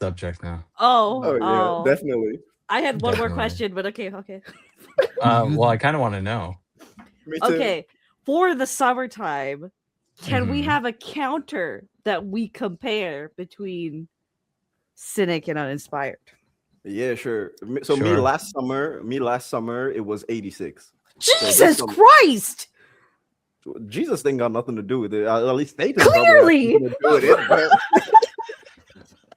subject now. Oh yeah, definitely. I had one more Definitely. question, but okay. Well, I kind of want to know. Me too. Okay, for the summertime, can we Mhm. have a counter that we compare between cynic and uninspired? Yeah, sure. So me Sure. last summer, it was 86. Jesus Christ! Jesus thing got nothing to do with it. At least Nathan Clearly! probably had something to do with it. But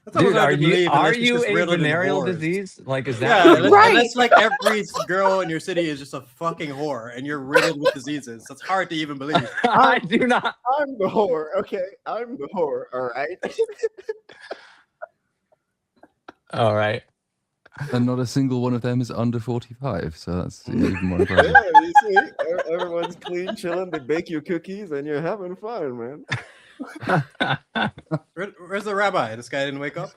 That's almost Dude, hard to believe are unless you're you just a riddled in venereal whores. disease? Like, is that Yeah, what you Right. unless like every girl in your city is just a fucking whore and you're riddled with diseases. That's hard to even believe. I do not. I'm the whore. Okay, I'm the whore. All right. All right. And not a single one of them is under 45, so that's even more Yeah, impressive. you see, everyone's clean, chilling. They bake you cookies, and you're having fun, man. Where's the rabbi? This guy didn't wake up?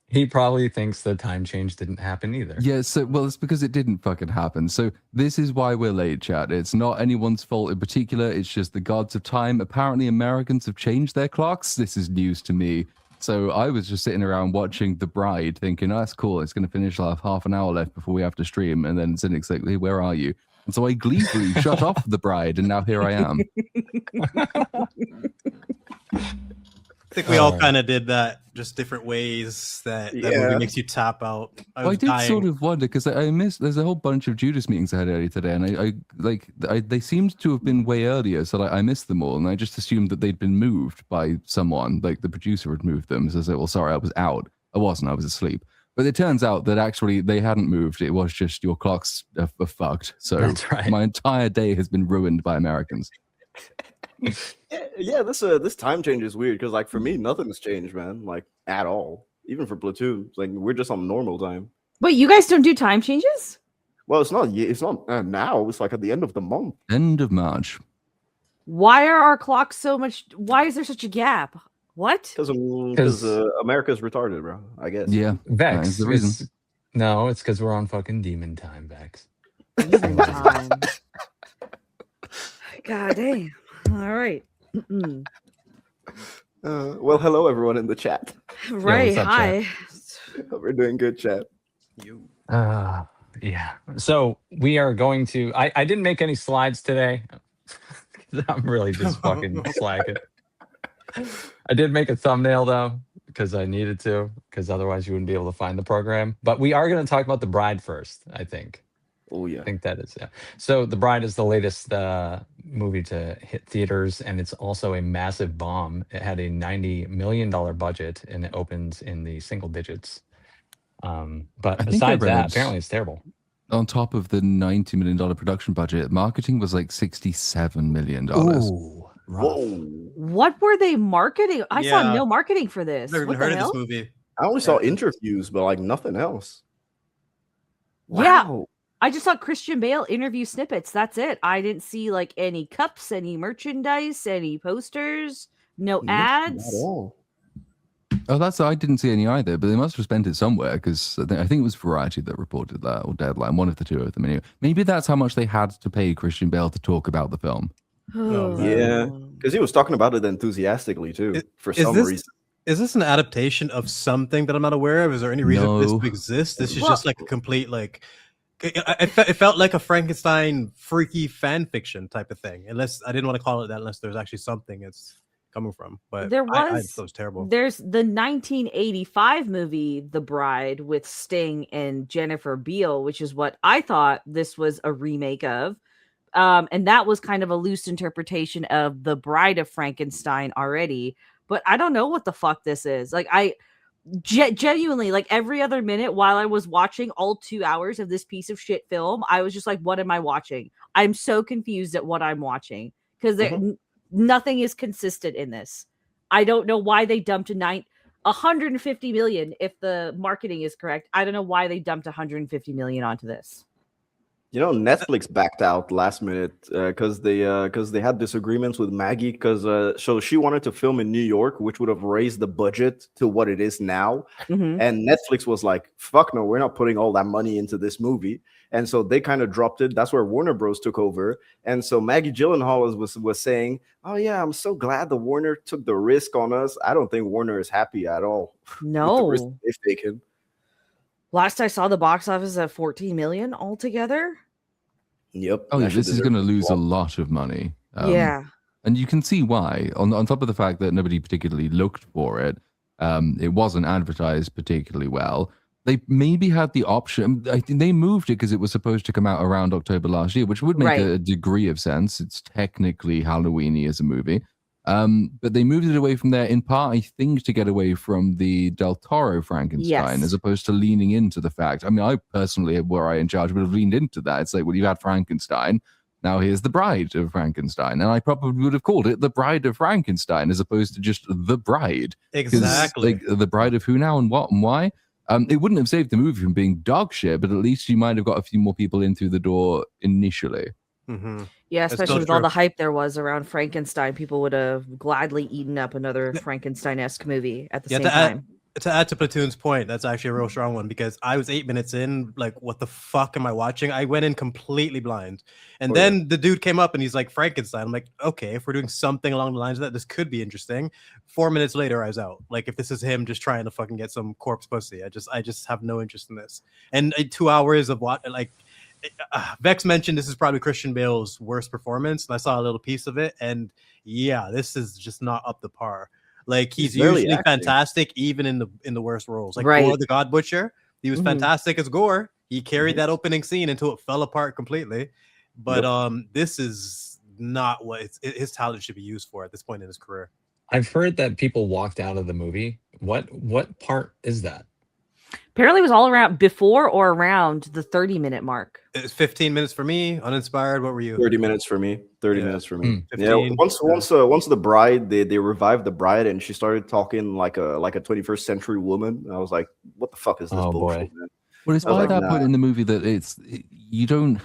He probably thinks the time change didn't happen either. Yeah, so, well, it's because it didn't fucking happen. So this is why we're late, chat. It's not anyone's fault in particular. It's just the gods of time. Apparently, Americans have changed their clocks. This is news to me. So I was just sitting around watching The Bride thinking, oh, that's cool. It's going to finish like half an hour left before we have to stream. And then Cynic's like, hey, where are you? And so I gleefully shut off The Bride, and now here I am. I think we all kind of did that, just different ways that movie makes you tap out. I did sort of wonder because I missed. There's a whole bunch of Judas meetings I had earlier today, and they seemed to have been way earlier, so I missed them all, and I just assumed that they'd been moved by someone, like the producer had moved them. So I said, "Well, sorry, I was out. I wasn't. I was asleep." But it turns out that actually they hadn't moved. It was just your clocks are fucked. So That's right. My entire day has been ruined by Americans. Yeah, this time change is weird because, like, for me, nothing's changed, man. Like, at all. Even for Platoon, it's like we're just on normal time. Wait, you guys don't do time changes? Well, it's not. It's not now. It's like at the end of the month. End of March. Why are our clocks so much? Why is there such a gap? What? Because America's retarded, bro. I guess. Yeah, Vex. that's the reason. No, it's because we're on fucking demon time, Vex. Demon time. God damn. All right. Well, hello everyone in the chat. Right. what's up, Hi. We're doing good, chat. Yeah. So we are going to. I didn't make any slides today. I'm really just fucking slacking. I did make a thumbnail though because I needed to, because otherwise you wouldn't be able to find the program. But we are going to talk about The Bride first, I think. Oh yeah. I think that is, yeah. So The Bride is the latest movie to hit theaters, and it's also a massive bomb. It had a $90 million budget, and it opens in the single digits. But besides that, apparently it's terrible. On top of the $90 million production budget, marketing was like $67 million. Ooh, whoa! What were they marketing? I saw no marketing for this. Never even heard of this movie. I only saw interviews, but like nothing else. Wow. Yeah. I just saw Christian Bale interview snippets. That's it. I didn't see like any cups, any merchandise, any posters, no ads. Not at all. Oh, I didn't see any either, but they must have spent it somewhere because I think it was Variety that reported that, or Deadline, one of the two of them. Anyway, maybe that's how much they had to pay Christian Bale to talk about the film. Yeah, because he was talking about it enthusiastically too, for some reason. Is this an adaptation of something that I'm not aware of? Is there any reason for this to exist? This is just like a complete like. It felt like a Frankenstein freaky fan fiction type of thing. Unless I didn't want to call it that, unless there's actually something it's coming from. But there I thought it was terrible. There's the 1985 movie The Bride with Sting and Jennifer Beal, which is what I thought this was a remake of. And that was kind of a loose interpretation of The Bride of Frankenstein already. But I don't know what the fuck this is. Like genuinely, like every other minute while I was watching all 2 hours of this piece of shit film, I was just like, what am I watching? I'm so confused at what I'm watching because nothing is consistent in this. I don't know why they dumped 150 million if the marketing is correct. I don't know why they dumped 150 million onto this. You know, Netflix backed out last minute because they had disagreements with Maggie because so she wanted to film in New York, which would have raised the budget to what it is now. Mhm. And Netflix was like, "Fuck no, we're not putting all that money into this movie." And so they kind of dropped it. That's where Warner Bros took over. And so Maggie Gyllenhaal was saying, "Oh yeah, I'm so glad the Warner took the risk on us." I don't think Warner is happy at all with the risk No. they've taken. Last I saw, the box office at 14 million altogether. Yep. Oh yeah, actually this is deserves going to to lose a flop. lot of money. Yeah. And you can see why. On top of the fact that nobody particularly looked for it, it wasn't advertised particularly well. They maybe had the option. I think they moved it because it was supposed to come out around October last year, which would make Right. a degree of sense. It's technically Halloween-y as a movie. But they moved it away from there in part, I think, to get away from the Del Toro Frankenstein, Yes. as opposed to leaning into the fact. I mean, I personally, were I in charge, would have leaned into that. It's like, well, you had Frankenstein. Now here's the Bride of Frankenstein. And I probably would have called it the Bride of Frankenstein as opposed to just the Bride. 'Cause, Exactly. like, the Bride of who now and what and why? It wouldn't have saved the movie from being dog shit, but at least you might have got a few more people in through the door initially. Mm-hmm. Yeah, That's especially so with all true. the hype there was around Frankenstein, people would have gladly eaten up another Frankenstein-esque movie at the Yeah, same to time. add to Platoon's point, that's actually a real strong one because I was 8 minutes in, like, what the fuck am I watching? I went in completely blind. And Oh, then the dude came up and he's like, Frankenstein. I'm like, okay, if we're doing something along the lines of that, this could be interesting. 4 minutes later, I was out. Like, if this is him just trying to fucking get some corpse pussy, I just have no interest in this. And 2 hours of what, like, Vex mentioned this is probably Christian Bale's worst performance, and I saw a little piece of it, and yeah, this is just not up to par. Like, he's barely usually acting. fantastic even in the worst roles. Like Right. Gore the God Butcher, he was Mhm. fantastic as Gore. He carried that opening scene until it fell apart completely. But this is not what his talent should be used for at this point in his career. I've heard that people walked out of the movie. What part is that? Apparently, it was all around before or around the 30-minute mark. It's 15 minutes for me, uninspired. What were you? 30 minutes for me. 30 Yeah. minutes for me. 15. Yeah. Once the Bride, they revived the Bride, and she started talking like a 21st century woman. I was like, what the fuck is this Oh, bullshit, boy. man? Well, it's I was by like, that nah. point in the movie that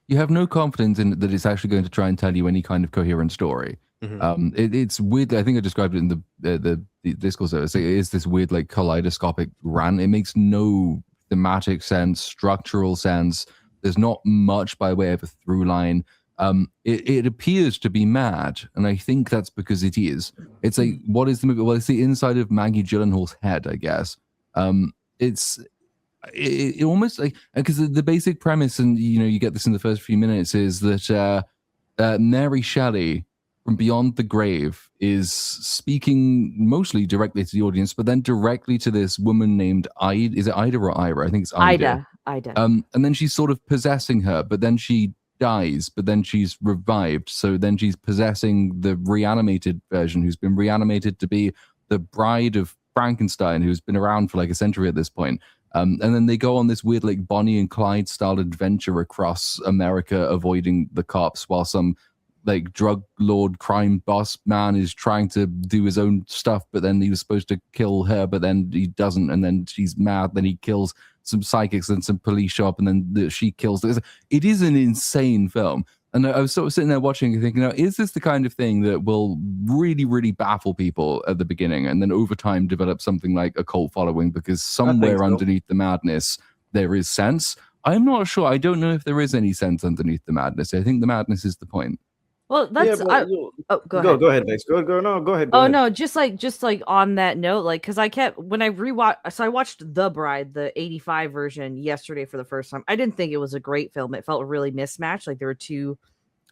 you have no confidence in that it's actually going to try and tell you any kind of coherent story. Mhm. It's weird. I think I described it in the Discord service. It is this weird, like, kaleidoscopic rant. It makes no thematic sense, structural sense. There's not much by way of a through line. It appears to be mad, and I think that's because it is. It's like, what is the movie? Well, it's the inside of Maggie Gyllenhaal's head, I guess. It almost like, because the basic premise, and you get this in the first few minutes, is that Mary Shelley from Beyond the Grave is speaking mostly directly to the audience, but then directly to this woman named Ida. Is it Ida or Ira? I think it's Ida. Ida. And then she's sort of possessing her, but then she dies, but then she's revived. So then she's possessing the reanimated version, who's been reanimated to be the bride of Frankenstein, who's been around for like a century at this point. And then they go on this weird, like, Bonnie and Clyde style adventure across America, avoiding the cops, while some, like, drug lord crime boss man is trying to do his own stuff, but then he was supposed to kill her, but then he doesn't, and then she's mad, then he kills some psychics, and some police show up, and then she kills. It is an insane film. And I was sort of sitting there watching and thinking, is this the kind of thing that will really, really baffle people at the beginning and then over time develop something like a cult following? Because somewhere so. underneath the madness, there is sense. I'm not sure. I don't know if there is any sense underneath the madness. I think the madness is the point. Well, that's Go ahead. Go ahead, Vex. Go ahead. Oh no, just like on that note, like, because I kept, when I rewatched, so I watched The Bride, the 85 version, yesterday for the first time. I didn't think it was a great film. It felt really mismatched. Like, there were two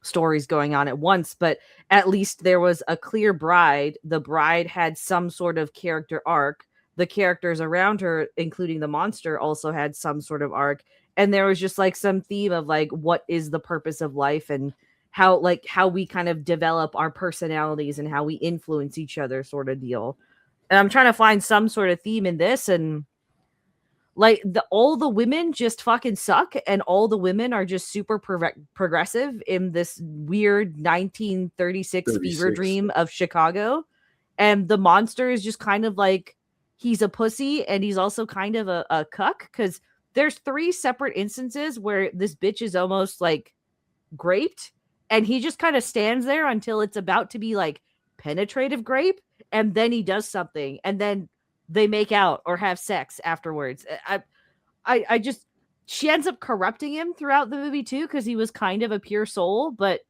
stories going on at once, but at least there was a clear bride. The bride had some sort of character arc. The characters around her, including the monster, also had some sort of arc. And there was just like some theme of like, what is the purpose of life, and how we kind of develop our personalities and how we influence each other, sort of deal. And I'm trying to find some sort of theme in this, and like, all the women just fucking suck, and all the women are just super progressive in this weird 1936 fever dream of Chicago. And the monster is just kind of like, he's a pussy, and he's also kind of a cuck, because there's 3 separate instances where this bitch is almost like graped, and he just kind of stands there until it's about to be like penetrative grape, and then he does something, and then they make out or have sex afterwards. I just, she ends up corrupting him throughout the movie too, because he was kind of a pure soul, but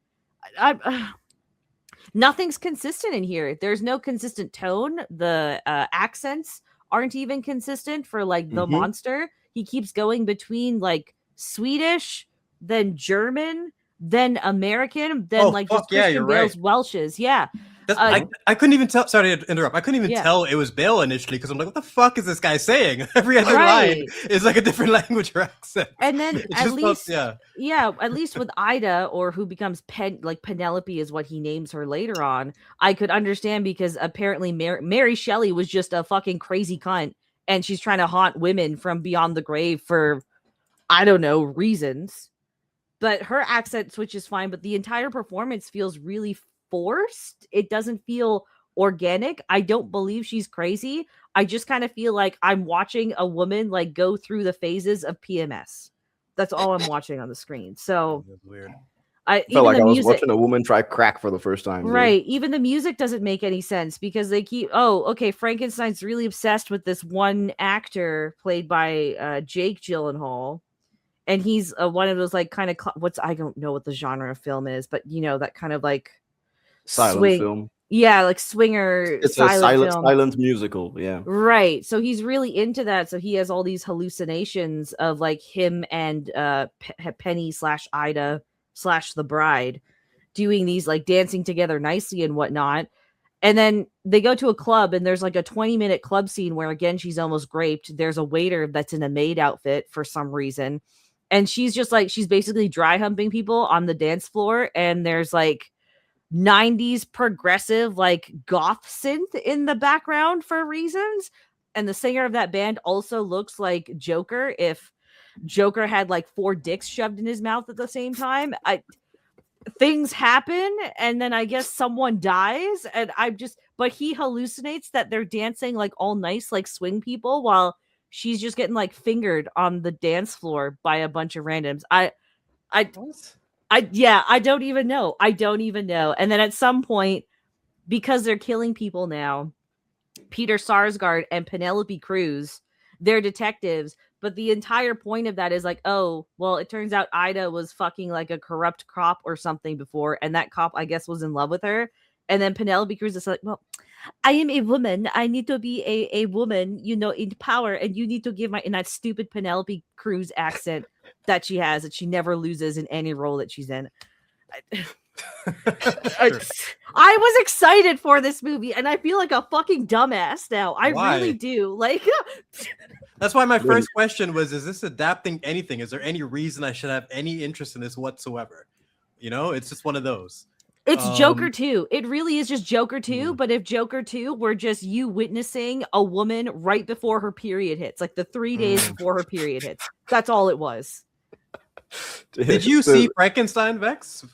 nothing's consistent in here. There's no consistent tone. The accents aren't even consistent for like the monster. He keeps going between like Swedish, then German, then American, then like just Christian Bale's Welsh's. Yeah. I couldn't even tell. Sorry to interrupt. I couldn't even tell it was Bale initially because I'm like, what the fuck is this guy saying? Every other line is like a different language or accent. And then at least, at least with Ida, or who becomes Penelope is what he names her later on, I could understand, because apparently Mary Shelley was just a fucking crazy cunt, and she's trying to haunt women from beyond the grave for, I don't know, reasons. But her accent switch is fine, but the entire performance feels really forced. It doesn't feel organic. I don't believe she's crazy. I just kind of feel like I'm watching a woman like go through the phases of PMS. That's all I'm watching on the screen. So that's weird. I felt like I was watching a woman try crack for the first time. Right. Even the music doesn't make any sense, because they keep, Frankenstein's really obsessed with this one actor played by Jake Gyllenhaal. And he's one of those like kind of I don't know what the genre of film is, but you know, that kind of like silent film. Yeah, like swinger. It's a silent musical. Yeah. Right. So he's really into that. So he has all these hallucinations of like him and Penny / Ida / the bride doing these like dancing together nicely and whatnot. And then they go to a club, and there's like a 20-minute club scene where again she's almost raped. There's a waiter that's in a maid outfit for some reason. And she's just like, she's basically dry humping people on the dance floor. And there's like 90s progressive, like goth synth in the background for reasons. And the singer of that band also looks like Joker if Joker had like 4 dicks shoved in his mouth at the same time. Things happen, and then I guess someone dies, and but he hallucinates that they're dancing like all nice, like swing people, while she's just getting like fingered on the dance floor by a bunch of randoms. I don't even know. And then at some point, because they're killing people now, Peter Sarsgaard and Penelope Cruz, they're detectives, but the entire point of that is like, oh, well, it turns out Ida was fucking like a corrupt cop or something before, and that cop, I guess, was in love with her. And then Penelope Cruz is like, well, I am a woman. I need to be a woman, you know, in power. And you need to give in that stupid Penelope Cruz accent that she has, that she never loses in any role that she's in. I was excited for this movie, and I feel like a fucking dumbass now. I really do. Like, that's why my first question was, is this adapting anything? Is there any reason I should have any interest in this whatsoever? You know, it's just one of those. It's Joker 2. It really is just Joker 2. But if Joker 2 were just you witnessing a woman right before her period hits, like the 3 days before her period hits, that's all it was. Did you see Frankenstein, Vex?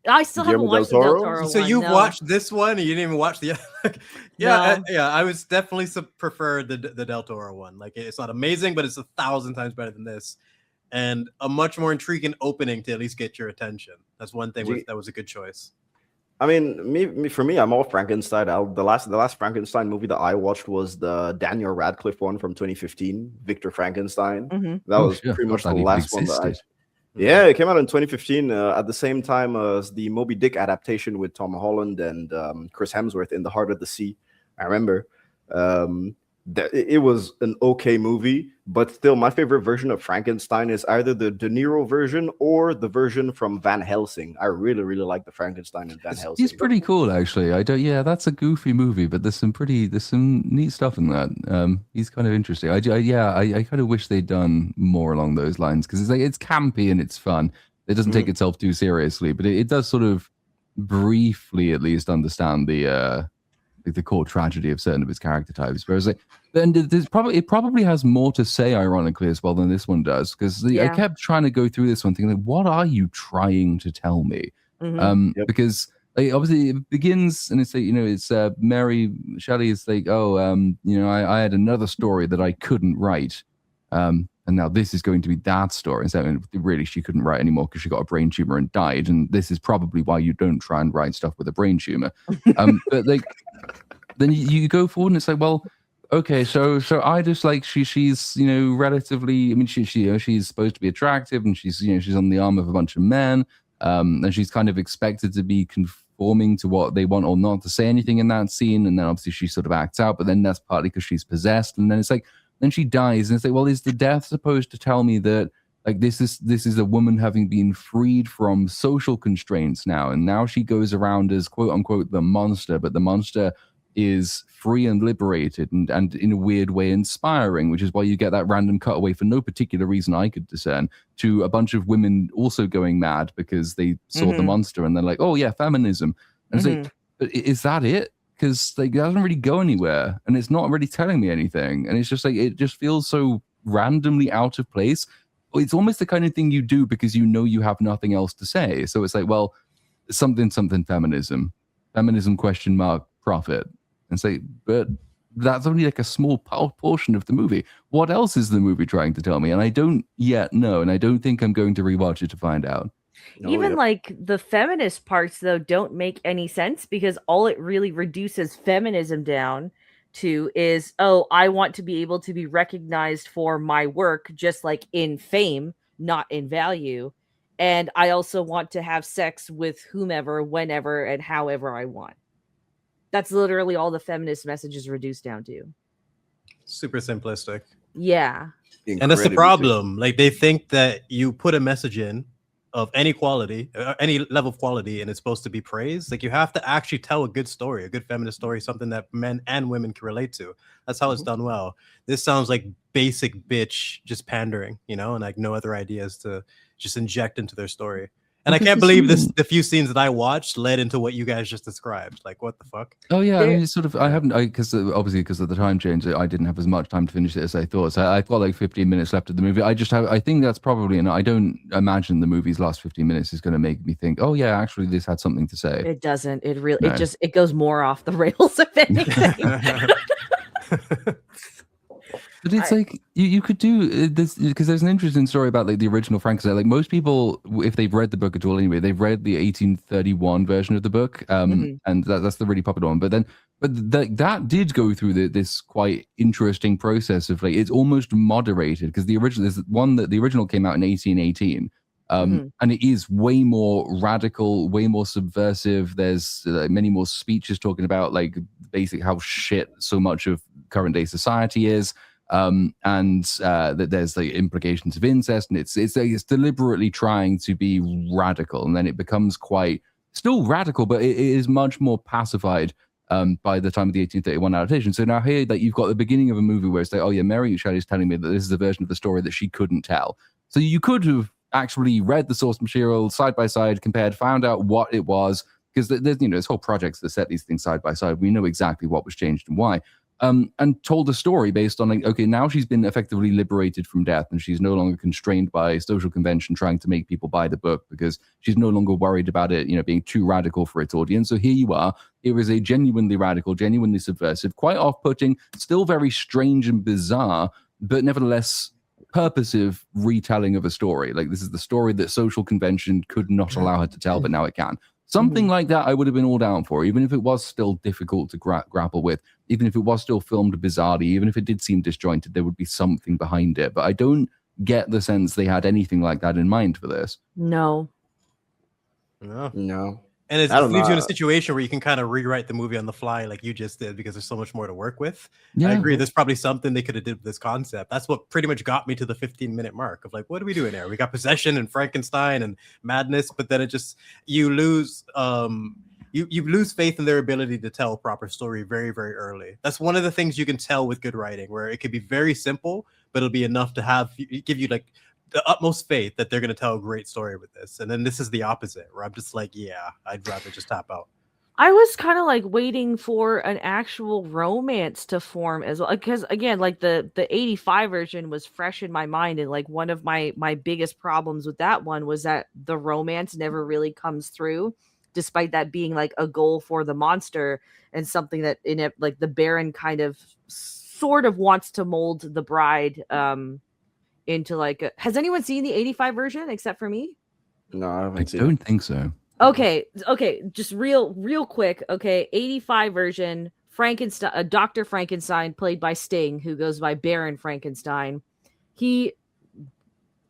I still haven't watched the Del Toro So one, you watched this one, and you didn't even watch the other. I would definitely prefer the Del Toro one. Like, it's not amazing, but it's 1,000 times better than this, and a much more intriguing opening to at least get your attention. That's one thing that was a good choice. I mean, for me, I'm all Frankenstein. The last Frankenstein movie that I watched was the Daniel Radcliffe one from 2015, Victor Frankenstein. That was pretty much the last one that I. Yeah, it came out in 2015 at the same time as the Moby Dick adaptation with Tom Holland and Chris Hemsworth in The Heart of the Sea. I remember. It was an okay movie, but still my favorite version of Frankenstein is either the De Niro version or the version from Van Helsing. I really, really like the Frankenstein in Van Helsing. He's pretty cool, actually. That's a goofy movie, but there's some neat stuff in that. He's kind of interesting. I kind of wish they'd done more along those lines, because it's campy and it's fun. It doesn't take itself too seriously, but it does sort of briefly, at least, understand the core tragedy of certain of its character types. Whereas it probably has more to say, ironically, as well, than this one does, because I kept trying to go through this one thinking, like, what are you trying to tell me? Because obviously it begins, and it's like, it's Mary Shelley is like, I had another story that I couldn't write, And now this is going to be that story. So really, she couldn't write anymore because she got a brain tumor and died. And this is probably why you don't try and write stuff with a brain tumor. But like, then you go forward and it's like, well, okay, so I just like she's relatively. I mean, she's supposed to be attractive and she's on the arm of a bunch of men, and she's kind of expected to be conforming to what they want or not to say anything in that scene. And then obviously she sort of acts out, but then that's partly because she's possessed. And then it's like. Then she dies, and it's like, well, is the death supposed to tell me that like this is a woman having been freed from social constraints now, and now she goes around as quote unquote the monster, but the monster is free and liberated and in a weird way inspiring, which is why you get that random cutaway for no particular reason I could discern to a bunch of women also going mad because they saw the monster and they're like, oh yeah, feminism. And it's like, is that it? Because like it doesn't really go anywhere and it's not really telling me anything, and it's just like it just feels so randomly out of place. It's almost the kind of thing you do because you have nothing else to say. So it's like, well, something feminism question mark profit, and say, but that's only like a small portion of the movie. What else is the movie trying to tell me? And I don't yet know, and I don't think I'm going to rewatch it to find out. Even like the feminist parts though don't make any sense because all it really reduces feminism down to is, oh, I want to be able to be recognized for my work just like in fame, not in value. And I also want to have sex with whomever, whenever, and however I want. That's literally all the feminist message is reduced down to. Super simplistic. Yeah. And that's the problem. Like they think that you put a message in of any quality, any level of quality, and it's supposed to be praised. Like you have to actually tell a good story, a good feminist story, something that men and women can relate to. That's how it's done well. This sounds like basic bitch just pandering, and like no other ideas to just inject into their story. And I can't believe the few scenes that I watched led into what you guys just described. Like, what the fuck? Oh yeah, I mean, it's sort of. I haven't, because obviously because of the time change, I didn't have as much time to finish it as I thought. So I've got like 15 minutes left of the movie. I think that's probably, and I don't imagine the movie's last 15 minutes is going to make me think, oh yeah, actually this had something to say. It doesn't. It really. No. It goes more off the rails if anything. But it's like you could do this because there's an interesting story about like the original Frankenstein. Like most people, if they've read the book at all, anyway, they've read the 1831 version of the book, and that's the really popular one. But that did go through this quite interesting process of like it's almost moderated because the original came out in 1818. And it is way more radical, way more subversive. There's many more speeches talking about like basically how shit so much of current day society is. And that there's the implications of incest, and it's deliberately trying to be radical, and then it becomes quite still radical, but it is much more pacified by the time of the 1831 adaptation. So now here that you've got the beginning of a movie where it's like, oh yeah, Mary Shelley is telling me that this is a version of the story that she couldn't tell. So you could have actually read the source material side by side, compared, found out what it was, because there's there's whole projects that set these things side by side. We know exactly what was changed and why. And told a story based on like, okay, now she's been effectively liberated from death and she's no longer constrained by social convention trying to make people buy the book because she's no longer worried about it, being too radical for its audience. So here you are. Here is a genuinely radical, genuinely subversive, quite off-putting, still very strange and bizarre, but nevertheless purposive retelling of a story. Like this is the story that social convention could not allow her to tell, but now it can. Something like that I would have been all down for, even if it was still difficult to grapple with, even if it was still filmed bizarrely, even if it did seem disjointed, there would be something behind it. But I don't get the sense they had anything like that in mind for this. No. And it leaves you in a situation where you can kind of rewrite the movie on the fly like you just did because there's so much more to work with. Yeah. I agree. There's probably something they could have did with this concept. That's what pretty much got me to the 15-minute mark of like, what are we doing there? We got possession and Frankenstein and madness, but then it just, you lose you lose faith in their ability to tell a proper story very, very early. That's one of the things you can tell with good writing, where it could be very simple, but it'll be enough to give you like the utmost faith that they're going to tell a great story with this. And then this is the opposite, where I'm just like, yeah, I'd rather just tap out. I was kind of like waiting for an actual romance to form as well, because again, like the 85 version was fresh in my mind, and like one of my biggest problems with that one was that the romance never really comes through, despite that being like a goal for the monster and something that in it, like the Baron kind of sort of wants to mold the bride into like has anyone seen the 85 version except for me? No, I I haven't seen don't think so. Okay, just real quick. Okay, 85 version, Frankenstein, Dr. Frankenstein, played by Sting, who goes by Baron Frankenstein. He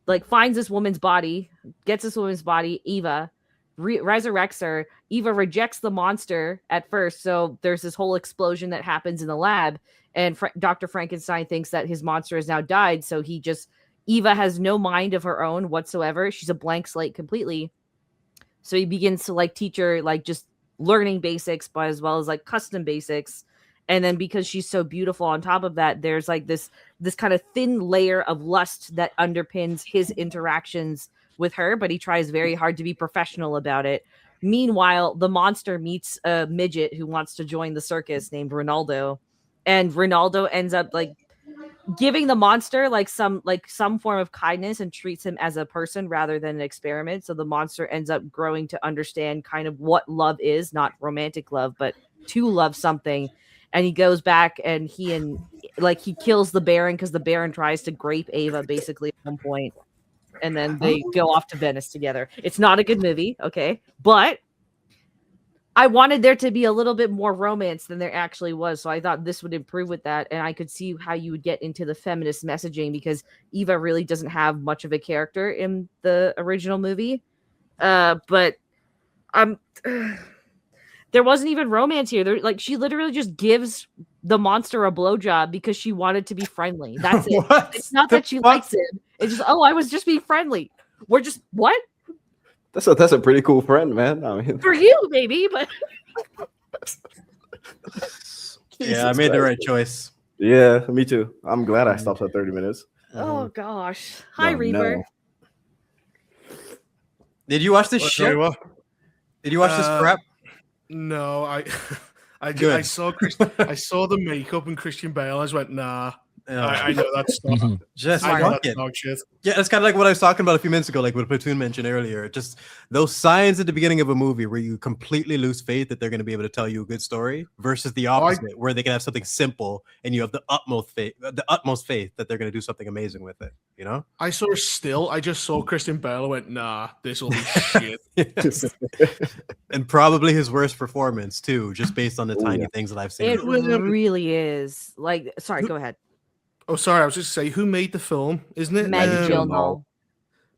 like finds this woman's body, gets this woman's body, Eva, resurrects her. Eva rejects the monster at first, so there's this whole explosion that happens in the lab, and Dr. Frankenstein thinks that his monster has now died, so Eva has no mind of her own whatsoever. She's a blank slate completely. So he begins to like teach her like just learning basics, but as well as like custom basics. And then because she's so beautiful on top of that, there's like this kind of thin layer of lust that underpins his interactions with her, but he tries very hard to be professional about it. Meanwhile, the monster meets a midget who wants to join the circus named Ronaldo, and Ronaldo ends up like giving the monster like some form of kindness and treats him as a person rather than an experiment. So the monster ends up growing to understand kind of what love is, not romantic love, but to love something. And he goes back and he kills the Baron because the Baron tries to grape Ava basically at one point. And then they go off to Venice together. It's not a good movie, okay? But I wanted there to be a little bit more romance than there actually was. So I thought this would improve with that. And I could see how you would get into the feminist messaging because Eva really doesn't have much of a character in the original movie. But there wasn't even romance here. She literally just gives the monster a blowjob because she wanted to be friendly. That's it. It's not that she likes him. It's just, I was just being friendly. We're just, what? That's a pretty cool friend, man. I mean, for you, maybe, but yeah, I made the right choice. Yeah, me too. I'm glad I stopped at 30 minutes. Oh gosh. Hi, Reaper. No. Did you watch this shit? Did you watch this crap? No, I saw the makeup and Christian Bale. I just went, nah. I know that's not. Just I know fuck that's it. dog shit. Yeah, it's kind of like what I was talking about a few minutes ago, like what Platoon mentioned earlier. Just those signs at the beginning of a movie where you completely lose faith that they're going to be able to tell you a good story, versus the opposite, where they can have something simple and you have the utmost faith that they're going to do something amazing with it. You know? I saw a still. I just saw Christian Bale. I went, nah, this will be shit. And probably his worst performance too, just based on the tiny things that I've seen. It really is. Like, sorry, go ahead. Oh, sorry. I was just saying, who made the film? Isn't it Maggie Gyllenhaal?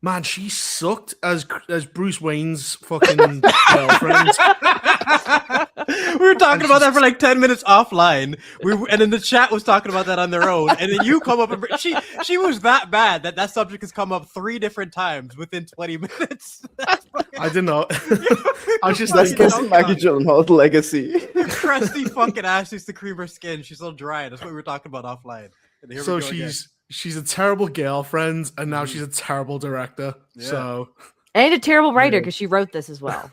Man, she sucked as Bruce Wayne's fucking girlfriend. We were talking about that for like 10 minutes offline. And then the chat was talking about that on their own. And then you come up and she was that bad that subject has come up 3 different times within 20 minutes. I didn't know. I was just that's thinking, Maggie Gyllenhaal's legacy. Crusty fucking ass used to cream her skin. She's so dry. That's what we were talking about offline. So she's a terrible girlfriend, and now she's a terrible director. Yeah. So and a terrible writer because she wrote this as well.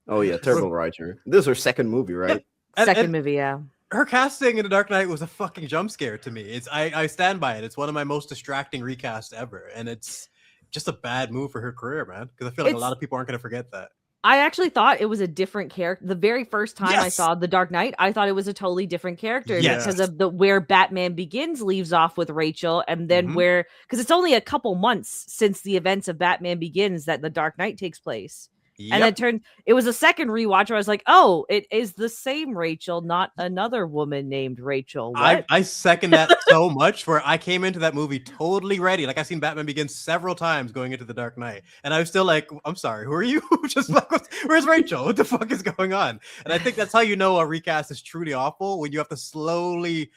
Oh yeah, terrible writer. This is her second movie, right? Second movie, yeah. Her casting in The Dark Knight was a fucking jump scare to me. I stand by it. It's one of my most distracting recasts ever, and it's just a bad move for her career, man. Because I feel like a lot of people aren't going to forget that. I actually thought it was a different character. The very first time I saw The Dark Knight, I thought it was a totally different character because of where Batman Begins leaves off with Rachel, and then because it's only a couple months since the events of Batman Begins that The Dark Knight takes place. Yep. And it was a second rewatch where I was like, oh, it is the same Rachel, not another woman named Rachel. What? I second that so much, where I came into that movie totally ready. Like, I've seen Batman Begins several times going into The Dark Knight. And I was still like, I'm sorry, who are you? Just like, where's Rachel? What the fuck is going on? And I think that's how you know a recast is truly awful, when you have to slowly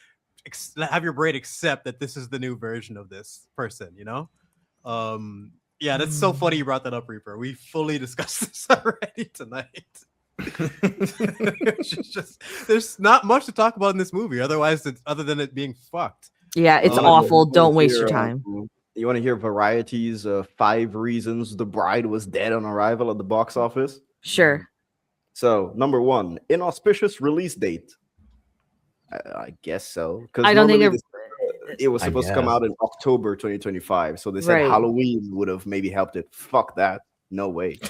have your brain accept that this is the new version of this person, you know? Yeah, that's so funny you brought that up, Reaper. We fully discussed this already tonight. There's not much to talk about in this movie, other than it being fucked. Yeah, it's awful. Don't waste your time. You want to hear Variety's 5 reasons the bride was dead on arrival at the box office? Sure. So, number 1, inauspicious release date. I guess so. I don't think it was supposed to come out in October 2025. So they said Halloween would have maybe helped it. Fuck that. No way.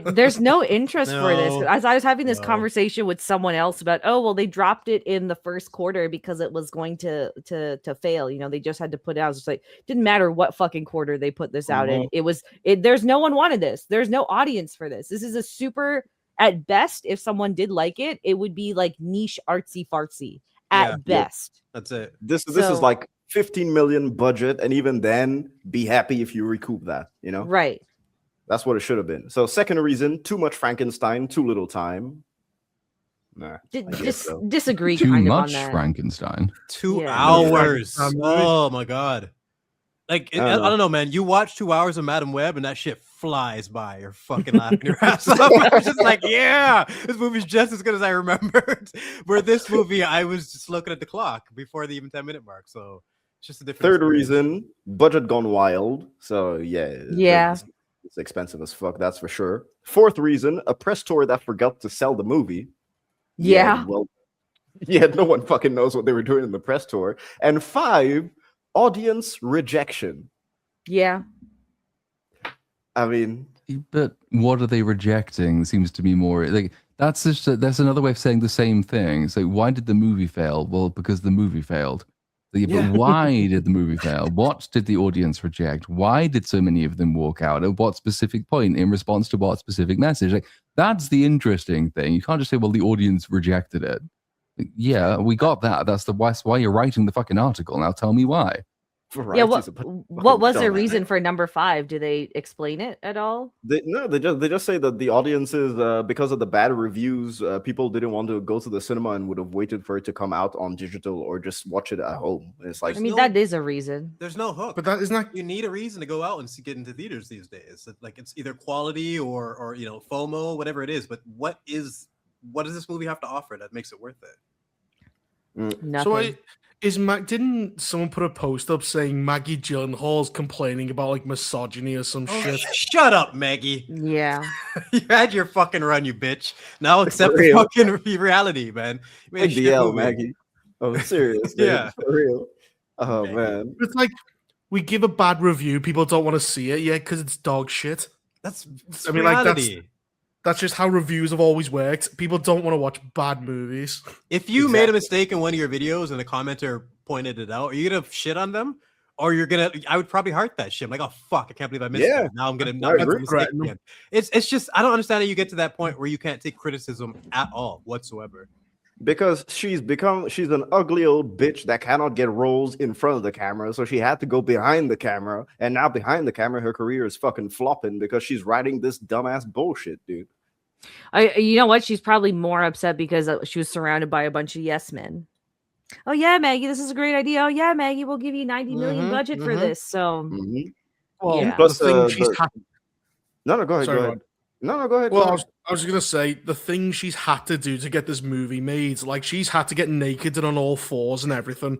There's no interest for this. No. As I was having this No. conversation with someone else about, oh well, they dropped it in the first quarter because it was going to fail. You know, they just had to put it out. It's like didn't matter what fucking quarter they put this out in. There's no one wanted this. There's no audience for this. This is a super, at best, if someone did like it, it would be like niche artsy fartsy at best. That's it. This is like 15 million budget, and even then, be happy if you recoup that. You know, right? That's what it should have been. So, second reason: too much Frankenstein, too little time. Nah, disagree. Too kind much of on that. Frankenstein. 2 Yeah. hours. Oh my god! Like I don't know, man. You watch 2 hours of Madam Web, and that shit flies by. You're fucking laughing your ass off. I was just like, yeah, this movie's just as good as I remembered. Where this movie, I was just looking at the clock before the even 10-minute mark. So it's just a different. Third experience. reason: budget gone wild. So yeah. It's expensive as fuck, that's for sure. Fourth reason, a press tour that forgot to sell the movie. Yeah. No one fucking knows what they were doing in the press tour. And 5, audience rejection. Yeah. I mean, but what are they rejecting? Seems to be more like that's another way of saying the same thing. So why did the movie fail? Well, because the movie failed. But why did the movie fail? What did the audience reject? Why did so many of them walk out? At what specific point? In response to what specific message? Like that's the interesting thing. You can't just say, "Well, the audience rejected it." Like, yeah, we got that. That's why you're writing the fucking article. Now tell me why. Yeah, what was their reason for number 5? Do they explain it at all? They just say that the audiences, because of the bad reviews, people didn't want to go to the cinema and would have waited for it to come out on digital or just watch it at home. And it's like, I mean, that is a reason. There's no hook, but that is not. You need a reason to go out and get into theaters these days. Like it's either quality or FOMO, whatever it is. But what does this movie have to offer that makes it worth it? Nothing. So didn't someone put a post up saying Maggie Gyllenhaal's complaining about like misogyny or some shit? Shut up, Maggie. Yeah. You had your fucking run, you bitch. Now accept the fucking reality, man. Big DL, Maggie. Oh, serious? Yeah, for real. Oh man, it's like we give a bad review, people don't want to see it yet because it's dog shit. That's reality. Like that's just how reviews have always worked. People don't want to watch bad movies. If you made a mistake in one of your videos and a commenter pointed it out, are you gonna shit on them? Or I would probably heart that shit. I'm like, oh fuck, I can't believe I missed it. Now I'm gonna not make a mistake again. It's just I don't understand how you get to that point where you can't take criticism at all whatsoever. Because she's an ugly old bitch that cannot get roles in front of the camera, so she had to go behind the camera, and now behind the camera her career is fucking flopping because she's writing this dumbass bullshit, dude. You know what? She's probably more upset because she was surrounded by a bunch of yes men. Oh yeah, Maggie, this is a great idea. Oh yeah, Maggie, we'll give you 90 million budget for this. So well, yeah. Plus, go ahead. Go ahead. No, go ahead. Well, I was gonna say the thing she's had to do to get this movie made, like she's had to get naked and on all fours and everything.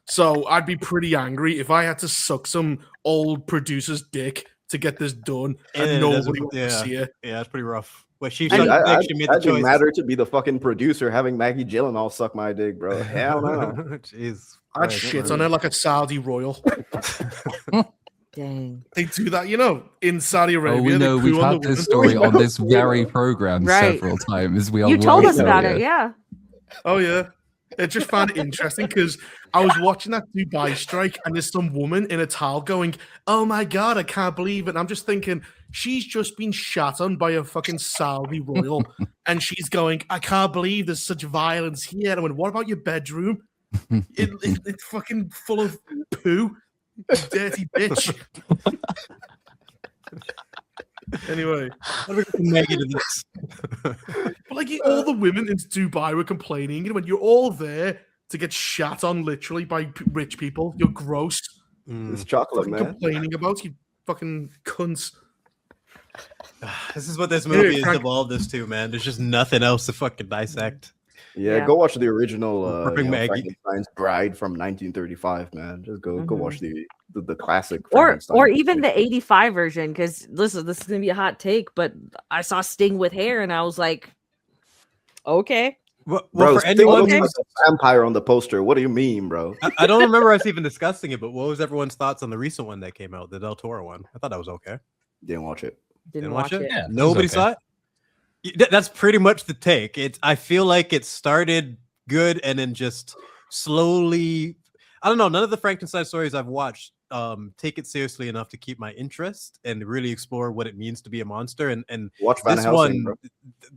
So I'd be pretty angry if I had to suck some old producer's dick to get this done and nobody would see it. Yeah, it's pretty rough. Well, she made the choice. Matter to be the fucking producer having Maggie Gyllenhaal suck my dick, bro. Hell no. Jeez, I'd shit on her like a Saudi royal. Dang. They do that, in Saudi Arabia. Oh, we know we've had this story on this very program several times. You told us about it, yeah. Oh, yeah. I just found it interesting because I was watching that Dubai strike and there's some woman in a towel going, oh my God, I can't believe it. And I'm just thinking, she's just been shot on by a fucking Saudi royal. And she's going, I can't believe there's such violence here. And I went, what about your bedroom? It's fucking full of poo. Dirty bitch. Anyway, negative this. But like all the women in Dubai were complaining. When you're all there to get shat on, literally by rich people, you're gross. It's chocolate, man. Complaining about you, fucking cunts. This is what this movie has evolved us to, man. There's just nothing else to fucking dissect. Yeah, go watch the original Frankenstein's Bride from 1935, man. Just go watch the classic. Or even the 85 version, because listen, this is gonna be a hot take, but I saw Sting with hair and I was like, okay. Well, bro, for anyone who's a vampire on the poster, what do you mean, bro? I don't remember us even discussing it, but what was everyone's thoughts on the recent one that came out, the Del Toro one? I thought that was okay. Didn't watch it. Didn't watch it. Yeah, Nobody okay. saw it. That's pretty much the take. I feel like it started good and then just slowly. I don't know. None of the Frankenstein stories I've watched take it seriously enough to keep my interest and really explore what it means to be a monster. And Watch Van this Helsing, one,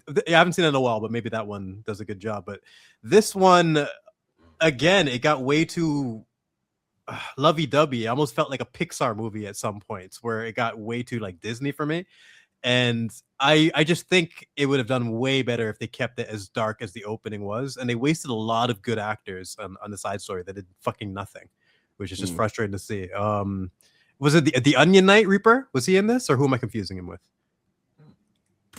bro. I haven't seen it in a while, but maybe that one does a good job. But this one, again, it got way too lovey-dovey. I almost felt like a Pixar movie at some points where it got way too like Disney for me. And I just think it would have done way better if they kept it as dark as the opening was. And they wasted a lot of good actors on the side story that did fucking nothing, which is just frustrating to see. Was it the Onion Knight Reaper? Was he in this, or who am I confusing him with?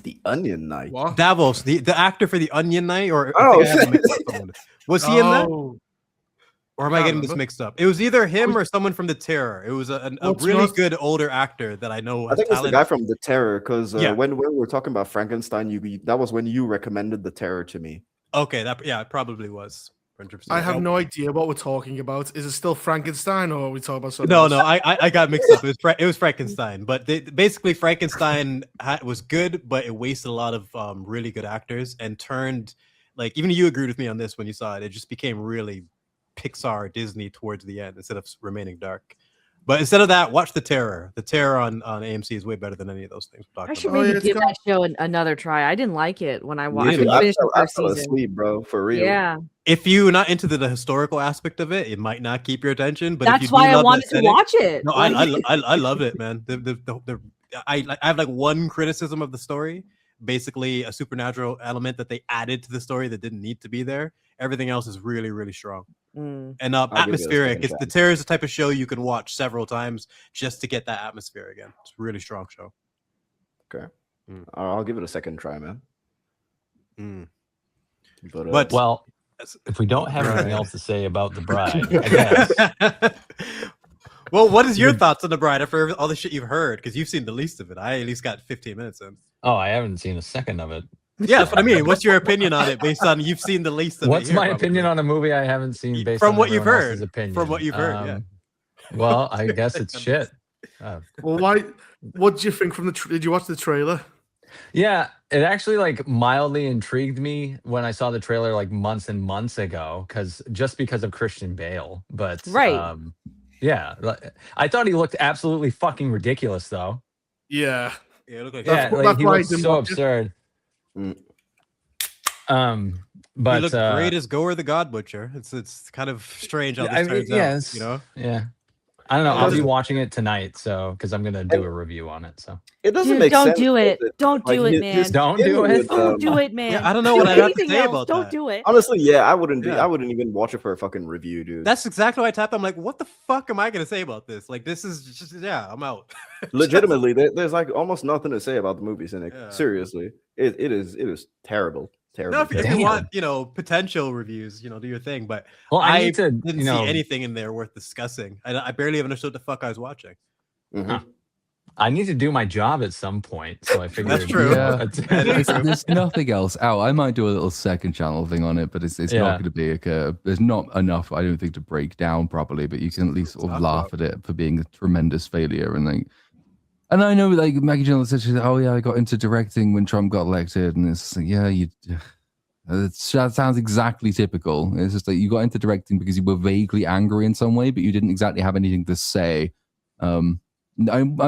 The Onion Knight. What? Davos, the actor for the Onion Knight, or Oh. I think I have mixed up someone. Was he in that? Oh. Or am I getting this mixed up? It was either him or someone from The Terror. It was a really good older actor that I know. I think it's the talent. guy from The Terror, because Yeah. when we were talking about Frankenstein, that was when you recommended The Terror to me. Okay, it probably was. 100%. I have no idea what we're talking about. Is it still Frankenstein, or are we talking about something No, else? no, I got mixed up. It was Frankenstein, but basically Frankenstein was good, but it wasted a lot of really good actors and turned like even you agreed with me on this when you saw it. It just became really Pixar Disney towards the end instead of remaining dark. But instead of that, watch The Terror. The Terror on AMC is way better than any of those things we're I talking should about. maybe give that show another try. I didn't like it when I watched. Dude, I I finished the fell first season. asleep, bro, for real. Yeah, If you're not into the historical aspect of it, it might not keep your attention. But if that's you do why I love that wanted to setting- watch it. No, Like- I love it, man. I have like one criticism of the story. Basically, a supernatural element that they added to the story that didn't need to be there. Everything else is really, really strong. Mm. And give it a atmospheric. second It's The chance. Terror is the type of show you can watch several times just to get that atmosphere again. It's a really strong show. Okay. I'll give it a second try, man. Mm. But Well, if we don't have anything else to say about The Bride, I guess. Well, what is your thoughts on The Bride after all the shit you've heard? Because you've seen the least of it. I at least got 15 minutes in. Oh, I haven't seen a second of it. Yeah, that's what I mean. What's your opinion on it based on you've seen the least of it? What's here, my probably. opinion on a movie I haven't seen based From on what you've everyone else's heard. opinion? From what you've heard, yeah. Well, I guess it's shit. Well, why? What did you think from the? Did you watch the trailer? Yeah, it actually like mildly intrigued me when I saw the trailer like months and months ago, because of Christian Bale. But Right. yeah, I thought he looked absolutely fucking ridiculous though. Yeah. Yeah, it looked like Yeah, That's like he why I looks didn't so watch it. absurd. But he looked great as Goer the God Butcher. It's kind of strange how this I mean, turns yes. out. You know, yeah. I don't know. It I'll be doesn't- watching it tonight, so because I'm gonna do a review on it. So it doesn't Dude, make don't sense. do it. does Don't do Like, it, his man. Don't skin do it. with, Don't do it, man. yeah, I don't know Do what I have to anything say else. about Don't that. do it. Honestly, yeah, I wouldn't. Yeah. I wouldn't even watch it for a fucking review, dude. That's exactly why I tapped. I'm like, what the fuck am I gonna say about this? Like, this is just I'm out. Legitimately, there's like almost nothing to say about the movie, Cynic. Yeah. Seriously, it is terrible. Terrible. No, if you Damn. want, potential reviews, do your thing. But well, I I need to, didn't see anything in there worth discussing. I barely even understood the fuck I was watching. Mhm. I need to do my job at some point. So I figured true. Yeah. There's nothing else out. I might do a little second channel thing on it, but it's Yeah. not going to be there's not enough, I don't think, to break down properly. But you can at least sort of Talk laugh at it for being a tremendous failure. And I know, like Maggie Gyllenhaal said, she's like, "Oh yeah, I got into directing when Trump got elected," and it's like, yeah, that sounds exactly typical. It's just like you got into directing because you were vaguely angry in some way, but you didn't exactly have anything to say. I'm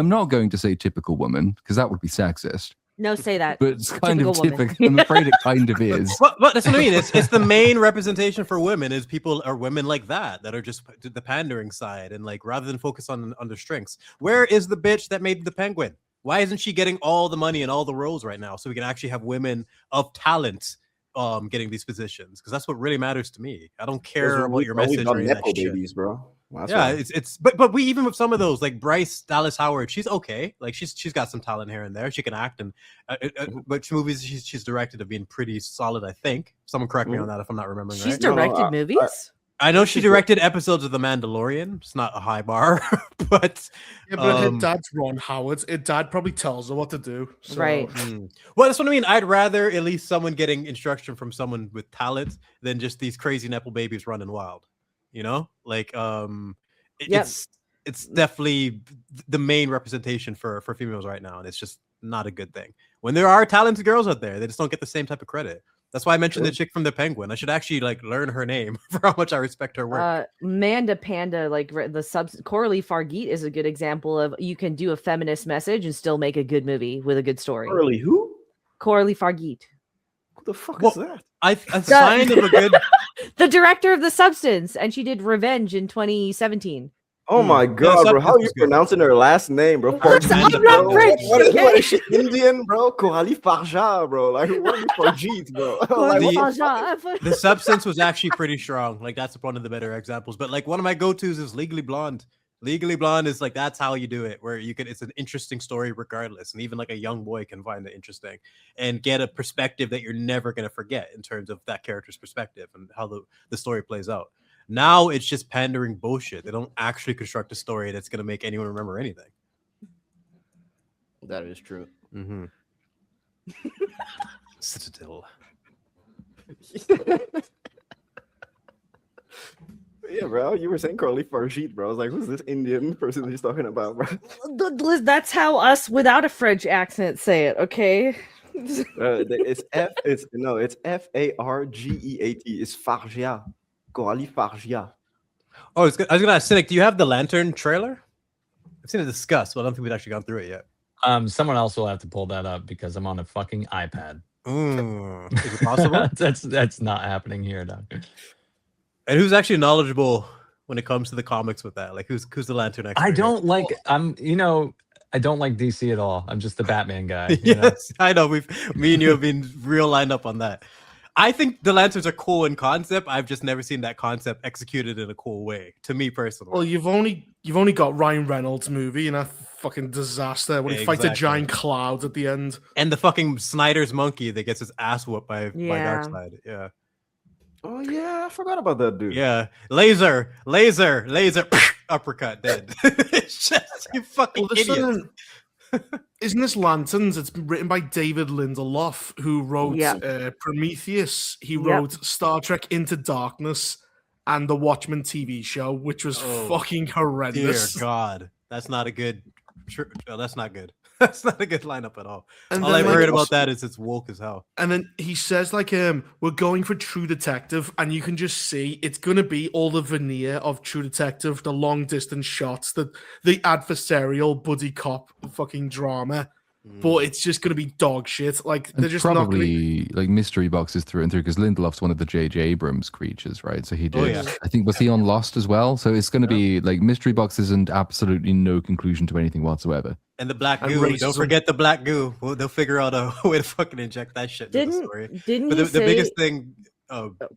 not going to say typical woman because that would be sexist, No, say that. but it's kind of Typical woman. typical. I'm afraid it kind of is. Well, that's what I mean. It's the main representation for women is people are women like that are just the pandering side, and like rather than focus on their strengths. Where is the bitch that made the Penguin? Why isn't she getting all the money and all the roles right now so we can actually have women of talent getting these positions? Because that's what really matters to me. I don't care about your message or any of that shit. babies, bro. Well, that's Yeah, why. but we even with some of those like Bryce Dallas Howard, she's okay. Like she's got some talent here and there. She can act, and which movies she's directed have been pretty solid. I think someone correct me on that if I'm not remembering She's right. directed movies. I know she directed episodes of The Mandalorian. It's not a high bar, but Yeah, but her dad's Ron Howard. Her dad probably tells her what to do. So. Right. Well, that's what I mean. I'd rather at least someone getting instruction from someone with talent than just these crazy Nepo babies running wild. Like Yep. it's definitely the main representation for females right now, and it's just not a good thing. When there are talented girls out there, they just don't get the same type of credit. That's why I mentioned the chick from The Penguin. I should actually like learn her name for how much I respect her work. Manda Panda, like Coralie Fargeet is a good example of you can do a feminist message and still make a good movie with a good story. Early who? Coralie Fargeet. Who the fuck is that? A sign of a good. The director of The Substance, and she did Revenge in 2017. Oh my god, bro! How are you pronouncing her last name, bro? I'm not French. What is she, Indian, bro? Coralie Fargeet, bro. Like what is Fargeet, bro? The Substance was actually pretty strong. Like that's one of the better examples. But like one of my go-tos is Legally Blonde. Legally Blonde is like that's how you do it, where you can. It's an interesting story regardless, and even like a young boy can find it interesting and get a perspective that you're never gonna forget in terms of that character's perspective and how the story plays out. Now it's just pandering bullshit. They don't actually construct a story that's going to make anyone remember anything. That is true. Mm-hmm. Citadel. Yeah, bro. You were saying Coralie Fargeet, bro. I was like, who's this Indian person he's talking about, bro? That's how us without a French accent say it, okay? It's Fargeat. It's Fargeat. Coralie Fargeat. Oh, I was gonna ask Cynic, do you have the Lantern trailer? I've seen it discussed, but I don't think we've actually gone through it yet. Someone else will have to pull that up because I'm on a fucking iPad. Is it possible? that's not happening here, Doctor. And who's actually knowledgeable when it comes to the comics with that? Like who's the Lantern expert? I don't like I don't like DC at all. I'm just the Batman guy. Yes, I know. Me and you have been real lined up on that. I think the Lanterns are cool in concept. I've just never seen that concept executed in a cool way. To me personally. Well, you've only got Ryan Reynolds' movie and a fucking disaster when he fights a giant cloud at the end, and the fucking Snyder's monkey that gets his ass whooped by Darkseid. Yeah. Oh yeah, I forgot about that dude. Yeah, laser, uppercut, dead. It's just, you fucking idiot. Isn't this Lanterns? It's written by David Lindelof, who wrote Prometheus. He wrote Star Trek Into Darkness and the Watchmen TV show, which was fucking horrendous. Dear God, that's not a good. That's not good. That's not a good lineup at all. And all I've heard about that is it's woke as hell. And then he says, like, we're going for True Detective, and you can just see it's gonna be all the veneer of True Detective, the long distance shots, the adversarial buddy cop fucking drama. But it's just gonna be dog shit. Like they're just probably not like mystery boxes through and through because Lindelof's one of the J.J. Abrams creatures, right? So he did. Oh, yeah. I think was he on Lost as well? So it's going to be like mystery boxes and absolutely no conclusion to anything whatsoever. And the black goo. Don't forget the black goo. Well, they'll figure out a way to fucking inject that shit into the story. But the biggest thing.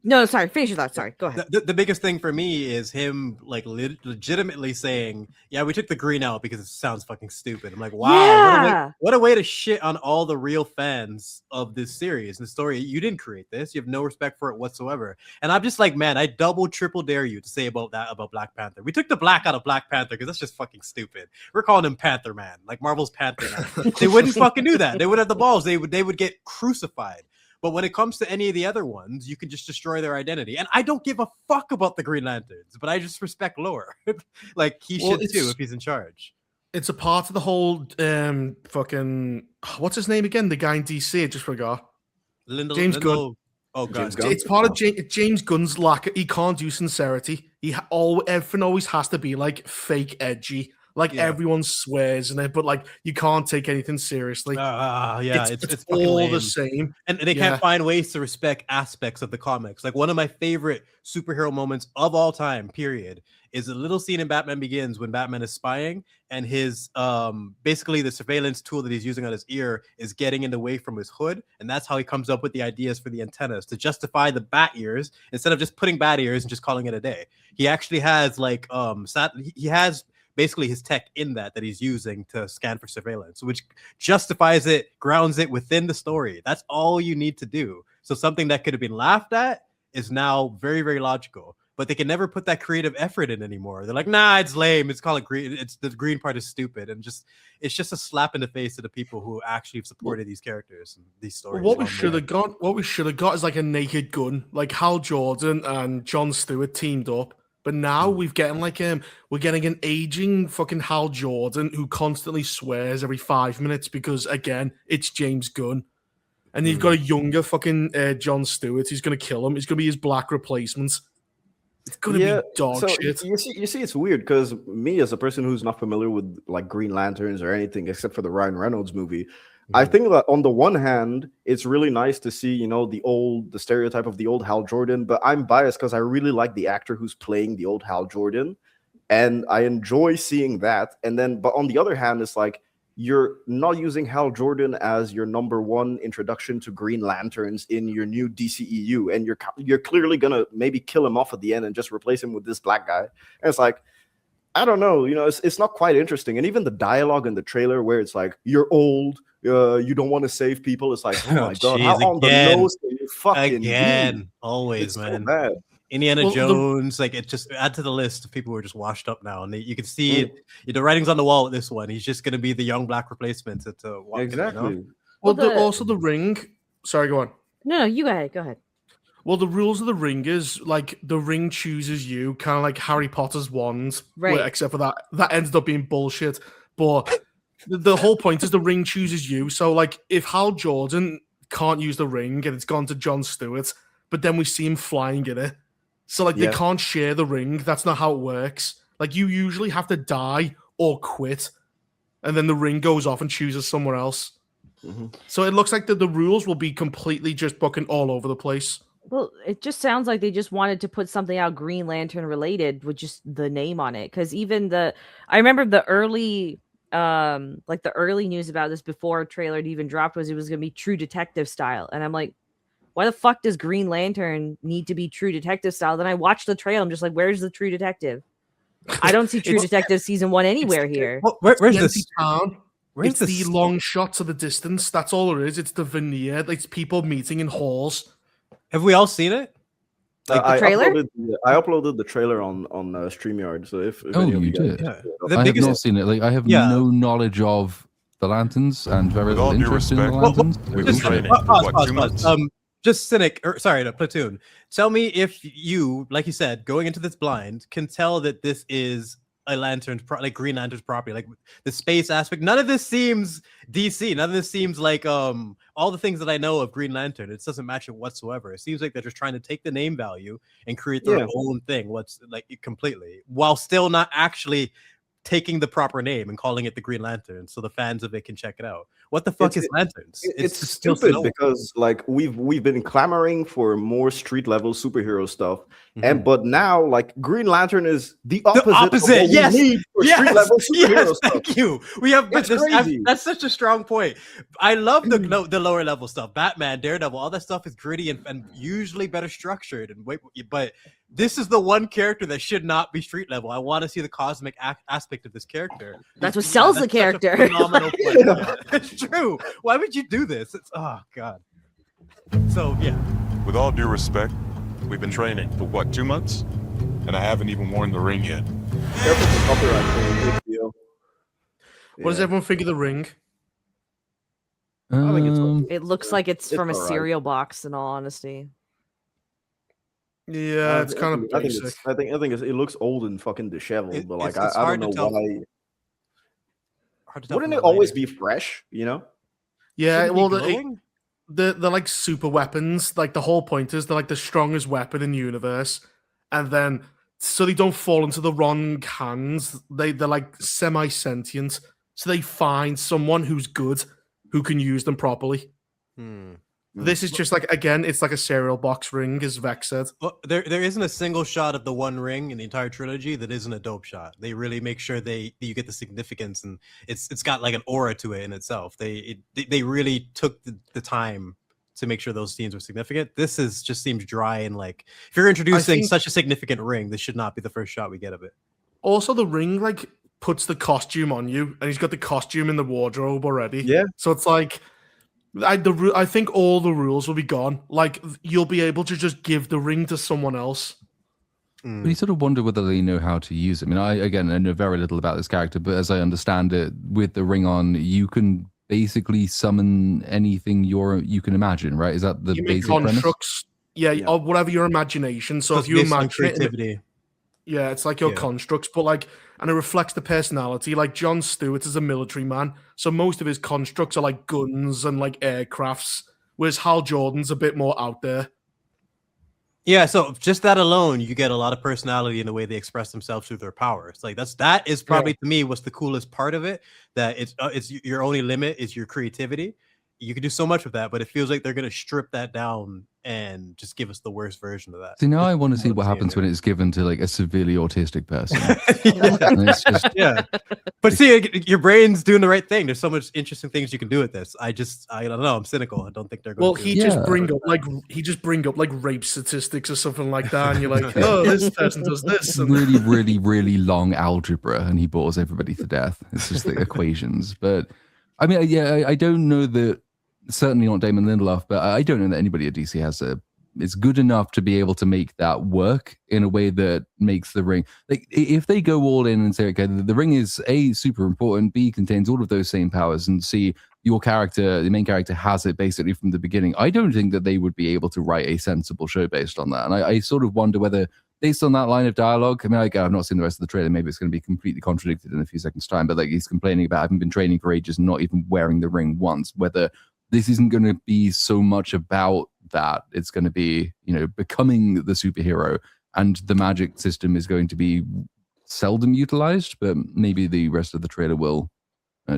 No, sorry. Finish your thought. Sorry, go ahead. The biggest thing for me is him like legitimately saying, "Yeah, we took the green out because it sounds fucking stupid." I'm like, "Wow, what a way to shit on all the real fans of this series and story. You didn't create this. You have no respect for it whatsoever." And I'm just like, man, I double, triple dare you to say about Black Panther. We took the black out of Black Panther because that's just fucking stupid. We're calling him Panther Man, like Marvel's Panther Man. They wouldn't fucking do that. They would have the balls. They would get crucified. But when it comes to any of the other ones, you can just destroy their identity. And I don't give a fuck about the Green Lanterns, but I just respect lore. Like he should too if he's in charge. It's a part of the whole fucking what's his name again? The guy in DC, I just forgot. James Gunn. Oh god. It's part of James Gunn's lack. He can't do sincerity. Everything always has to be like fake edgy. Like everyone swears in it, but like you can't take anything seriously. It's all lame. The same, and they can't find ways to respect aspects of the comics. Like one of my favorite superhero moments of all time, period, is a little scene in Batman Begins when Batman is spying and his basically the surveillance tool that he's using on his ear is getting in the way from his hood, and that's how he comes up with the ideas for the antennas to justify the bat ears instead of just putting bat ears and just calling it a day. He actually has like he has basically his tech in that he's using to scan for surveillance, which justifies it, grounds it within the story. That's all you need to do. So something that could have been laughed at is now very, very logical, but they can never put that creative effort in anymore. They're like, nah, it's lame. It's called green. It's the green part is stupid. And it's just a slap in the face to the people who actually have supported these characters and these stories. What we should have got is like a Naked Gun, like Hal Jordan and Jon Stewart teamed up. But now we're getting an aging fucking Hal Jordan who constantly swears every 5 minutes because again, it's James Gunn. And you've got a younger fucking Jon Stewart who's gonna kill him. He's gonna be his black replacement. It's gonna be dog shit. You see, it's weird because me, as a person who's not familiar with like Green Lanterns or anything except for the Ryan Reynolds movie, I think that on the one hand, it's really nice to see, you know, the stereotype of the old Hal Jordan, but I'm biased because I really like the actor who's playing the old Hal Jordan, and I enjoy seeing that. And then, but on the other hand, it's like you're not using Hal Jordan as your number one introduction to Green Lanterns in your new DCEU, and you're clearly gonna maybe kill him off at the end and just replace him with this black guy. And it's like, I don't know, you know, it's not quite interesting. And even the dialogue in the trailer where it's like, you're old, you don't want to save people. It's like, oh my god, how on the nose can you fucking be? Always, it's man. So bad. Indiana Jones, like it just add to the list of people who are just washed up now, and you can see it, the writing's on the wall with this one. He's just going to be the young black replacement to walk exactly. In, you know? Well, also the ring. Sorry, go on. No, you go ahead. Go ahead. Well, the rules of the ring is like the ring chooses you, kind of like Harry Potter's wand, right? Except for that ended up being bullshit. But the whole point is the ring chooses you. So, like, if Hal Jordan can't use the ring and it's gone to Jon Stewart, but then we see him flying in it. So, like, they can't share the ring. That's not how it works. Like, you usually have to die or quit, and then the ring goes off and chooses somewhere else. Mm-hmm. So it looks like the rules will be completely just fucking all over the place. Well, it just sounds like they just wanted to put something out Green Lantern related with just the name on it. Because even I remember the early news about this before a trailer had even dropped was it was going to be True Detective style. And I'm like, why the fuck does Green Lantern need to be True Detective style? Then I watched the trailer. I'm just like, where's the True Detective? I don't see True Detective season 1 anywhere here. Where's this town? It's the long shots of the distance. That's all it is. It's the veneer. It's people meeting in halls. Have we all seen it? Like the trailer? I uploaded the trailer on StreamYard. So if you did? Yeah. I have not seen it. Like I have no knowledge of the lanterns and very little interest in the lanterns. We've been training for what, 2 months? Just Cynic, Platoon. Tell me if you, like you said, going into this blind, can tell that this is a lantern, like Green Lantern's property, like the space aspect. None of this seems DC. None of this seems like all the things that I know of Green Lantern. It doesn't match it whatsoever. It seems like they're just trying to take the name value and create their own thing. What's like completely, while still not actually taking the proper name and calling it the Green Lantern, so the fans of it can check it out. What the fuck is Lanterns? It's stupid because like we've been clamoring for more street level superhero stuff, but now like Green Lantern is the opposite. Of what we need for street level superhero stuff. Thank you. We have that's such a strong point. I love the lower level stuff. Batman, Daredevil, all that stuff is gritty and usually better structured. But this is the one character that should not be street level. I want to see the cosmic aspect of this character. That's what sells the character. Phenomenal play. It's true. Why would you do this? It's god. So yeah. With all due respect, we've been training for what, 2 months? And I haven't even worn the ring yet. What does everyone think of the ring? I think it looks like it's from a cereal box, in all honesty. Yeah, it's kind of basic. I think it looks old and fucking disheveled, but like I don't know why. Wouldn't it always be fresh? You know? Yeah, well, they're like super weapons. Like the whole point is they're like the strongest weapon in the universe, and then so they don't fall into the wrong hands. They're like semi-sentient, so they find someone who's good who can use them properly. This is just like, again, it's like a cereal box ring, as Vex said. Well, there isn't a single shot of the One Ring in the entire trilogy that isn't a dope shot. They really make sure you get the significance, and it's got like an aura to it in itself. They really took the time to make sure those scenes were significant. This just seems dry, and like if you're introducing such a significant ring, this should not be the first shot we get of it. Also, the ring like puts the costume on you, and he's got the costume in the wardrobe already. Yeah, so it's like. I think all the rules will be gone. Like, you'll be able to just give the ring to someone else. But you sort of wonder whether they know how to use it. I mean, I know very little about this character, but as I understand it, with the ring on, you can basically summon anything you can imagine, right? Is that the basic premise? Yeah, or whatever your imagination. So if you imagine creativity. Yeah, it's like your Yeah. constructs, but like, and it reflects the personality. Like Jon Stewart is a military man, so most of his constructs are like guns and like aircrafts, whereas Hal Jordan's a bit more out there. Yeah, so just that alone, you get a lot of personality in the way they express themselves through their powers. Like that is probably to me what's the coolest part of it. That it's your only limit is your creativity. You can do so much with that, but it feels like they're gonna strip that down and just give us the worst version of that. See, now Just I want to from see I'm what seeing happens here. when it's given to like a severely autistic person. Yeah. And it's just, Yeah, but see, your brain's doing the right thing. There's so much interesting things you can do with this. I don't know. I'm cynical. I don't think they're going. Well, to he do it. just bring up like rape statistics or something like that, and you're like, oh, this person does this. And really, really, really long algebra, and he bores everybody to death. It's just the equations. But I mean, yeah, I don't know that. Certainly not Damon Lindelof, but I don't know that anybody at DC is good enough to be able to make that work in a way that makes the ring. Like, if they go all in and say, okay, the ring is A, super important, B, contains all of those same powers, and C, your character, the main character, has it basically from the beginning, I don't think that they would be able to write a sensible show based on that. And I sort of wonder whether, based on that line of dialogue, I mean, I've not seen the rest of the trailer, maybe it's going to be completely contradicted in a few seconds' time, but like he's complaining about having been training for ages and not even wearing the ring once, whether this isn't going to be so much about that. It's going to be, becoming the superhero, and the magic system is going to be seldom utilized, but maybe the rest of the trailer will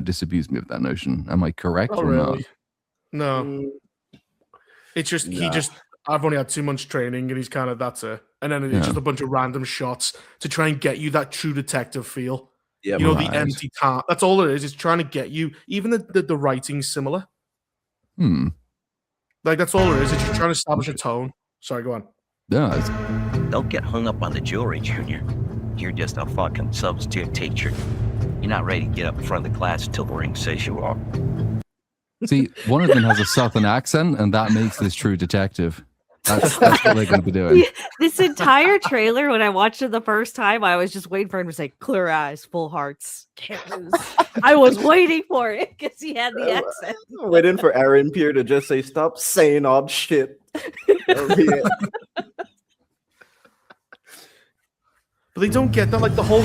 disabuse me of that notion. Am I correct or not? No. It's just, I've only had 2 months training and he's kind of, that's it. And then it's just a bunch of random shots to try and get you that true detective feel. Yeah, the empty car. That's all it is. It's trying to get you, even the writing's similar. Like, that's all it is. It's just trying to establish a tone. Sorry, go on. Yeah, Don't get hung up on the jewelry, Junior. You're just a fucking substitute teacher. You're not ready to get up in front of the class until the ring says you are. see, one of them has a southern accent, and that makes this true detective. That's what they're going to be doing. This entire trailer, when I watched it the first time, I was just waiting for him to say, clear eyes, full hearts, can't lose. I was waiting for it because he had the accent. Waiting for Aaron Pierre to just say, stop saying odd shit. That'll be it. But they don't get that. Like, the whole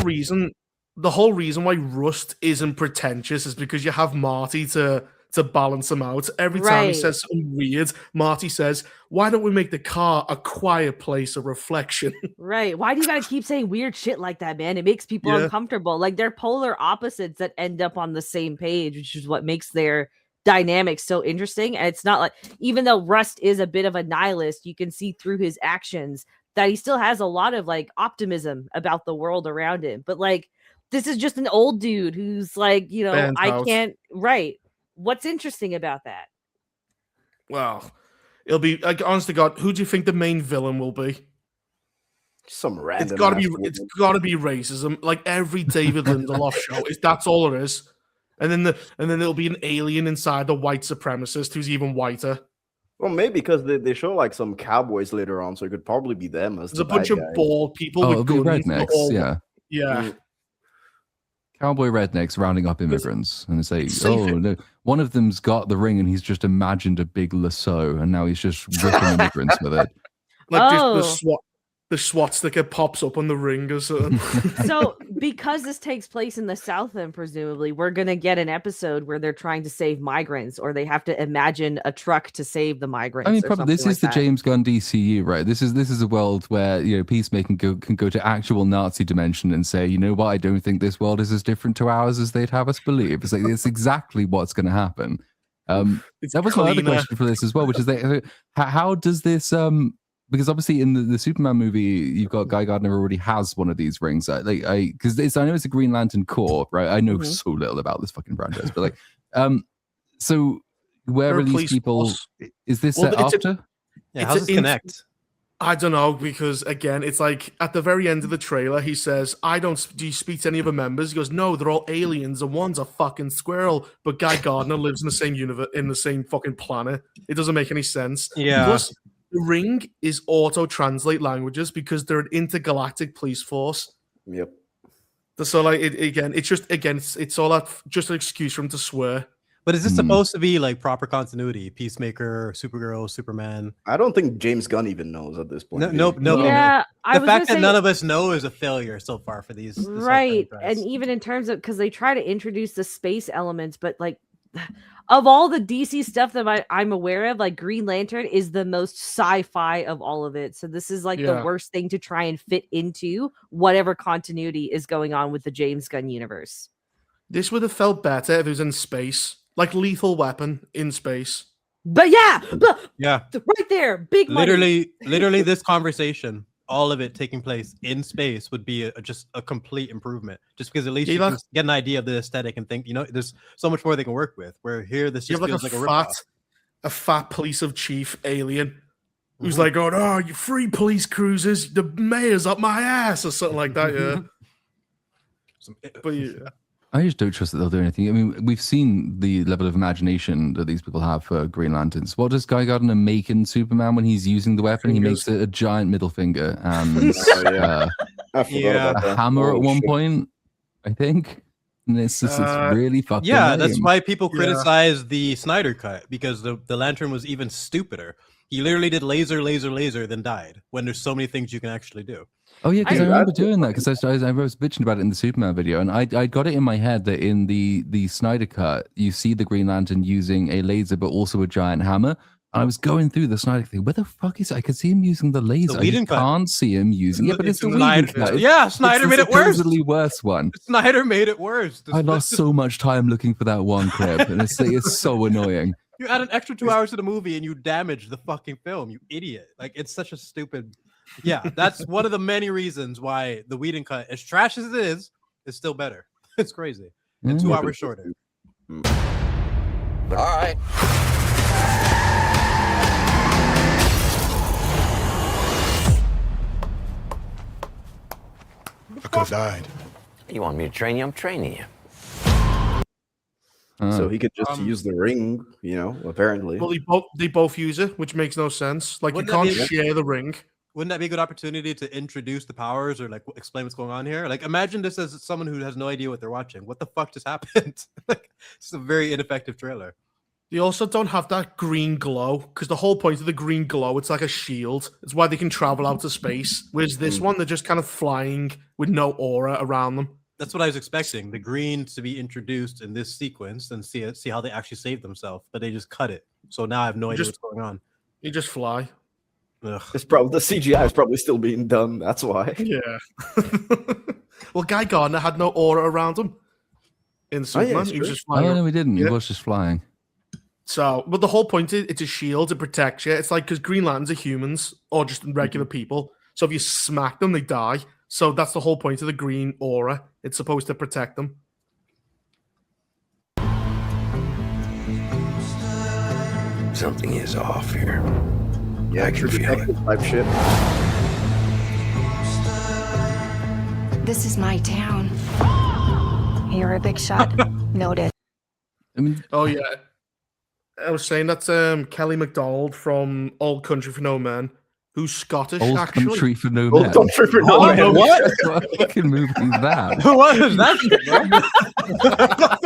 reason why Rust isn't pretentious is because you have Marty to balance him out. Every time he says something weird, Marty says, why don't we make the car a quiet place of reflection? Right. Why do you gotta keep saying weird shit like that, man? It makes people uncomfortable. Like, they're polar opposites that end up on the same page, which is what makes their dynamic so interesting. And it's not like, even though Rust is a bit of a nihilist, you can see through his actions that he still has a lot of like optimism about the world around him. But like, this is just an old dude who's like, I can't. Right. What's interesting about that? Well, it'll be like, honest to God, who do you think the main villain will be? Some random. It's gotta be racism. Like every David Lindelof show, that's all it is. And then there'll be an alien inside, the white supremacist who's even whiter. Well, maybe because they show like some cowboys later on, so it could probably be them as there's a bunch of bald people with it'll guns. be rednecks, Yeah. Cowboy rednecks rounding up immigrants, and it's like, Safe no, one of them's got the ring and he's just imagined a big lasso, and now he's just ripping immigrants with it. Like the SWAT sticker pops up on the ring or something. So, because this takes place in the South, then presumably we're gonna get an episode where they're trying to save migrants, or they have to imagine a truck to save the migrants. I mean, probably this is the James Gunn DCU, right? This is a world where Peacemaker can go to actual Nazi dimension and say, you know what? I don't think this world is as different to ours as they'd have us believe. It's like it's exactly what's going to happen. That was my other question for this as well, which is that how does this because obviously in the Superman movie, you've got Guy Gardner already has one of these rings. Because I know it's a Green Lantern Corps, right? I know so little about this fucking franchise, but so where are these people? Force. Is this set after? How does this connect? I don't know, because again, it's like at the very end of the trailer, he says, do you speak to any other members? He goes, no, they're all aliens and one's a fucking squirrel. But Guy Gardner lives in the same universe, in the same fucking planet. It doesn't make any sense. Yeah. Plus, the ring is auto-translate languages because they're an intergalactic police force. Yep. So like, it's all just an excuse for him to swear. But is this supposed to be like proper continuity? Peacemaker, Supergirl, Superman? I don't think James Gunn even knows at this point. No. Yeah, I The was fact gonna that say, none of us know is a failure so far for these. This whole right, franchise. and even in terms of, because they try to introduce the space elements, but like of all the DC stuff that I'm aware of, like Green Lantern is the most sci-fi of all of it. So this is like the worst thing to try and fit into whatever continuity is going on with the James Gunn universe. This would have felt better if it was in space, like Lethal Weapon in space. But yeah, right there, big money. Literally, this conversation, all of it taking place in space, would be just a complete improvement. Just because at least you can get an idea of the aesthetic and think, there's so much more they can work with. Where here, this just feels like a fat police of chief alien who's like, "Oh, you free police cruisers, the mayor's up my ass," or something like that. Yeah, but yeah. I just don't trust that they'll do anything. I mean, we've seen the level of imagination that these people have for Green Lanterns. What does Guy Gardner make in Superman when he's using the weapon? He makes a giant middle finger and a hammer at one point, I think. And it's just it's really fucking lame. That's why people criticize the Snyder cut, because the Lantern was even stupider. He literally did laser, then died, when there's so many things you can actually do. Oh yeah, because I remember doing that, because I was bitching about it in the Superman video, and I got it in my head that in the Snyder cut you see the Green Lantern using a laser but also a giant hammer. And I was going through the Snyder thing. Where the fuck is it? I could see him using the laser. I can't see him using it, but it's the Whedon cut. Yeah, Snyder made it worse. It's the worse one. Snyder made it worse. I lost so much time looking for that one clip, and it's so annoying. You add an extra 2 hours to the movie and you damage the fucking film, you idiot. Like, it's such a stupid... Yeah, that's one of the many reasons why the Whedon cut, as trash as it is still better. It's crazy. And 2 hours shorter. All right. I could have died. You want me to train you? I'm training you. So he could just use the ring, apparently. Well, they both use it, which makes no sense. Like, you can't share the ring. Wouldn't that be a good opportunity to introduce the powers or like explain what's going on here? Like, imagine this as someone who has no idea what they're watching. What the fuck just happened? Like, it's a very ineffective trailer. They also don't have that green glow, because the whole point of the green glow, it's like a shield. It's why they can travel out to space. Whereas this one, they're just kind of flying with no aura around them. That's what I was expecting. The green to be introduced in this sequence and see how they actually save themselves, but they just cut it. So now I have no idea what's going on. You just fly. Ugh. It's probably the CGI is probably still being done. That's why. Yeah. Well, Guy Gardner had no aura around him in Superman. He was just flying. Oh no, he didn't. He was just flying. So, but the whole point is it's a shield to protect you. It's like, because Green Lanterns are humans or just regular people. So if you smack them, they die. So that's the whole point of the green aura. It's supposed to protect them. Something is off here. Yeah, I can feel it. Type shit. This is my town. You're a big shot. Noted. I mean, oh yeah, I was saying that's Kelly MacDonald from Old Country for No Men, who's Scottish. Old actually. Country for No Men. Old Country for No Men. What? What fucking movie is that? What is that shit, bro?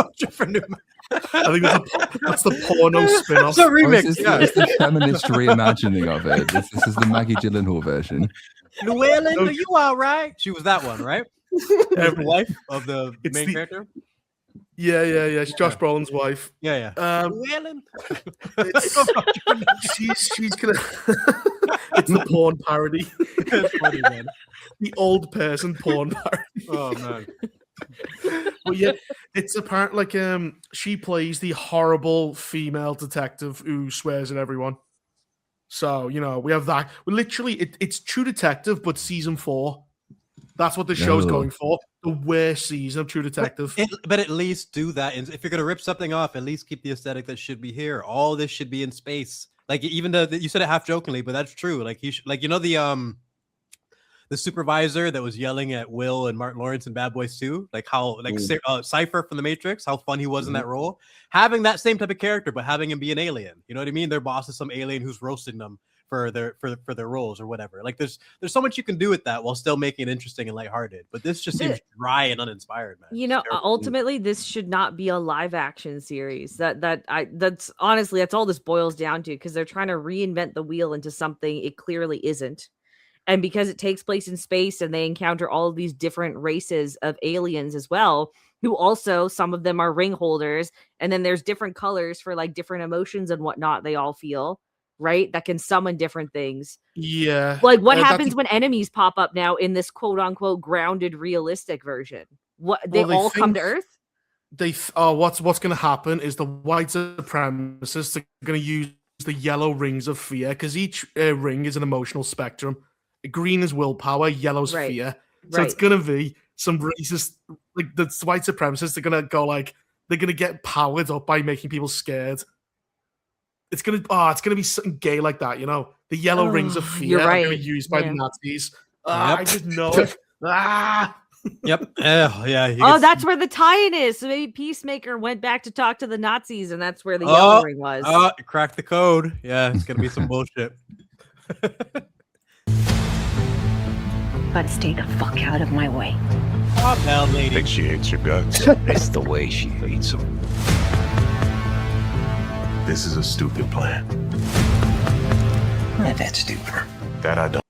Country for No Men. I think that's the porno spin-off. It's a remix. It's the feminist reimagining of it. This is the Maggie Gyllenhaal version. Llewellyn, are you all right? She was that one, right? The wife of the main character. Yeah. It's Josh Brolin's wife. Yeah. Llewellyn. She's gonna. It's the porn parody. It's funny, man. The old person porn parody. Oh man. Well, yeah, it's apparent like she plays the horrible female detective who swears at everyone. So we have that. Well, literally, it's True Detective, but season 4. That's what the show's going for. The worst season of True Detective. But at least do that. And if you're gonna rip something off, at least keep the aesthetic that should be here. All this should be in space. Like, even you said it half jokingly, but that's true. Like the supervisor that was yelling at Will and Martin Lawrence in Bad Boys 2, like how Cypher from The Matrix, how fun he was in that role. Having that same type of character, but having him be an alien. You know what I mean? Their boss is some alien who's roasting them. for their roles or whatever. Like there's so much you can do with that while still making it interesting and lighthearted. But this just seems dry and uninspired, man. You know, ultimately, this should not be a live action series. That's honestly, that's all this boils down to, because they're trying to reinvent the wheel into something it clearly isn't. And because it takes place in space and they encounter all of these different races of aliens as well, who also, some of them are ring holders. And then there's different colors for like different emotions and whatnot they all feel, right? That can summon different things. Yeah. Like what happens when enemies pop up now in this quote unquote grounded realistic version? What they all come to Earth? What's going to happen is the white supremacists are going to use the yellow rings of fear, because each ring is an emotional spectrum. Green is willpower, yellow's fear. So it's gonna be some racist, like the white supremacists are gonna go like they're gonna get powered up by making people scared. It's gonna be something gay like that, you know. The yellow rings of fear are gonna be used by the Nazis. I just know it. Yep. Yeah. That's where the tie-in is. So maybe Peacemaker went back to talk to the Nazis, and that's where the yellow ring was. Crack the code. Yeah, it's gonna be some bullshit. Gotta stay the fuck out of my way. Oh, bell I lady. think she hates your guts. It's the way she hates them. This is a stupid plan. That's stupider. That I don't.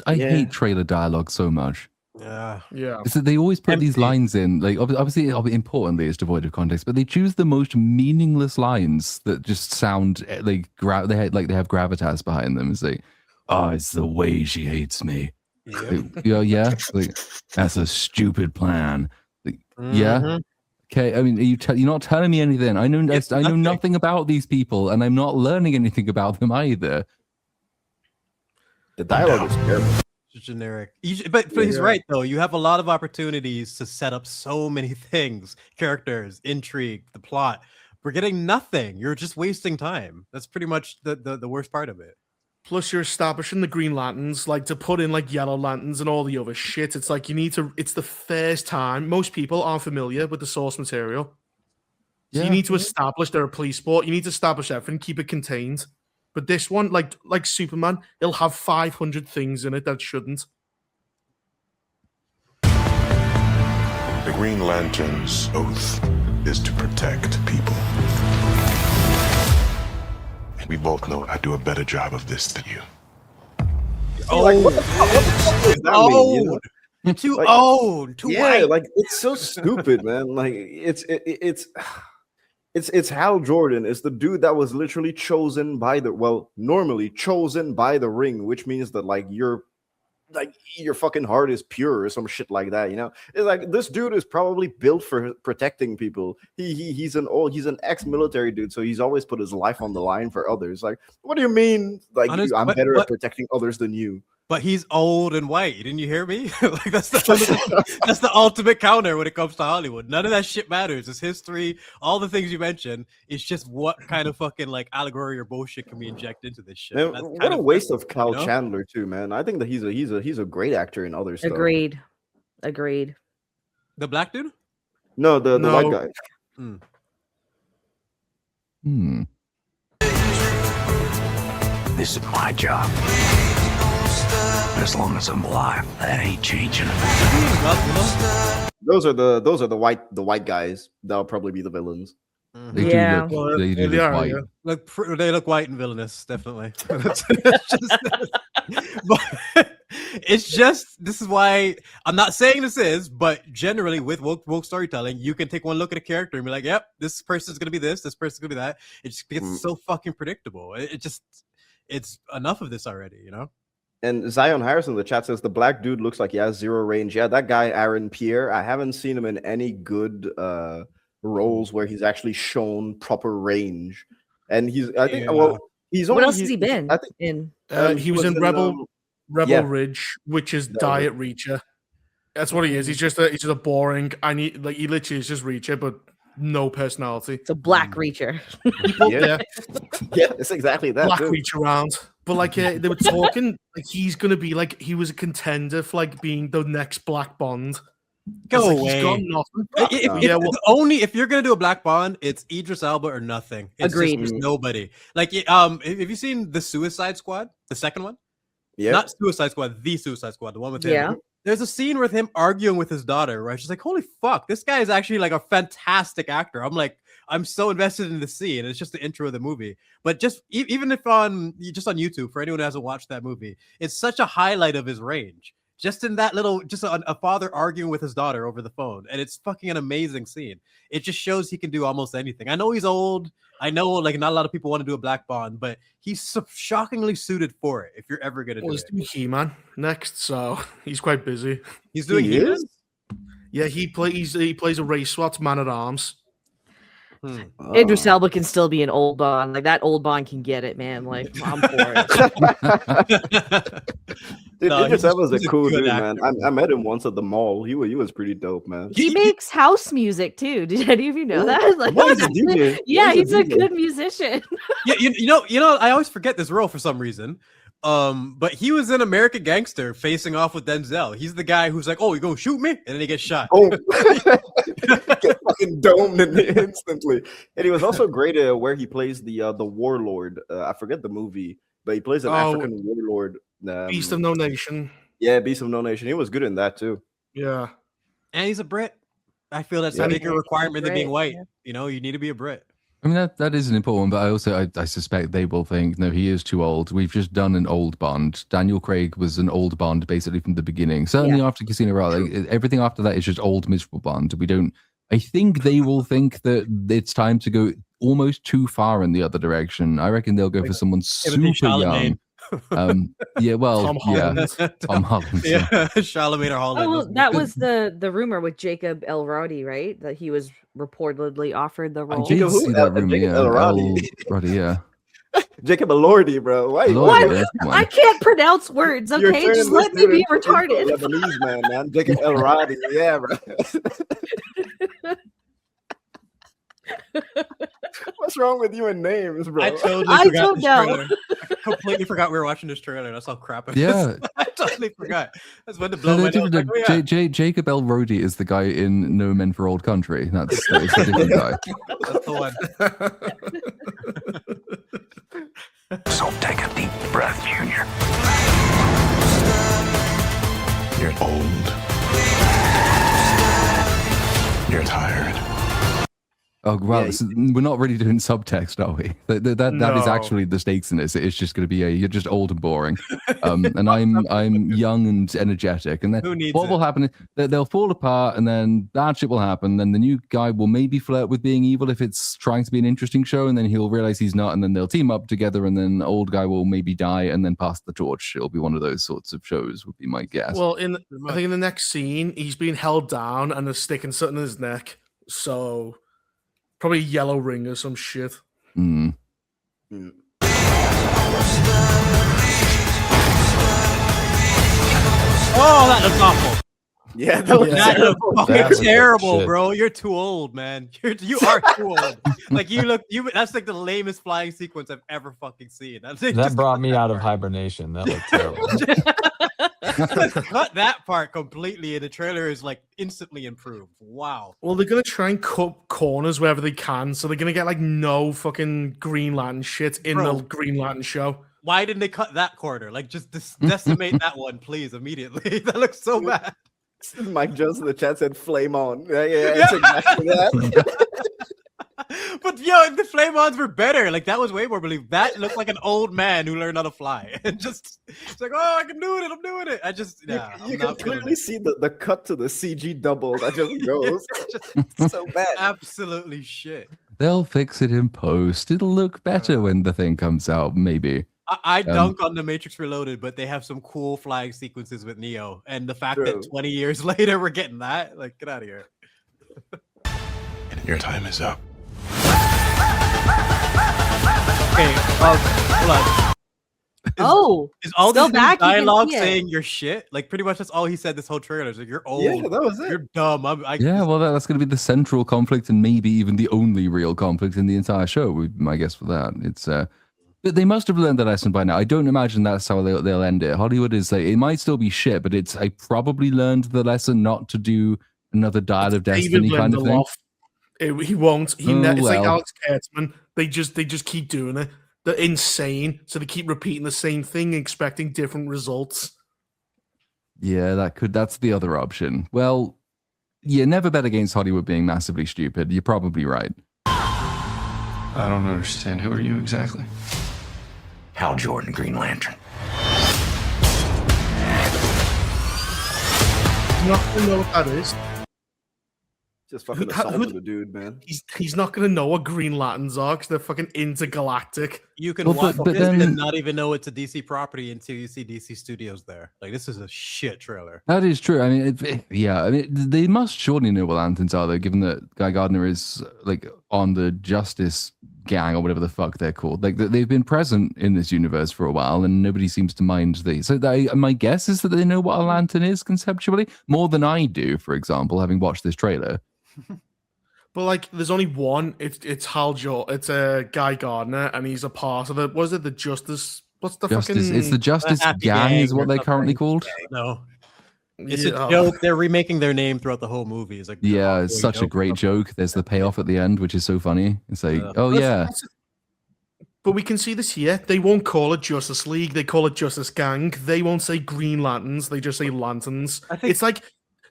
I hate trailer dialogue so much. Yeah. It's that they always put these lines in, like obviously importantly it's devoid of context, but they choose the most meaningless lines that just sound like they have gravitas behind them. It's like, oh, it's the way she hates me. Yeah, like that's a stupid plan. Like, yeah, okay. I mean, you're not telling me anything. I know nothing about these people, and I'm not learning anything about them either. The dialogue is terrible. It's generic, but he's right though. You have a lot of opportunities to set up so many things, characters, intrigue, the plot. We're getting nothing. You're just wasting time. That's pretty much the worst part of it. Plus, you're establishing the Green Lanterns, like to put in like Yellow Lanterns and all the other shit. It's like it's the first time. Most people aren't familiar with the source material. So you need to establish they're a police sport. You need to establish everything, keep it contained. But this one, like Superman, it'll have 500 things in it that shouldn't. The Green Lantern's oath is to protect people. We both know I do a better job of this than you. Like, what the fuck does that mean, you know? You're too Like, old, too white. like it's so stupid, man. Like it's Hal Jordan. It's the dude that was literally chosen by normally chosen by the Ring, which means that your fucking heart is pure or some shit like that, you know? It's like this dude is probably built for protecting people. He's an ex-military dude, so he's always put his life on the line for others. Like, what do you mean? Like, I'm better at protecting others than you. But he's old and white. Didn't you hear me? Like that's the ultimate counter when it comes to Hollywood. None of that shit matters. It's history. All the things you mentioned. It's just what kind of fucking like allegory or bullshit can we inject into this shit? Man, what a waste of Kyle Chandler too, man. I think that he's a great actor in other stuff. Agreed. The black dude? No, the white guy. This is my job. As long as I'm alive, that ain't changing. Those are the white guys. That'll probably be the villains. They do look white. Yeah. They look white and villainous, definitely. It's just this is why I'm not saying this is, but generally with woke storytelling, you can take one look at a character and be like, "Yep, this person's gonna be this person's gonna be that." It just gets so fucking predictable. It's enough of this already, you know. And Zion Harrison in the chat says the black dude looks like he has zero range. Yeah, that guy Aaron Pierre. I haven't seen him in any good roles where he's actually shown proper range. And he's what else has he been in? He was in Rebel Ridge, which is Diet Reacher. That's what he is. He's just a boring. He literally is just Reacher, but no personality. It's a black Reacher. Yeah, it's exactly that. Black Reach around. But like they were talking, like he's gonna be like he was a contender for like being the next Black Bond. Go It's like, he's got away. nothing. Yeah, well, Only if you're gonna do a Black Bond, it's Idris Elba or nothing. It's Agreed. just nobody. Like, have you seen the Suicide Squad, the second one? Yeah. Not Suicide Squad, the Suicide Squad, the one with him. Yeah. There's a scene with him arguing with his daughter, right? She's like, "Holy fuck, this guy is actually like a fantastic actor." I'm like, I'm so invested in the scene. It's just the intro of the movie. But just even if on YouTube, for anyone who hasn't watched that movie, it's such a highlight of his range. Just in that little, just a father arguing with his daughter over the phone, and it's fucking an amazing scene. It just shows he can do almost anything. I know he's old. I know like not a lot of people want to do a Black Bond, but he's so shockingly suited for it. If you're ever gonna do he's it, doing He-Man next, so he's quite busy. he's doing He He-Man? is? Yeah, he plays a race SWAT man at arms. Idris Oh. Elba can still be an old Bond. Like that old Bond can get it, man. Like I'm for it. Dude, No, Idris Elba's he's a a cool good dude, man. actor. I met him once at the mall. He was pretty dope, man. He makes house music too. Did any of you know that? Like, What is a DJ? yeah, What is he's a DJ? good musician. Yeah, you know, I always forget this role for some reason. But he was in American Gangster facing off with Denzel. He's the guy who's like, "Oh, you gonna shoot me?" and then he gets shot. Oh, get fucking domed instantly. And he was also great where he plays the warlord. I forget the movie, but he plays an African warlord. Beast of No Nation. Yeah, Beast of No Nation. He was good in that too. Yeah. And he's a Brit. I feel that's Yeah. a bigger requirement than being Brit, white. yeah. You know, you need to be a Brit. I mean, that is an important one, but I suspect they will think, no, he is too old. We've just done an old Bond. Daniel Craig was an old Bond basically from the beginning. Certainly after Casino Royale, like, everything after that is just old, miserable Bond. I think they will think that it's time to go almost too far in the other direction. I reckon they'll go for someone Timothy super young. Chalamet. Yeah, well, Tom yeah, Holland. Tom Holland. Yeah, Yeah. Charlemagne or Holland. Oh, well, that was the rumor with Jacob Elordi, right? That he was reportedly offered the I role. did Jacob who? see that rumor, Jacob yeah. Elordi. Elordi, yeah. Jacob Elordi, bro. Why? Elordi, What? yeah, come on. I can't pronounce words. You're Okay, turning just this let me be dude into retarded. a Lebanese man. Jacob Elordi. Yeah, bro. What's wrong with you and names, bro? I totally I forgot don't this know. trailer. I completely forgot we were watching this trailer. That's how crap it is. Yeah. I totally forgot. That's when the No, blow they're went out. different. Like, oh, yeah. Jacob Elordi is the guy in No Men for Old Country. That's a different guy. That's the one. So take a deep breath, Junior. You're old. You're tired. Oh, well, Yeah. we're not really doing subtext, are we? That is No. actually the stakes in this. It's just going to be you're just old and boring, and I'm young and energetic. And then Who needs what will it? happen is that they'll fall apart, and then bad shit will happen. Then the new guy will maybe flirt with being evil if it's trying to be an interesting show, and then he'll realize he's not, and then they'll team up together, and then old guy will maybe die, and then pass the torch. It'll be one of those sorts of shows, would be my guess. Well, I think in the next scene, he's being held down and they're sticking something in his neck. So probably a yellow ring or some shit. Mm. Oh, that looks awful. Yeah, that was That looks fucking That terrible, shit. bro. You're too old, man. You are too old. Like that's like the lamest flying sequence I've ever fucking seen. That's like, That just brought me out of hibernation. That looked terrible. cut that part completely, and the trailer is like instantly improved. Wow. Well, they're gonna try and cut corners wherever they can, so they're gonna get like no fucking Green Lantern shit in Bro. the Green Lantern show. Why didn't they cut that corner? Like, just decimate that one, please, immediately. That looks so bad. Mike Jones in the chat said "flame on." Yeah, it's exactly that. But yo, the flame-ons were better. Like, that was way more believable. That looked like an old man who learned how to fly. And just, it's like, oh, I can do it. I'm doing it. I just, yeah. You can clearly see the cut to the CG double that just goes. It's so bad. Absolutely shit. They'll fix it in post. It'll look better when the thing comes out, maybe. I dunk on The Matrix Reloaded, but they have some cool flying sequences with Neo. And the fact True. that 20 years later we're getting that, like, get out of here. Your time is up. Okay, hold on. Oh, Is all go this back, you can dialogue see it. saying you're shit? Like, pretty much that's all he said this whole trailer. It's like, you're old. Yeah, that was it. You're dumb. Yeah, well, that's going to be the central conflict and maybe even the only real conflict in the entire show, would be my guess for that. It's but they must have learned the lesson by now. I don't imagine that's how they'll end it. Hollywood is like, it might still be shit, but I probably learned the lesson not to do Another Dial of David Destiny kind of thing. Lindelof. He won't. Oh, It's like well. Alex Kurtzman. They just keep doing it. They're insane, so they keep repeating the same thing, expecting different results. Yeah, that's the other option. Well, yeah, never bet against Hollywood being massively stupid. You're probably right. I don't understand. Who are you exactly? Hal Jordan, Green Lantern. He's not gonna know what that is. Just fucking assaulted the dude, man. He's not gonna know what Green Lanterns are because they're fucking intergalactic. You can Well, watch but this then- and not even know it's a DC property until you see DC Studios there. Like, this is a shit trailer. That is true. I mean, yeah. I mean, they must surely know what lanterns are, though, given that Guy Gardner is like on the Justice Gang or whatever the fuck they're called. Like, they've been present in this universe for a while, and nobody seems to mind these. So, my guess is that they know what a lantern is conceptually more than I do. For example, having watched this trailer. But like, there's only one. It's Hal Jordan. It's Guy Gardner, and he's a part of it. Was it the Justice? What's the Justice. fucking? It's the Justice Happy Gang, Gang is what or they're currently something. called. No, it's Yeah. a joke. They're remaking their name throughout the whole movie. It's like, Yeah, it's such a great joke. There's the payoff at the end, which is so funny. It's like, oh yeah, But we can see this here. They won't call it Justice League. They call it Justice Gang. They won't say Green Lanterns. They just say Lanterns. I think- It's like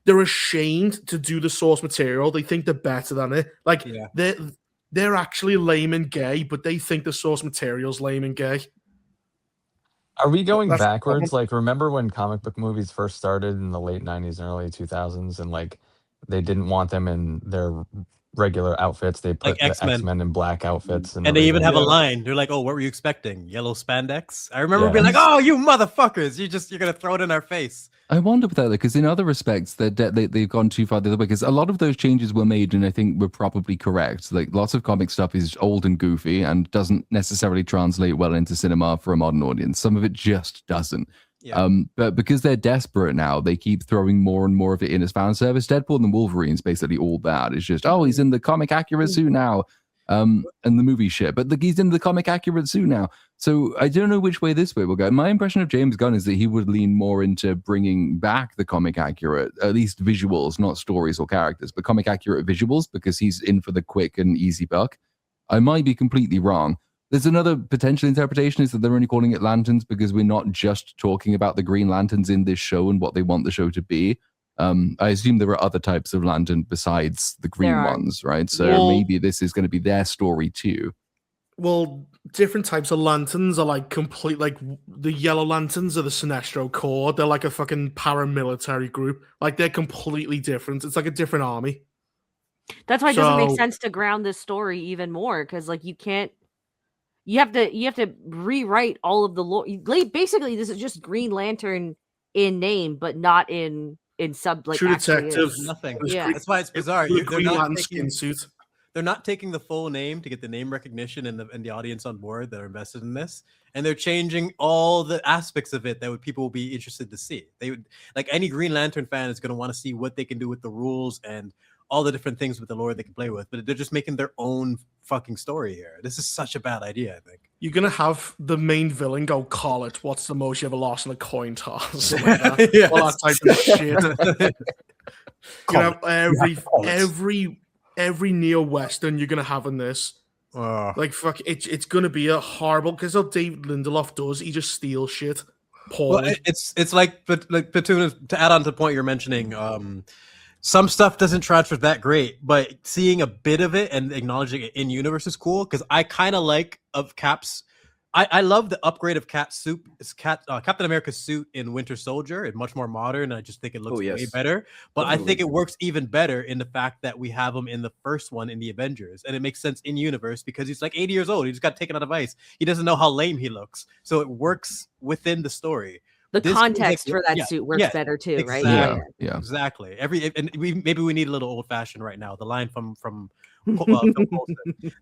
they're ashamed to do the source material. They think they're better than it. Like Yeah. they're actually lame and gay, but they think the source material's lame and gay. Are we going That's the backwards? problem. Like, remember when comic book movies first started in the late 90s and early 2000s, and like they didn't want them in their regular outfits. They put Like the X-Men. X-Men in black outfits. And they even have a everything. line. They're like, "Oh, what were you expecting? Yellow spandex?" I remember Yeah. being like, "Oh, you motherfuckers! You're gonna throw it in our face." I wonder about that because in other respects they've gone too far the other way. Because a lot of those changes were made, and I think were probably correct. Like lots of comic stuff is old and goofy and doesn't necessarily translate well into cinema for a modern audience. Some of it just doesn't. Yeah. But because they're desperate now, they keep throwing more and more of it in as fan service. Deadpool and Wolverine's basically all that. It's just, oh, he's in the comic accurate suit now. And the movie shit, but he's in the comic accurate suit now. So I don't know which way this way will go. My impression of James Gunn is that he would lean more into bringing back the comic accurate, at least visuals, not stories or characters, but comic accurate visuals because he's in for the quick and easy buck. I might be completely wrong. There's another potential interpretation is that they're only calling it lanterns because we're not just talking about the Green Lanterns in this show and what they want the show to be. I assume there are other types of lantern besides the green There are. ones, right? So Well- maybe this is going to be their story too. Well, different types of lanterns are like complete. Like the yellow lanterns are the Sinestro Corps. They're like a fucking paramilitary group. Like they're completely different. It's like a different army. That's why it doesn't make So- sense to ground this story even more because like you can't. You have to rewrite all of the lore. Basically, this is just Green Lantern in name, but not in sub. Like True actually Detective. is. Nothing. There's Yeah. Green- That's why it's bizarre. the They're Green not Lantern taking- skin suit. They're not taking the full name to get the name recognition and the audience on board that are invested in this, and they're changing all the aspects of it that people will be interested to see. They would like any Green Lantern fan is going to want to see what they can do with the rules and all the different things with the lore they can play with, but they're just making their own fucking story here. This is such a bad idea, I think. You're gonna have the main villain go, "Call it. What's the most you ever lost in a coin toss?" Like that. Yes. All that type of shit. You know, every neo western you're gonna have in this. Like fuck, it's gonna be a horrible because what David Lindelof does, he just steals shit. Well, Poorly. it's like Platoon, to add on to the point you're mentioning, some stuff doesn't transfer that great, but seeing a bit of it and acknowledging it in universe is cool because I kind of like of Cap's. I love the upgrade of Captain America's suit in Winter Soldier. It's much more modern. I just think it looks way better. But I think it works even better in the fact that we have him in the first one in the Avengers, and it makes sense in universe because he's like 80 years old. He just got taken out of ice. He doesn't know how lame he looks, so it works within the story. The This feels like- context for that suit works better too, right? Exactly. Yeah. Exactly. Maybe we need a little old fashioned right now. The line from Phil Coulson.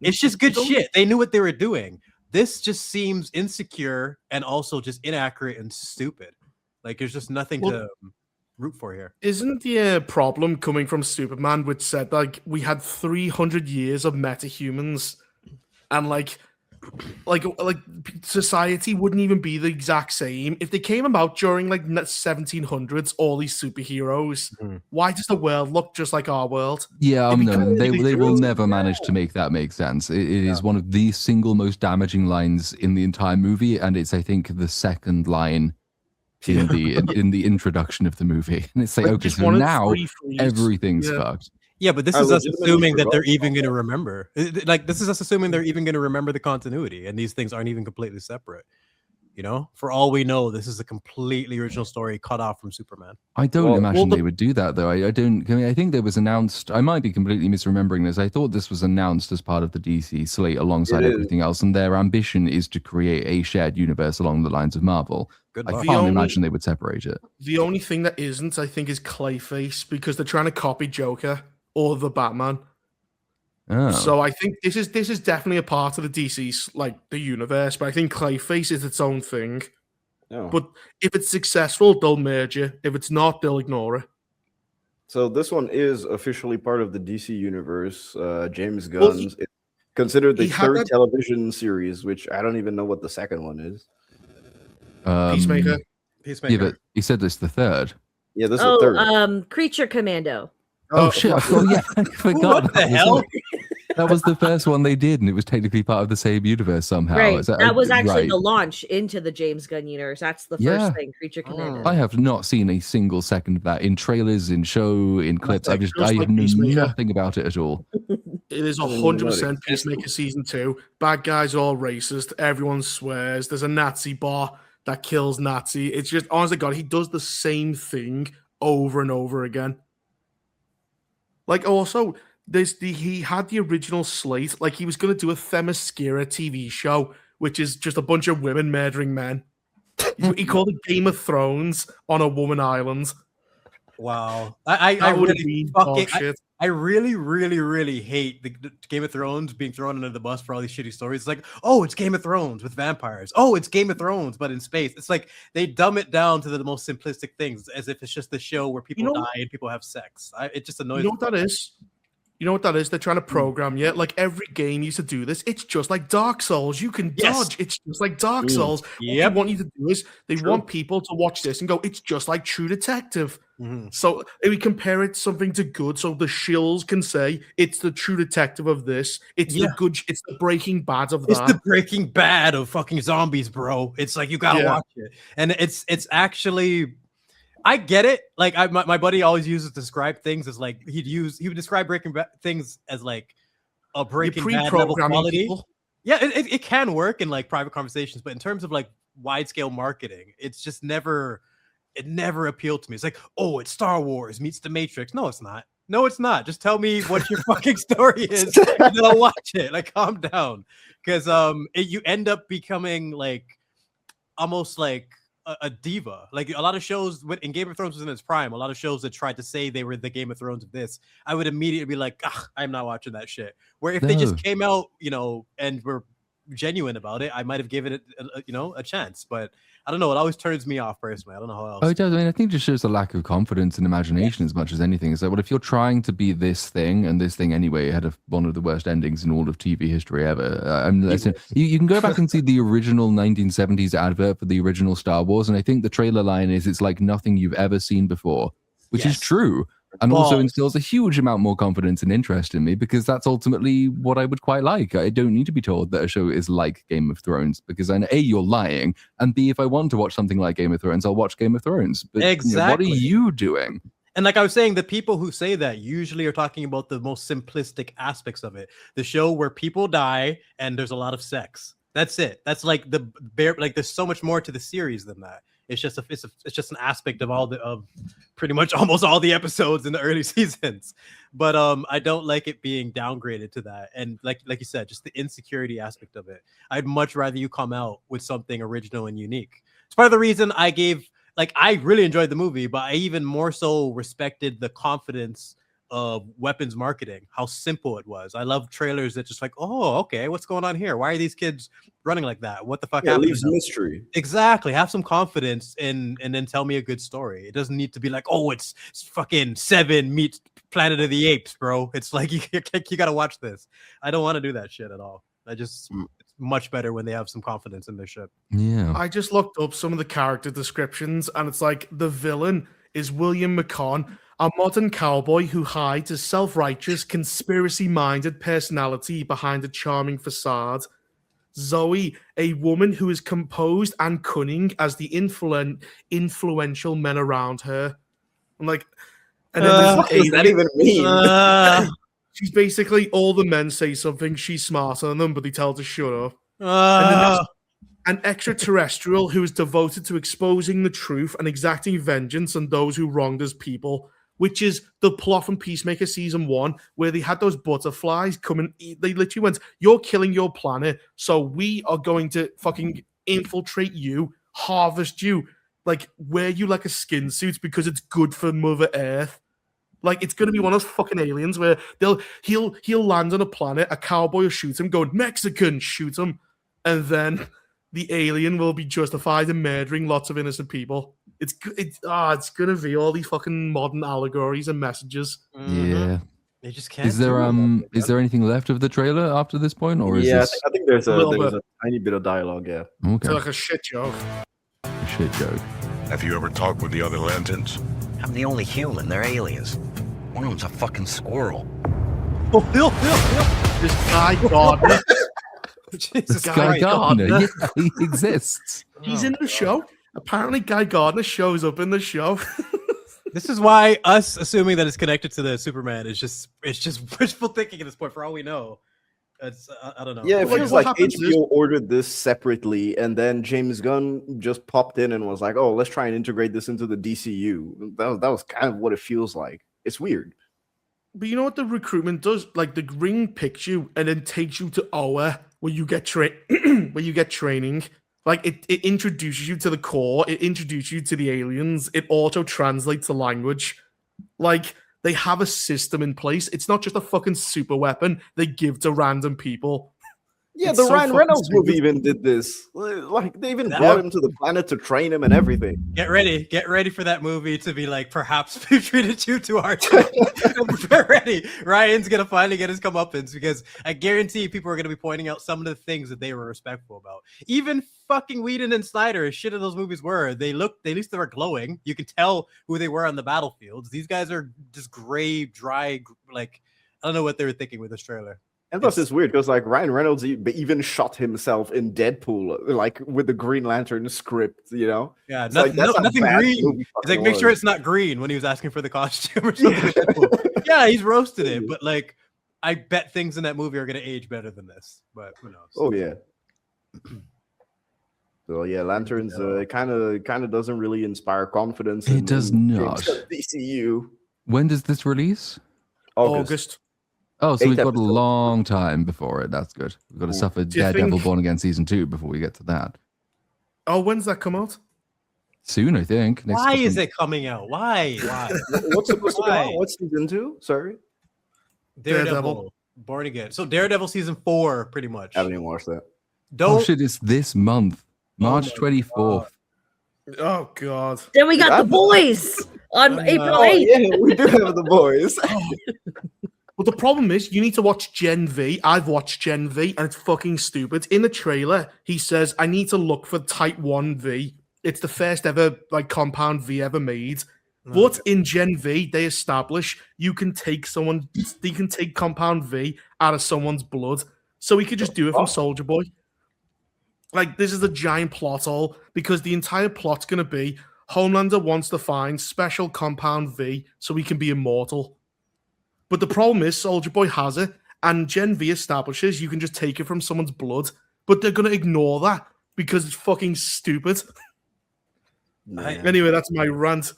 It's just good shit. They knew what they were doing. This just seems insecure and also just inaccurate and stupid. Like there's just nothing to root for here. Isn't the problem coming from Superman, which said like we had 300 years of metahumans, and like like society wouldn't even be the exact same if they came about during like 1700s. All these superheroes. Why does the world look just like our world? Yeah, It'd be no, they completely will different. never manage to make that make sense. It is one of the single most damaging lines in the entire movie, and it's I think the second line in the introduction of the movie. And it's like, Like, okay, just so one in now 3 freeze. everything's Yeah. fucked. Yeah, but this I is us legitimately assuming that forgot they're even about going to that. remember. Like, this is us assuming they're even going to remember the continuity, and these things aren't even completely separate. You know, for all we know, this is a completely original story cut off from Superman. I don't Well, imagine the- they would do that, though. I don't. I mean, I think there was announced. I might be completely misremembering this. I thought this was announced as part of the DC slate alongside It is. everything else, and their ambition is to create a shared universe along the lines of Marvel. Good I luck. can't only- imagine they would separate it. The only thing that isn't, I think, is Clayface because they're trying to copy Joker or the Batman. Oh. So I think this is definitely a part of the DC's like the universe, but I think Clayface is its own thing. Yeah. But if it's successful, they'll merge it. If it's not, they'll ignore it. So this one is officially part of the DC universe. James Well, Gunn's it's considered the he had third that- television series, which I don't even know what the second one is. Peacemaker. Yeah, but he said this the third. Yeah, this is the third. Creature Commando. Oh shit! Oh yeah, I forgot. What the that was hell? That was the first one they did, and it was technically part of the same universe somehow. Right. Is That was actually right? the launch into the James Gunn universe. That's the first Yeah. thing, Creature Commando. I have not seen a single second of that in trailers, in show, in clips. like- just I like know Peacemaker. nothing about it at all. It is 100% Peacemaker season 2. Bad guys are all racist. Everyone swears. There's a Nazi bar that kills Nazi. It's just, honestly, God, he does the same thing over and over again. Like, also, he had the original slate. Like, he was going to do a Themyscira TV show, which is just a bunch of women murdering men. He called it Game of Thrones on a woman island. Wow. I That would have really been fucking, dog shit. I really, really, really hate the Game of Thrones being thrown under the bus for all these shitty stories. It's like, oh, it's Game of Thrones with vampires. Oh, it's Game of Thrones, but in space. It's like they dumb it down to the most simplistic things as if it's just the show where people die and people have sex. It just annoys You know me. what that is? You know what that is? They're trying to program you. Like every game used to do this. It's just like Dark Souls. You can Yes. dodge. It's just like Dark Souls. What Yep. they want you to do is they want people to watch this and go, it's just like True Detective. So if we compare it to something to good, so the shills can say it's the True Detective of this. It's the good. It's the Breaking Bad of It's that. the Breaking Bad of fucking zombies, bro. It's like you gotta watch it, and it's actually, I get it. Like my buddy always uses to describe things as like he would describe Breaking Bad things as like a Breaking Bad level quality. people. Yeah, it can work in like private conversations, but in terms of like wide scale marketing, it's just never appealed to me. It's like, oh, it's Star Wars meets the Matrix. No, it's not. No, it's not. Just tell me what your fucking story is, and then I'll watch it. Like, calm down, because you end up becoming like almost like a diva. Like a lot of shows in Game of Thrones was in its prime. A lot of shows that tried to say they were the Game of Thrones of this, I would immediately be like, I'm not watching that shit. Where if they just came out, and were genuine about it, I might have given it a chance. But I don't know, it always turns me off personally. I don't know how else. Oh, it does. I mean, I think it just shows a lack of confidence and imagination as much as anything. It's like, well, if you're trying to be this thing, and this thing anyway had one of the worst endings in all of TV history ever. You can go back and see the original 1970s advert for the original Star Wars, and I think the trailer line is, it's like nothing you've ever seen before, which is true. And also instills a huge amount more confidence and interest in me, because that's ultimately what I would quite like. I don't need to be told that a show is like Game of Thrones, because I know A, you're lying, and B, if I want to watch something like Game of Thrones, I'll watch Game of Thrones. But exactly. What are you doing? And like I was saying, the people who say that usually are talking about the most simplistic aspects of it. The show where people die and there's a lot of sex. That's it. That's like there's so much more to the series than that. It's just it's just an aspect of pretty much almost all the episodes in the early seasons. But I don't like it being downgraded to that. And like you said, just the insecurity aspect of it. I'd much rather you come out with something original and unique. It's part of the reason I really enjoyed the movie, but I even more so respected the confidence of weapons marketing, how simple it was. I love trailers that just like, oh, okay, what's going on here? Why are these kids running like that? What the fuck happened? It leaves mystery. Exactly. Have some confidence and then tell me a good story. It doesn't need to be like, oh, it's fucking Seven meets Planet of the Apes, bro. It's like you gotta watch this. I don't want to do that shit at all. It's much better when they have some confidence in their shit. Yeah. I just looked up some of the character descriptions, and it's like the villain is William McCon, a modern cowboy who hides a self-righteous, conspiracy-minded personality behind a charming facade. Zoe, a woman who is composed and cunning as the influential men around her. I'm like, and then what does that even mean? She's basically all the men say something, she's smarter than them, but they tell her to shut up. And then there's an extraterrestrial who is devoted to exposing the truth and exacting vengeance on those who wronged his people, which is the plot from Peacemaker Season 1, where they had those butterflies come and they literally went, you're killing your planet, so we are going to fucking infiltrate you, harvest you, like wear you like a skin suit because it's good for Mother Earth. Like, it's going to be one of those fucking aliens where he'll land on a planet, a cowboy will shoot him, going, Mexican, shoot him, and then the alien will be justified in murdering lots of innocent people. It's going to be all these fucking modern allegories and messages. Yeah. They just can't. Is there anything left of the trailer after this point, or is this I think there's a tiny bit of dialogue. Yeah. okay? It's like a shit joke. A shit joke. Have you ever talked with the other lanterns? I'm the only human. They're aliens. One of them's a fucking squirrel. This guy Gardner. This Guy Gardner, yeah, he exists. He's in the show. Apparently, Guy Gardner shows up in the show. This is why us assuming that it's connected to the Superman is just wishful thinking at this point. For all we know, it's I don't know. Yeah, it feels what like happens HBO ordered this separately, and then James Gunn just popped in and was like, "Oh, let's try and integrate this into the DCU." That was kind of what it feels like. It's weird. But you know what the recruitment does? Like, the ring picks you and then takes you to OWA, where you get training. Like, it introduces you to the core. It introduces you to the aliens. It auto translates the language. Like, they have a system in place. It's not just a fucking super weapon they give to random people. Yeah, It's the so Ryan fucking Reynolds stupid. movie even did this. Like, they even brought him to the planet to train him and everything. Get ready for that movie to be like, perhaps we've treated you too hard. Get ready. Ryan's gonna finally get his comeuppance because I guarantee people are gonna be pointing out some of the things that they were respectful about. Even fucking Whedon and Snyder, as shit as those movies were, at least they were glowing. You could tell who they were on the battlefields. These guys are just gray, dry, like I don't know what they were thinking with this trailer. And plus, it's weird because like Ryan Reynolds even shot himself in Deadpool, like with the Green Lantern script, you know? Yeah, It's nothing, like, that's how nothing bad the green. movie It's fucking like, make sure was. it's not green when he was asking for the costume or something. Yeah, he's roasted it, but like, I bet things in that movie are going to age better than this, but who knows? Oh, yeah. So, yeah, Lanterns kind of doesn't really inspire confidence. It does not. DCU. When does this release? August. Oh, so 8 we've got a episodes. long time before it. That's good. We've got to suffer Do you Daredevil think- Born Again Season 2 before we get to that. Oh, when's that come out? Soon, I think. Next Why couple- is it coming out? Why? What's supposed to come Why? out? What's season 2? Sorry. Daredevil. Born Again. So Daredevil season 4, pretty much. I haven't even watched that. Don't Oh, shit, it's this month. March my 24th. Oh, God. Then we got Yeah. The Boys on April 8th. Yeah, we do have the boys. But the problem is, you need to watch Gen V. I've watched Gen V, and it's fucking stupid. In the trailer, he says, I need to look for Type 1 V. It's the first ever like compound V ever made. But in Gen V, they establish you can take compound V out of someone's blood. So we could just do it from Soldier Boy. Like, this is a giant plot hole because the entire plot's going to be Homelander wants to find special compound V so he can be immortal. But the problem is Soldier Boy has it, and Gen V establishes you can just take it from someone's blood. But they're going to ignore that because it's fucking stupid. Anyway, that's my rant.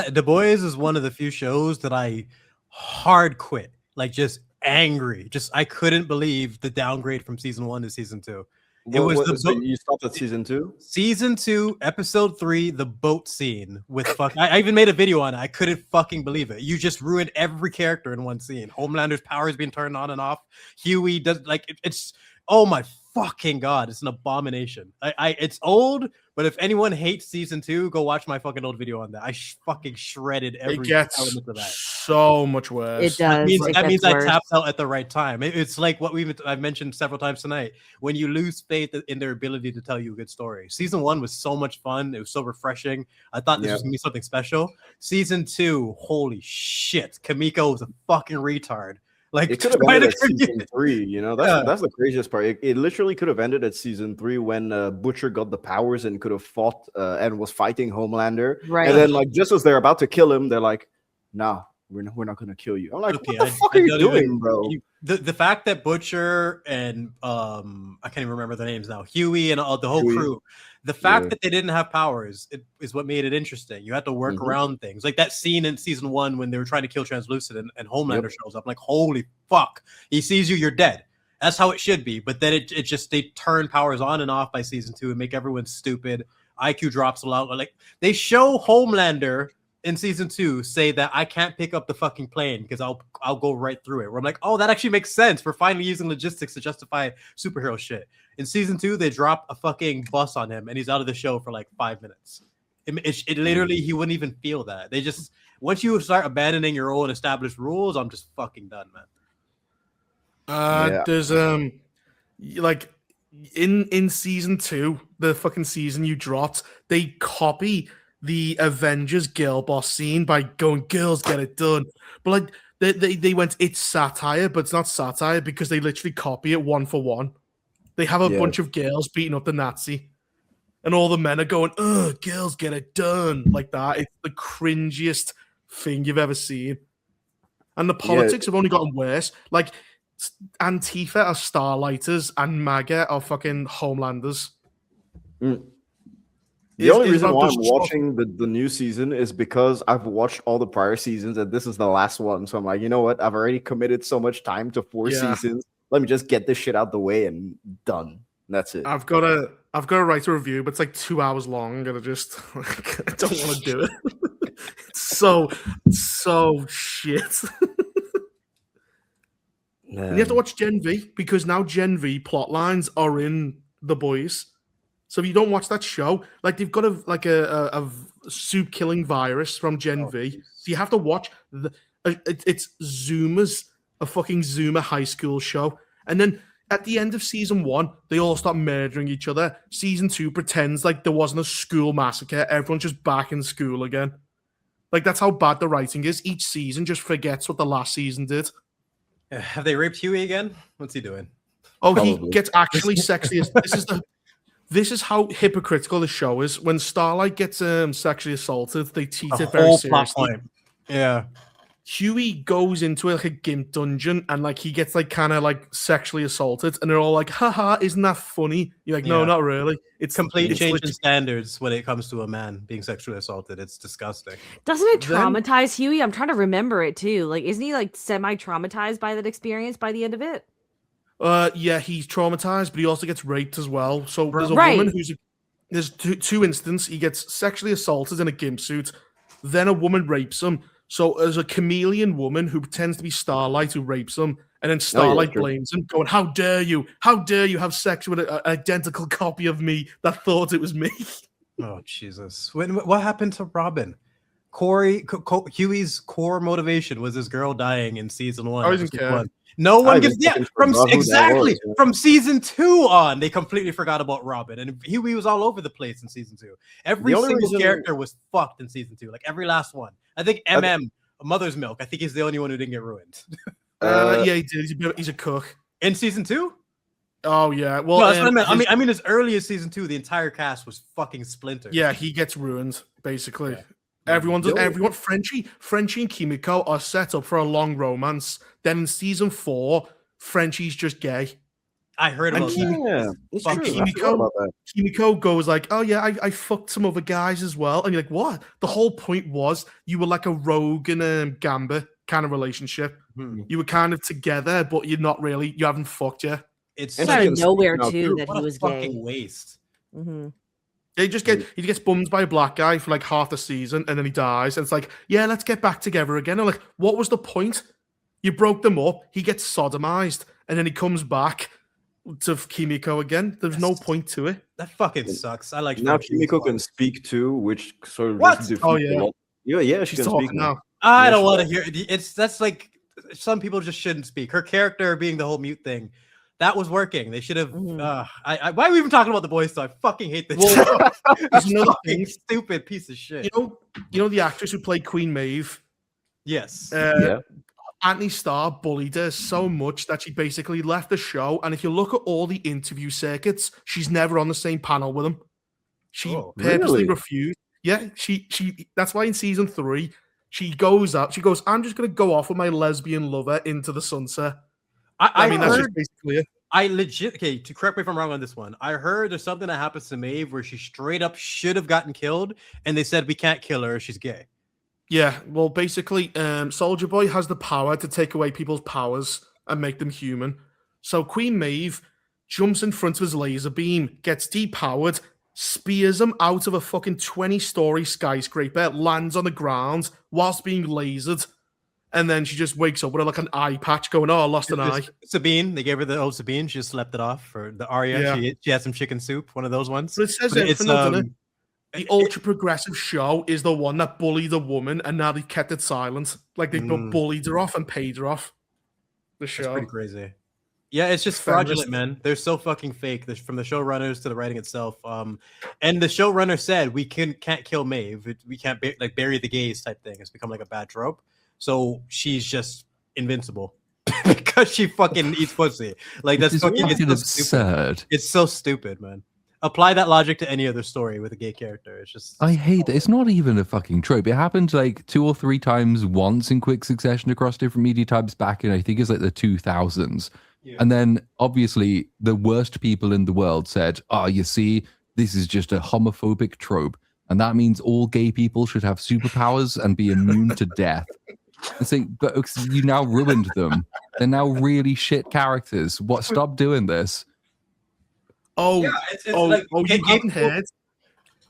The Boys is one of the few shows that I hard quit. Like, just angry. Just I couldn't believe the downgrade from season 1 to season 2. So you stopped at season 2? Season 2, episode 3, the boat scene with I even made a video on it. I couldn't fucking believe it. You just ruined every character in one scene. Homelander's powers being turned on and off. Huey does like it's Oh my fucking god, it's an abomination. It's old, but if anyone hates season 2, go watch my fucking old video on that. I fucking shredded It every gets element of that. so much worse. It does. That means I tapped out at the right time. It's like what I've mentioned several times tonight. When you lose faith in their ability to tell you a good story. Season 1 was so much fun. It was so refreshing. I thought this was gonna be something special. Season 2, holy shit, Kamiko was a fucking retard. Like, it could have ended at season 3, you know. That's the craziest part. It literally could have ended at season 3 when Butcher got the powers and could have fought and was fighting Homelander. Right. And then, like, just as they're about to kill him, they're like, "Nah, we're not going to kill you." I'm like, "What the fuck are you doing, bro?" The fact that Butcher and I can't even remember their names now, Huey and the whole crew, the fact that they didn't have powers is what made it interesting. You had to work around things, like that scene in season 1 when they were trying to kill Translucent and Homelander shows up. Like, holy fuck, he sees you, you're dead. That's how it should be. But then it just, they turn powers on and off by season 2 and make everyone stupid. IQ drops a lot. Like, they show Homelander in season 2 say that I can't pick up the fucking plane because I'll go right through it. Where I'm like, oh, that actually makes sense. We're finally using logistics to justify superhero shit. In season 2, they drop a fucking bus on him and he's out of the show for like 5 minutes. It literally, he wouldn't even feel that. They just, once you start abandoning your own established rules, I'm just fucking done, man. There's like in season 2, the fucking season you dropped, they copy the Avengers girl boss scene by going, "Girls get it done," but like they went, it's satire, but it's not satire because they literally copy it one for one. They have a bunch of girls beating up the Nazi, and all the men are going, "Ugh, girls get it done," like that. It's the cringiest thing you've ever seen, and the politics have only gotten worse. Like, Antifa are Starlighters and MAGA are fucking Homelanders. The only reason why I'm watching the new season is because I've watched all the prior seasons and this is the last one. So I'm like, you know what? I've already committed so much time to 4 seasons. Let me just get this shit out the way and done. That's it. I've got to write a review, but it's like 2 hours long, and I just I don't want to do it. It's so shit. And you have to watch Gen V because now Gen V plot lines are in The Boys. So if you don't watch that show, like, they've got a soup killing virus from Gen V. So you have to watch it's Zoomers, a fucking Zoomer high school show. And then at the end of season 1, they all start murdering each other. Season 2 pretends like there wasn't a school massacre. Everyone's just back in school again. Like, that's how bad the writing is. Each season just forgets what the last season did. Have they raped Huey again? What's he doing? Oh, he gets actually sexiest. This is how hypocritical the show is. When Starlight gets sexually assaulted, they teach it very seriously. Yeah. Huey goes into like a gimp dungeon and like he gets like kind of like sexually assaulted, and they're all like, "Haha, isn't that funny?" You're like, "No, not really." It's complete change in standards when it comes to a man being sexually assaulted. It's disgusting. Doesn't it traumatize Huey? I'm trying to remember it too. Like, isn't he like semi-traumatized by that experience by the end of it? Yeah, he's traumatized, but he also gets raped as well. So there's a woman there's two instances. He gets sexually assaulted in a gimp suit, then a woman rapes him. So there's a chameleon woman who pretends to be Starlight who rapes him, and then Starlight blames him, going, "How dare you? How dare you have sex with an identical copy of me that thought it was me?" Oh, Jesus. What happened to Robin? Huey's core motivation was his girl dying in season 1. I didn't care. No one gives from season 2 on. They completely forgot about Robin, and Huey was all over the place in season 2. Every single character was fucked in season 2, like every last one. I think Mother's Milk. I think he's the only one who didn't get ruined. Yeah, he did. He's a cook in season 2. Oh yeah. Well, no, that's what I mean. I mean, as early as season 2, the entire cast was fucking splintered. Yeah, he gets ruined basically. Yeah. Everyone Frenchie and Kimiko are set up for a long romance. Then in season 4, Frenchie's just gay. I heard about that. Kimiko goes like, "Oh yeah, I fucked some other guys as well," and you're like, "What?" The whole point was you were like a Rogue and Gambit kind of relationship. You were kind of together, but you're not really. You haven't fucked yet. It's out of nowhere too that he was fucking gay. Waste. He gets bummed by a black guy for like half the season, and then he dies. And it's like, yeah, let's get back together again. I'm like, what was the point? You broke them up. He gets sodomized, and then he comes back to Kimiko again. There's no point to it. That fucking sucks. I like Now Frankie Kimiko as well. can speak too, which sort of What? just defeats Oh, a yeah. lot. Yeah, she She's can speak talking now. now. I Yeah, don't she want to hear it. That's like some people just shouldn't speak. Her character being the whole mute thing, that was working. They should have. Why are we even talking about the boys? So I fucking hate this. Well, It's there's another fucking thing. stupid piece of shit. You know the actress who played Queen Maeve. Yes. Yeah. Anthony Starr bullied her so much that she basically left the show. And if you look at all the interview circuits, she's never on the same panel with him. She purposely really? refused. Yeah, she. That's why in season 3 she goes up. She goes, "I'm just gonna go off with my lesbian lover into the sunset." I mean, that's just basically it. I legit, okay, to correct me if I'm wrong on this one. I heard there's something that happens to Maeve where she straight up should have gotten killed, and they said we can't kill her. She's gay. Yeah, well, basically, Soldier Boy has the power to take away people's powers and make them human. So Queen Maeve jumps in front of his laser beam, gets depowered, spears him out of a fucking 20-story skyscraper, lands on the ground whilst being lasered, and then she just wakes up with like an eye patch going, "Oh, I lost an eye." Sabine, they gave her the old Sabine. She just slept it off for the Arya. Yeah. She had some chicken soup, one of those ones. But it says But everything, doesn't it? The ultra progressive show is the one that bullied a woman, and now they kept it silent. Like they bullied her off and paid her off. The show. That's pretty crazy. Yeah, it's just fraudulent, man. They're so fucking fake. From the showrunners to the writing itself. And the showrunner said we can't kill Maeve. We can't bury the gays type thing. It's become like a bad trope. So she's just invincible because she fucking eats pussy. Like that's fucking it's so absurd. It's so stupid, man. Apply that logic to any other story with a gay character. It's just I hate that. It's not even a fucking trope. It happened like 2 or 3 times once in quick succession across different media types back in, I think it's like the 2000s. Yeah. And then obviously the worst people in the world said, "Oh, you see, this is just a homophobic trope. And that means all gay people should have superpowers and be immune to death." I think, but you now ruined them. They're now really shit characters. What? Stop doing this. Oh, yeah, you haven't heard?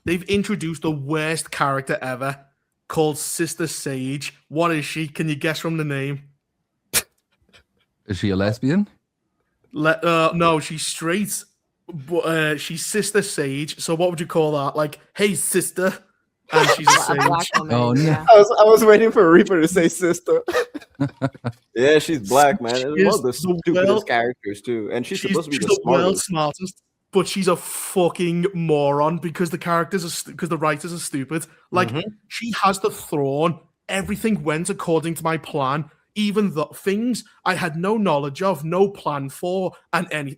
They've introduced the worst character ever called Sister Sage. What is she? Can you guess from the name? Is she a lesbian? No, she's straight. But she's Sister Sage. So what would you call that? Like, "Hey, sister." And she's a sage. Oh, no. I was waiting for Reaper to say sister. Yeah, she's black, man. It's one of the stupidest characters too, and she's supposed to be the world's smartest. But she's a fucking moron because the writers are stupid. Like she has the throne. Everything went according to my plan, even the things I had no knowledge of, no plan for, and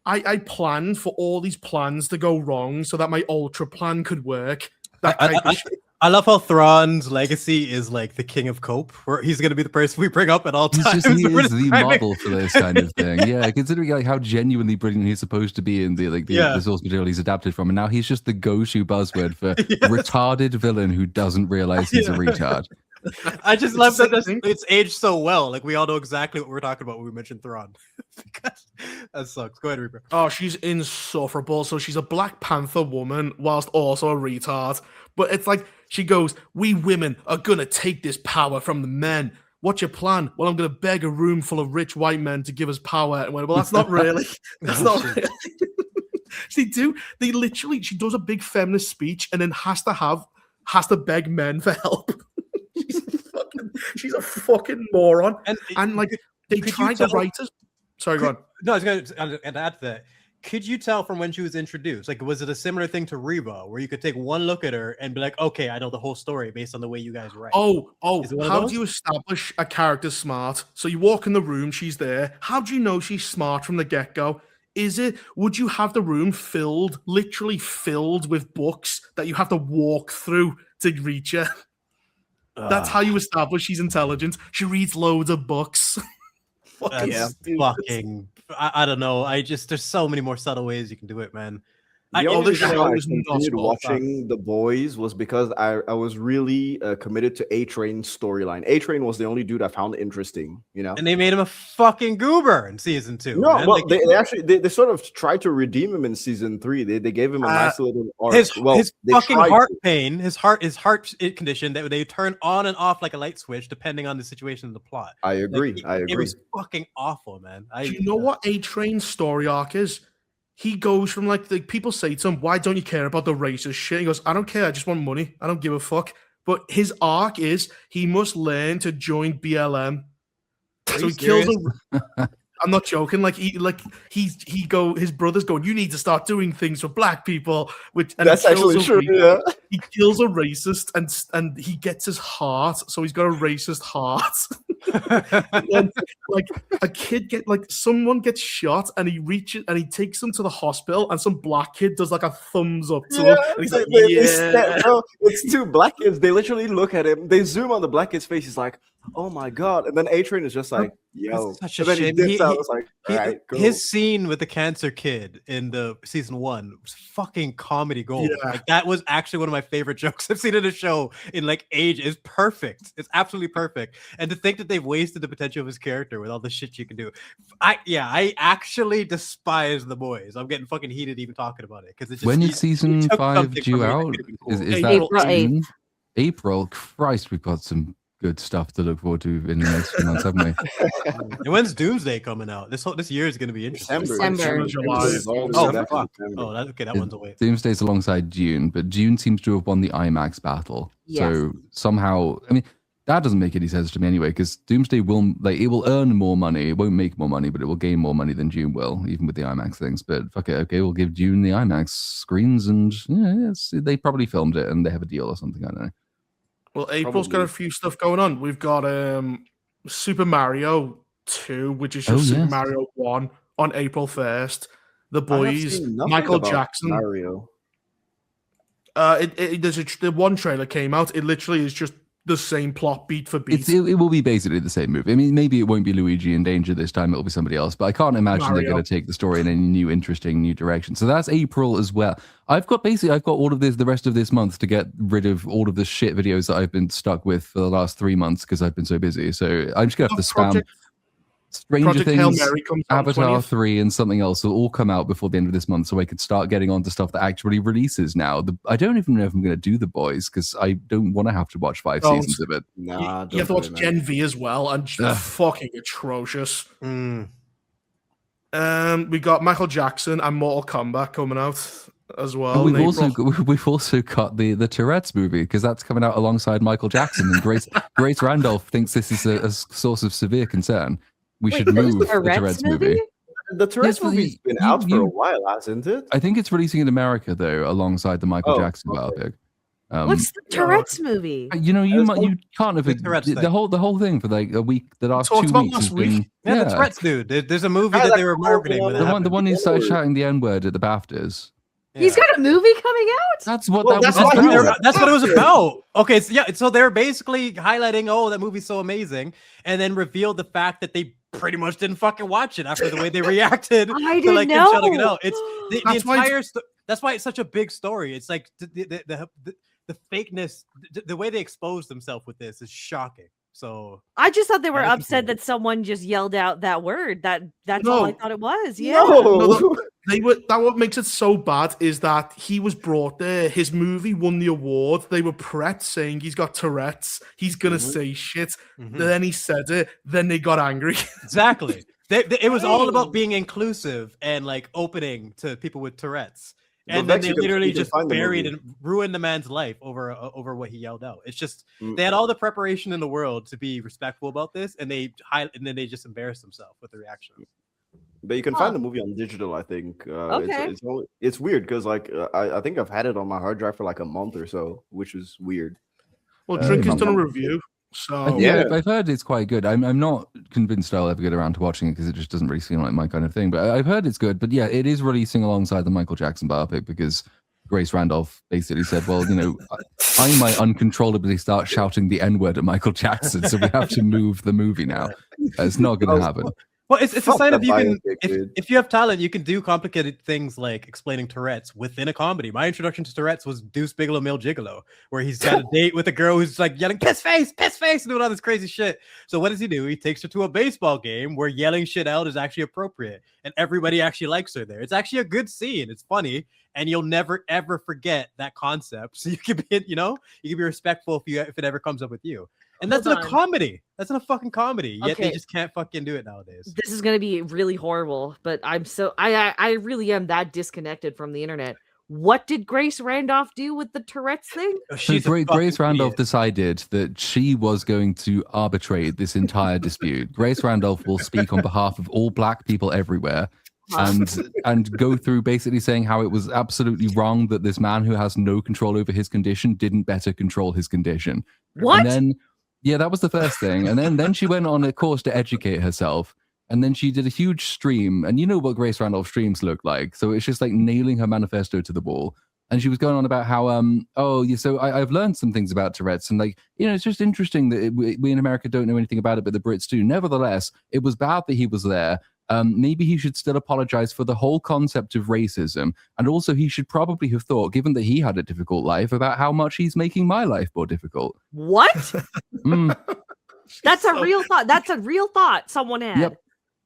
I planned for all these plans to go wrong so that my ultra plan could work. I love how Thrawn's legacy is like the king of cope, where he's going to be the person we bring up at all times. He is the model for this kind of thing. Yeah, considering like how genuinely brilliant he's supposed to be in the source material he's adapted from, and now he's just the go-to buzzword for retarded villain who doesn't realize he's a retard. I just love that it's aged so well. Like we all know exactly what we're talking about when we mention Thrawn. That sucks. Go ahead, Reaper. Oh, she's insufferable. So she's a Black Panther woman whilst also a retard. But it's like she goes, "We women are gonna take this power from the men. What's your plan?" "Well, I'm gonna beg a room full of rich white men to give us power." And went, "Well, that's not really. That's not really." She does a big feminist speech and then has to beg men for help. She's a fucking moron. And like they tried the writers. Sorry, go on. No, I was going to add to that. Could you tell from when she was introduced? Like, was it a similar thing to Reba, where you could take one look at her and be like, "Okay, I know the whole story based on the way you guys write"? How do you establish a character smart? So you walk in the room, she's there. How do you know she's smart from the get-go? Would you have the room literally filled with books that you have to walk through to reach her? That's how you establish she's intelligent. She reads loads of books. I don't know. There's so many more subtle ways you can do it, man. The only reason show why I was not continued spot on. watching The Boys was because I was really committed to A-Train's storyline. A-Train was the only dude I found interesting, you know? And they made him a fucking goober in season 2. No, man. well, Like, they actually they sort of tried to redeem him in season 3. They gave him a nice little arc. his They fucking tried heart to. pain, his heart condition that they turn on and off like a light switch depending on the situation of the plot. I agree. Like, it was fucking awful, man. Do you know what A-Train's story arc is? He goes from like the people say to him, "Why don't you care about the racist shit?" He goes, "I don't care. I just want money. I don't give a fuck." But his arc is he must learn to join BLM. So he kills a. I'm not joking. His brother's going, "You need to start doing things for black people." That's actually true. Yeah. He kills a racist and he gets his heart. So he's got a racist heart. And, like a kid someone gets shot and he reaches and he takes them to the hospital and some black kid does like a thumbs up to him. And he's like, it's two black kids. They literally look at him. They zoom on the black kid's face. He's like, "Oh my god!" And then A-Train is just like, "Yo." It's such And a then he shame. dips out. It's like, all right, cool. His scene with the cancer kid in the season 1 was fucking comedy gold. Yeah. Like, that was actually one of my favorite jokes I've seen in a show in like age. It's perfect. It's absolutely perfect. And to think that they've wasted the potential of his character with all the shit you can do. I actually despise The Boys. I'm getting fucking heated even talking about it because it's just, When is season 5 due out? Is that April June? 8th. April? Christ, we've got some good stuff to look forward to in the next few months, haven't we? And when's Doomsday coming out? This year is going to be interesting. December. July. Oh, fuck. Oh, that one's away. Doomsday's alongside June, but June seems to have won the IMAX battle. Yes. So somehow, I mean, that doesn't make any sense to me anyway, because Doomsday will earn more money. It won't make more money, but it will gain more money than June will, even with the IMAX things. But fuck it, okay, we'll give June the IMAX screens, and they probably filmed it and they have a deal or something. I don't know. Well, April's got a few stuff going on. We've got Super Mario 2, which is just Super Mario 1 on April 1st. The Boys, Michael Jackson. Mario. The one trailer came out. It literally is just the same plot beat for beat. It will be basically the same movie. I mean, maybe it won't be Luigi in danger this time. It'll be somebody else. But I can't imagine they're going to take the story in any interesting new direction. So that's April as well. I've got all of this, the rest of this month, to get rid of all of the shit videos that I've been stuck with for the last 3 months because I've been so busy. So I'm just going to have to spam Stranger Things, Avatar 3, and something else will all come out before the end of this month, so I could start getting onto stuff that actually releases now. I don't even know if I'm going to do The Boys because I don't want to have to watch 5 seasons of it. Nah, you have to watch Gen V as well, and fucking atrocious. We got Michael Jackson and Mortal Kombat coming out as well. And we've also got the Tourette's movie because that's coming out alongside Michael Jackson, and Grace Randolph thinks this is a source of severe concern. We should move the Tourette's movie. The Tourette's movie's been out for a while, hasn't it? I think it's releasing in America though, alongside the Michael Jackson biopic. What's the Tourette's movie? You can't have the whole thing for like a week. The last 2 weeks has been the Tourette's dude. There's a movie that they were marketing with. The one who started shouting the N-word at the BAFTAs. Yeah. He's got a movie coming out. That's what that was about. That's what it was about. Okay, so they're basically highlighting, that movie's so amazing, and then revealed the fact that they pretty much didn't fucking watch it after the way they reacted I to like know. him shutting it out. It's the entire. That's why it's such a big story. It's like the fakeness, the way they exposed themselves with this is shocking. So I just thought they were upset that someone just yelled out that word. That's all I thought it was. Yeah. No, what makes it so bad is that he was brought there. His movie won the award. They were prepped saying he's got Tourette's. He's gonna say shit. Then he said it. Then they got angry. Exactly. It was all about being inclusive and like opening to people with Tourette's. And then they literally just buried and ruined the man's life over what he yelled out. It's just they had all the preparation in the world to be respectful about this, and then they just embarrassed themselves with the reaction. But you can find the movie on digital, I think. Okay. It's weird because like I think I've had it on my hard drive for like a month or so, which is weird. Well, Drink has done a review. So I've heard it's quite good. I'm not convinced I'll ever get around to watching it because it just doesn't really seem like my kind of thing. But I've heard it's good. But yeah, it is releasing alongside the Michael Jackson biopic because Grace Randolph basically said, "Well, I might uncontrollably start shouting the N-word at Michael Jackson, so we have to move the movie now. It's not going to happen." Well, it's a Fuck sign that of you can biopic, dude. if you have talent, you can do complicated things like explaining Tourette's within a comedy. My introduction to Tourette's was Deuce Bigelow, Male Gigolo, where he's got a date with a girl who's like yelling piss face, and doing all this crazy shit. So what does he do? He takes her to a baseball game where yelling shit out is actually appropriate, and everybody actually likes her there. It's actually a good scene. It's funny, and you'll never ever forget that concept. So you can be, you can be respectful if it ever comes up with you. And that's in a comedy. That's in a fucking comedy. Yet they just can't fucking do it nowadays. This is gonna be really horrible, but I really am that disconnected from the internet. What did Grace Randolph do with the Tourette's thing? Grace Randolph decided that she was going to arbitrate this entire dispute. Grace Randolph will speak on behalf of all black people everywhere. And go through basically saying how it was absolutely wrong that this man who has no control over his condition didn't better control his condition. What? And then, yeah, that was the first thing. And then she went on a course to educate herself. And then she did a huge stream. And you know what Grace Randolph streams look like. So it's just like nailing her manifesto to the wall. And she was going on about how, so I've learned some things about Tourette's. And like, it's just interesting that we in America don't know anything about it, but the Brits do. Nevertheless, it was bad that he was there. Maybe he should still apologize for the whole concept of racism. And also he should probably have thought, given that he had a difficult life, about how much he's making my life more difficult. What? That's a real thought. That's a real thought someone had. Yep.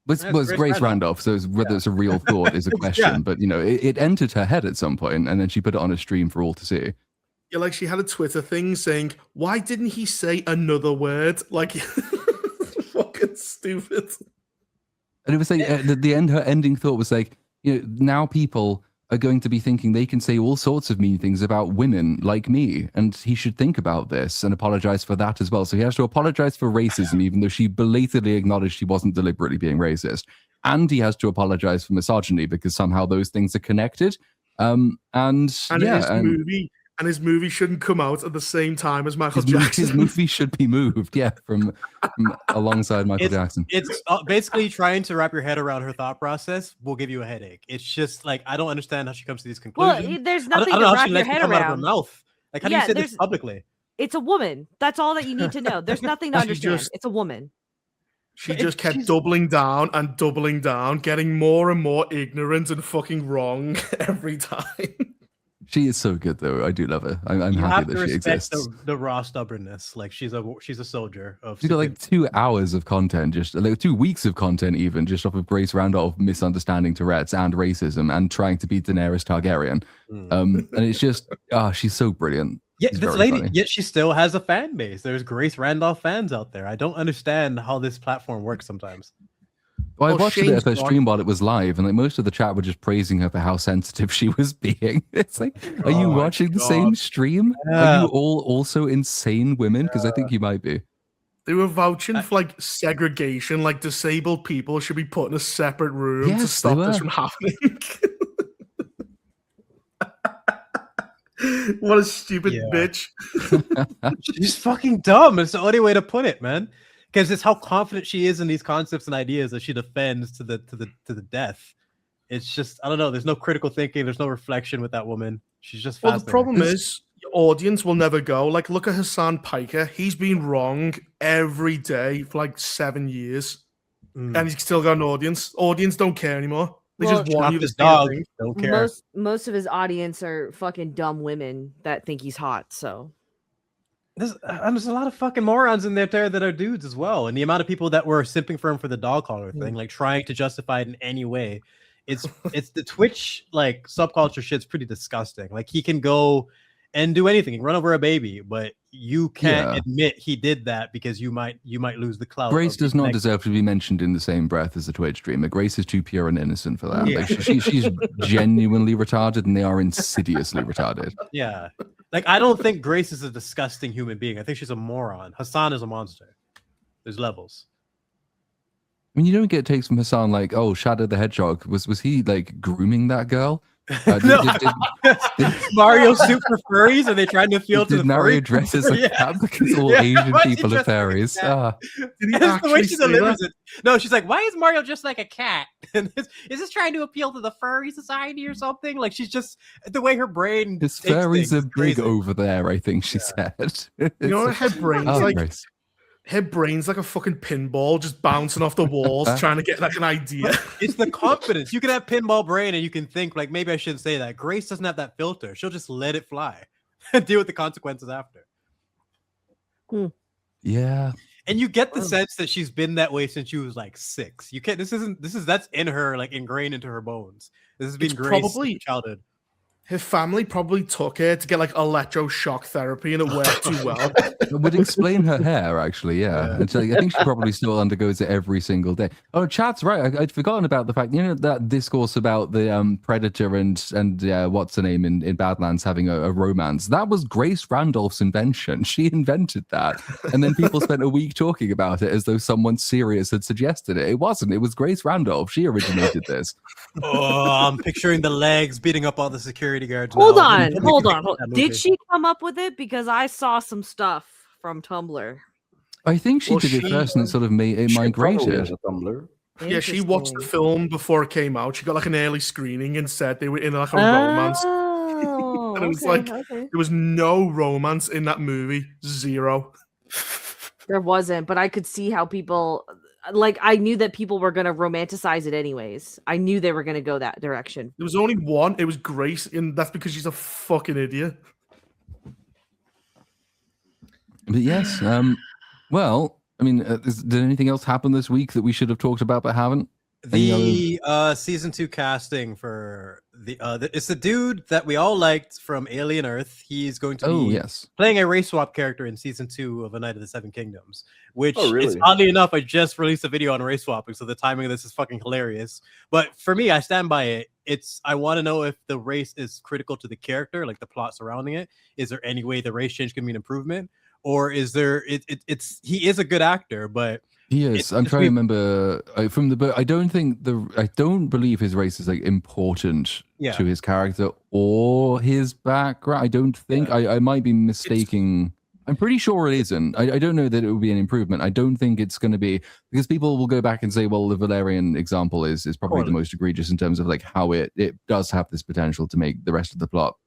Was Grace Randolph, so whether it's a real thought is a question, but it entered her head at some point, and then she put it on a stream for all to see. Yeah, like she had a Twitter thing saying, "Why didn't he say another word?" Like, fucking stupid. And it was like her ending thought was like, now people are going to be thinking they can say all sorts of mean things about women like me, and he should think about this and apologize for that as well. So he has to apologize for racism, even though she belatedly acknowledged she wasn't deliberately being racist, and he has to apologize for misogyny because somehow those things are connected. His movie shouldn't come out at the same time as Michael Jackson. His movie should be moved, from alongside Michael Jackson. It's basically trying to wrap your head around her thought process will give you a headache. It's just like, I don't understand how she comes to these conclusions. Well, there's nothing to wrap your head around. Out of her mouth. Like, how do you say this publicly? It's a woman. That's all that you need to know. There's nothing to understand. It's a woman. She just kept doubling down and doubling down, getting more and more ignorant and fucking wrong every time. She is so good, though. I do love her. I'm happy that she exists. The raw stubbornness. Like, she's a soldier. She's got like 2 hours of content, just like 2 weeks of content, even just off of Grace Randolph misunderstanding Tourette's and racism and trying to be Daenerys Targaryen. And it's just, she's so brilliant. Yeah, this lady, yet she still has a fan base. There's Grace Randolph fans out there. I don't understand how this platform works sometimes. Well, I watched it at her stream while it was live, and like most of the chat were just praising her for how sensitive she was being. It's like, are you watching the same stream? Are you all also insane women? Because I think you might be. They were vouching for like segregation, like disabled people should be put in a separate room to stop this from happening. What a stupid bitch. She's fucking dumb. It's the only way to put it, man. Because it's how confident she is in these concepts and ideas that she defends to the death. It's just, I don't know. There's no critical thinking. There's no reflection with that woman. She's just fascinating. Well, the problem is, your audience will never go. Like, look at Hassan Piker. He's been wrong every day for like 7 years, and he's still got an audience. Audience don't care anymore. They just want you to dog. Don't care. Most of his audience are fucking dumb women that think he's hot. So. There's a lot of fucking morons in there that are dudes as well, and the amount of people that were simping for him for the dog collar thing, like trying to justify it in any way, it's the Twitch like subculture shit's pretty disgusting. Like, he can go and do anything, he can run over a baby, but you can't admit he did that because you might lose the clout. Grace does not deserve to be mentioned in the same breath as a Twitch streamer. Grace is too pure and innocent for that. Yeah. Like, she's genuinely retarded, and they are insidiously retarded. Yeah. Like, I don't think Grace is a disgusting human being. I think she's a moron. Hassan is a monster. There's levels. I mean, you don't get takes from Hassan like, oh, Shadow the Hedgehog. Was he like grooming that girl? Mario suit for furries? Are they trying to appeal to the Mario dresses like that because all Asian people are furries? That's the way she delivers it. No, she's like, why is Mario just like a cat? Is this trying to appeal to the furry society or something? Like, she's just, the way her brain his furries are big over there, I think she said. You know what her brain's like? her brain's like a fucking pinball, just bouncing off the walls, trying to get like an idea. It's the confidence. You can have pinball brain and you can think like, maybe I shouldn't say that. Grace doesn't have that filter. She'll just let it fly and deal with the consequences after. Yeah. And you get the sense that she's been that way since she was like 6. You can't. That's in her, like ingrained into her bones. This has been Grace probably childhood. Her family probably took her to get like electroshock therapy, and it worked too well. It would explain her hair, actually. Yeah. I think she probably still undergoes it every single day. Oh, Chad's right. I'd forgotten about the fact, that discourse about the Predator and what's her name in Badlands having a romance. That was Grace Randolph's invention. She invented that. And then people spent a week talking about it as though someone serious had suggested it. It wasn't. It was Grace Randolph. She originated this. Oh, I'm picturing the legs beating up all the security guards. Hold on. Did she come up with it? Because I saw some stuff from Tumblr. I think she did it first, and it sort of migrated. Yeah, she watched the film before it came out. She got like an early screening and said they were in like a romance. And it was there was no romance in that movie. 0. There wasn't, but I could see how people I knew that people were going to romanticize it anyways. I knew they were going to go that direction. There was only one. It was Grace, and that's because she's a fucking idiot. But yes, well, I mean, did anything else happen this week that we should have talked about but haven't? The season 2 casting for it's the dude that we all liked from Alien Earth. He's going to be playing a race swap character in season 2 of A Night of the Seven Kingdoms, which is oddly enough, I just released a video on race swapping, so the timing of this is fucking hilarious. But for me, I stand by it. I want to know if the race is critical to the character, like the plot surrounding it. Is there any way the race change can be an improvement, or is there? He is a good actor, but. Yes, I'm trying to remember from the book. I don't believe his race is like important to his character or his background. I don't think. I might be mistaking. I'm pretty sure it isn't. I don't know that it would be an improvement. I don't think it's going to be, because people will go back and say, well, the Valerian example is probably the most egregious in terms of like how it does have this potential to make the rest of the plot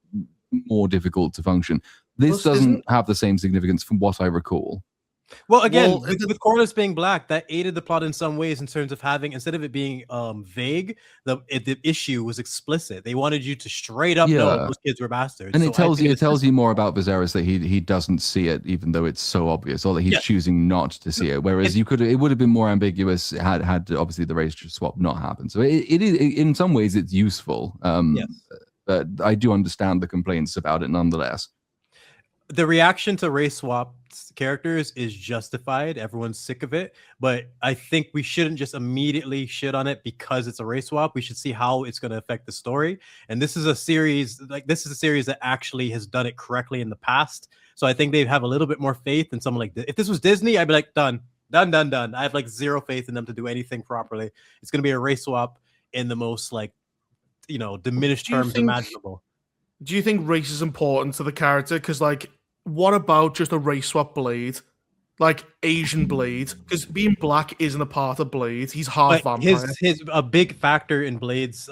more difficult to function. This doesn't have the same significance from what I recall. Well, again, with Corliss being black, that aided the plot in some ways in terms of having, instead of it being vague, the issue was explicit. They wanted you to straight up know those kids were bastards. And it tells you more about Viserys that he doesn't see it, even though it's so obvious, or that he's choosing not to see it. Whereas it would have been more ambiguous had obviously the race swap not happened. So it is, in some ways, it's useful. But I do understand the complaints about it nonetheless. The reaction to race swap characters is justified. Everyone's sick of it, but I think we shouldn't just immediately shit on it because it's a race swap. We should see how it's going to affect the story. And this is a series that actually has done it correctly in the past. So I think they have a little bit more faith in someone like this. If this was Disney, I'd be like, done. I have like zero faith in them to do anything properly. It's going to be a race swap in the most diminished terms imaginable. Do you think race is important to the character? Because what about just a race swap Blade? Like Asian Blade? Because being black isn't a part of Blade. He's half vampire. A big factor in Blade's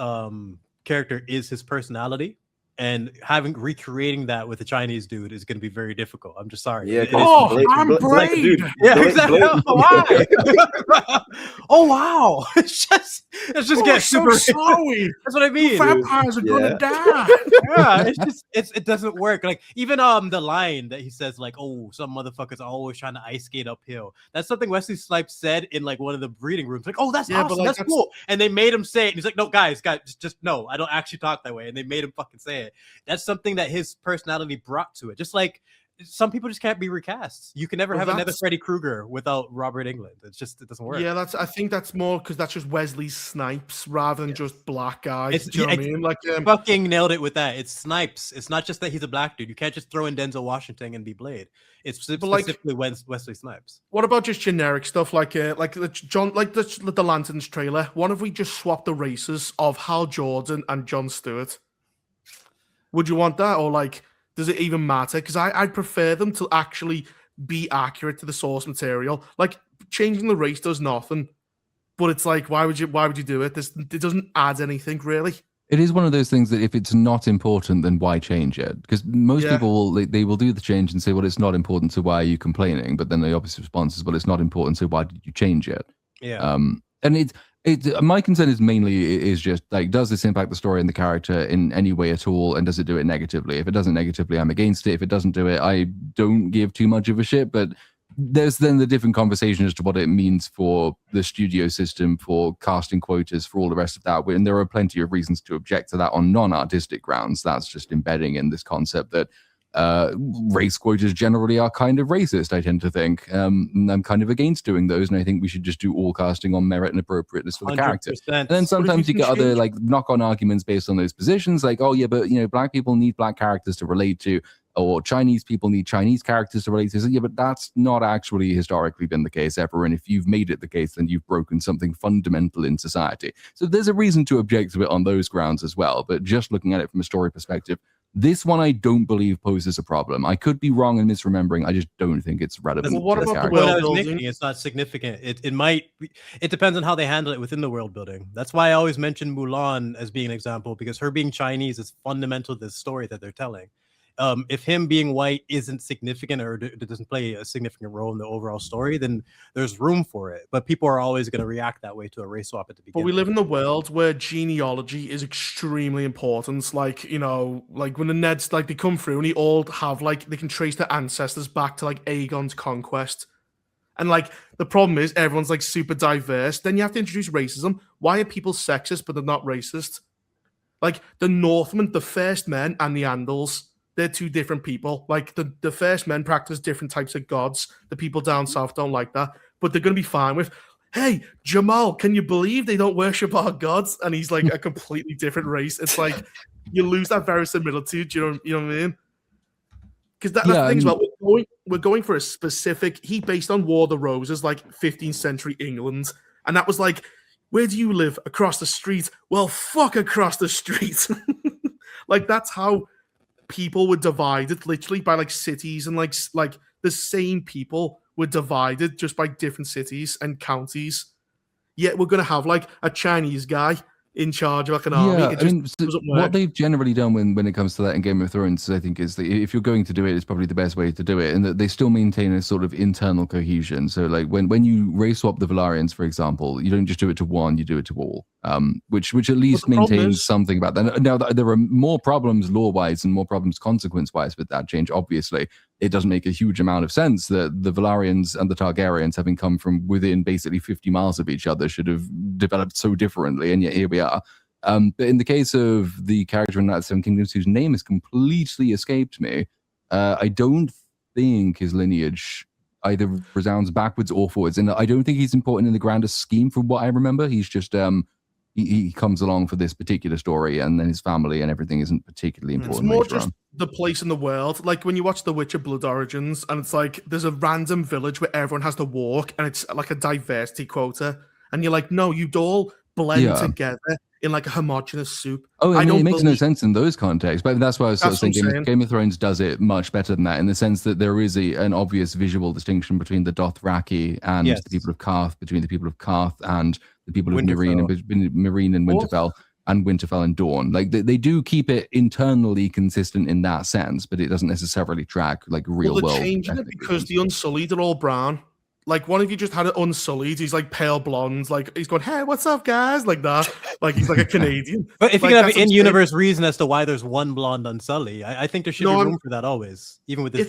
character is his personality. And recreating that with a Chinese dude is going to be very difficult. I'm just sorry. Yeah, I'm Blade. Yeah, exactly. Why? Oh wow! It's just getting super slowy. That's what I mean. Vampires are gonna die. Yeah, it doesn't work. Like even the line that he says, like, "Oh, some motherfuckers are always trying to ice skate uphill." That's something Wesley Snipes said in like one of the breeding rooms. Like, "Oh, that's awesome. That's cool." And they made him say it. And he's like, "No, guys, just no. I don't actually talk that way." And they made him fucking say it. That's something that his personality brought to it. Just like some people just can't be recast. You can never have another Freddy Krueger without Robert Englund. It doesn't work. Yeah, I think that's more because that's just Wesley Snipes rather than just black guys. Do you know what I mean? Like fucking nailed it with that. It's Snipes. It's not just that he's a black dude. You can't just throw in Denzel Washington and be Blade. It's specifically Wesley Snipes. What about just generic stuff like the Lanterns trailer? What if we just swapped the races of Hal Jordan and Jon Stewart? Would you want that, or does it even matter? Because I'd prefer them to actually be accurate to the source material. Like changing the race does nothing, but it's like, why would you do it? It doesn't add anything really. It is one of those things that if it's not important, then why change it? Because most people they will do the change and say, well, it's not important, so why are you complaining? But then the obvious response is, well, it's not important, so why did you change it? Yeah. And my concern is mainly just like, does this impact the story and the character in any way at all, and does it do it negatively? If it doesn't negatively, I'm against it. If it doesn't do it, I don't give too much of a shit. But there's then the different conversation as to what it means for the studio system, for casting quotas, for all the rest of that. And there are plenty of reasons to object to that on non-artistic grounds. That's just embedding in this concept that race quotas generally are kind of racist, I tend to think. And I'm kind of against doing those, and I think we should just do all casting on merit and appropriateness for the character. And then sometimes you get other like knock-on arguments based on those positions, like, oh yeah, but black people need black characters to relate to, or Chinese people need Chinese characters to relate to. So, yeah, but that's not actually historically been the case ever. And if you've made it the case, then you've broken something fundamental in society. So there's a reason to object to it on those grounds as well. But just looking at it from a story perspective, this one I don't believe poses a problem. I could be wrong and misremembering. I just don't think it's relevant. Well, what to about the character. world building? It's not significant. It might. It depends on how they handle it within the world building. That's why I always mention Mulan as being an example, because her being Chinese is fundamental to the story that they're telling. If him being white isn't significant or doesn't play a significant role in the overall story, then there's room for it. But people are always going to react that way to a race swap at the beginning. But we live in a world where genealogy is extremely important. Like, like when the Neds, like, they come through and they all have, like, they can trace their ancestors back to, like, Aegon's conquest. And, like, the problem is everyone's, like, super diverse. Then you have to introduce racism. Why are people sexist but they're not racist? Like, the Northmen, the first men, and the Andals, they're two different people. Like, the first men practice different types of gods. The people down south don't like that. But they're going to be fine with, hey, Jamal, can you believe they don't worship our gods? And he's, like, a completely different race. It's like, you lose that verisimilitude. You know what I mean? Because that's the thing as well. We're going for a specific, he based on War of the Roses, like 15th century England. And that was like, where do you live? Across the street. Well, fuck across the street. Like, that's how people were divided, literally, by like cities, and like the same people were divided just by different cities and counties. Yet we're gonna have like a Chinese guy in charge of like an army. It just what they've generally done when it comes to that in Game of Thrones, I think, is that if you're going to do it, it's probably the best way to do it, and that they still maintain a sort of internal cohesion. So like when you race swap the Valarians, for example, you don't just do it to one, you do it to all, which at least maintains something about that. Now there are more problems lore-wise and more problems consequence-wise with that change. Obviously, it doesn't make a huge amount of sense that the Valarians and the Targaryens, having come from within basically 50 miles of each other, should have developed so differently, and yet here we are. But in the case of the character in Knights of the Seven Kingdoms, whose name has completely escaped me, I don't think his lineage either resounds backwards or forwards, and I don't think he's important in the grander scheme from what I remember. He's just he comes along for this particular story, and then his family and everything isn't particularly important. It's more just the place in the world. Like when you watch The Witcher Blood Origins, and it's like there's a random village where everyone has to walk, and it's like a diversity quota, and you're like, no, you'd all blend together in like a homogenous soup. Oh, I mean, it makes no sense in those contexts, but that's why I was sort of thinking Game of Thrones does it much better than that, in the sense that there is an obvious visual distinction between the Dothraki and the people of Karth, between the people of Karth and the people of Meereen and Winterfell, and Winterfell and Dorne. Like they do keep it internally consistent in that sense, but it doesn't necessarily track like real world. They're changing it because the Unsullied are all brown. Like, one of you just had it Unsullied. He's like pale blonde. Like, he's going, hey, what's up, guys? Like that. Like, he's like a Canadian. But if you can have an in-universe reason as to why there's one blonde Unsullied, I think there should be room for that always, even with this.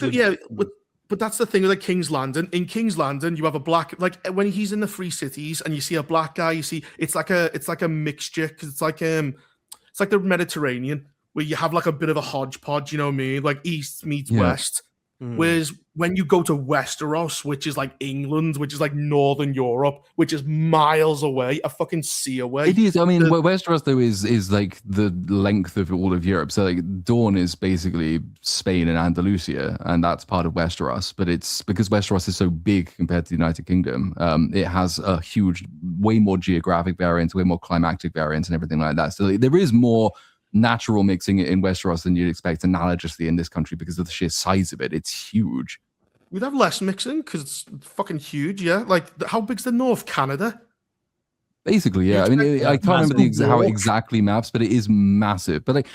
But that's the thing with like King's Landing. In King's Landing, you have a black, like when he's in the Free Cities and you see a black guy, you see it's like a mixture, because it's like the Mediterranean, where you have like a bit of a hodgepodge. You know what I mean? Like East meets West. Whereas when you go to Westeros, which is like England, which is like Northern Europe, which is miles away, a fucking sea away. It is. I mean, Westeros though is like the length of all of Europe. So like Dorne is basically Spain and Andalusia, and that's part of Westeros. But it's because Westeros is so big compared to the United Kingdom. It has a huge, way more geographic variance, way more climactic variance, and everything like that. So there is more natural mixing in Westeros than you'd expect analogously in this country because of the sheer size of it. It's huge. We'd have less mixing because it's fucking huge, yeah? Like, how big's the North? Canada? Basically, yeah. I mean, I can't remember how it exactly maps, but it is massive. But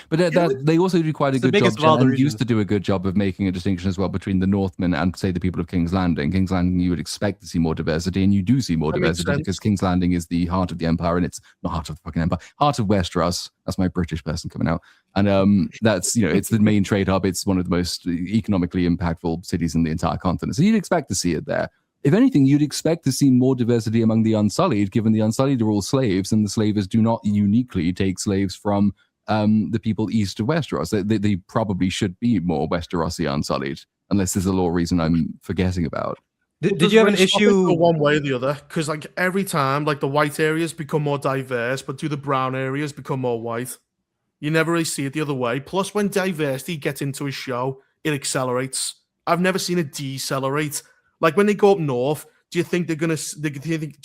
they also do quite a good job, and used to do a good job of making a distinction as well between the Northmen and, say, the people of King's Landing. King's Landing, you would expect to see more diversity, and you do see more diversity because King's Landing is the heart of the Empire, and it's not heart of the fucking Empire, heart of Westeros. That's my British person coming out. And that's, it's the main trade hub. It's one of the most economically impactful cities in the entire continent. So you'd expect to see it there. If anything, you'd expect to see more diversity among the Unsullied, given the Unsullied are all slaves, and the slavers do not uniquely take slaves from the people east of Westeros. They probably should be more Westerosi Unsullied, unless there's a law reason I'm forgetting about. Did you have an issue one way or the other? Because like every time, like the white areas become more diverse, but do the brown areas become more white? You never really see it the other way. Plus, when diversity gets into a show, it accelerates. I've never seen it decelerate. Like when they go up north, do you think they're gonna? Do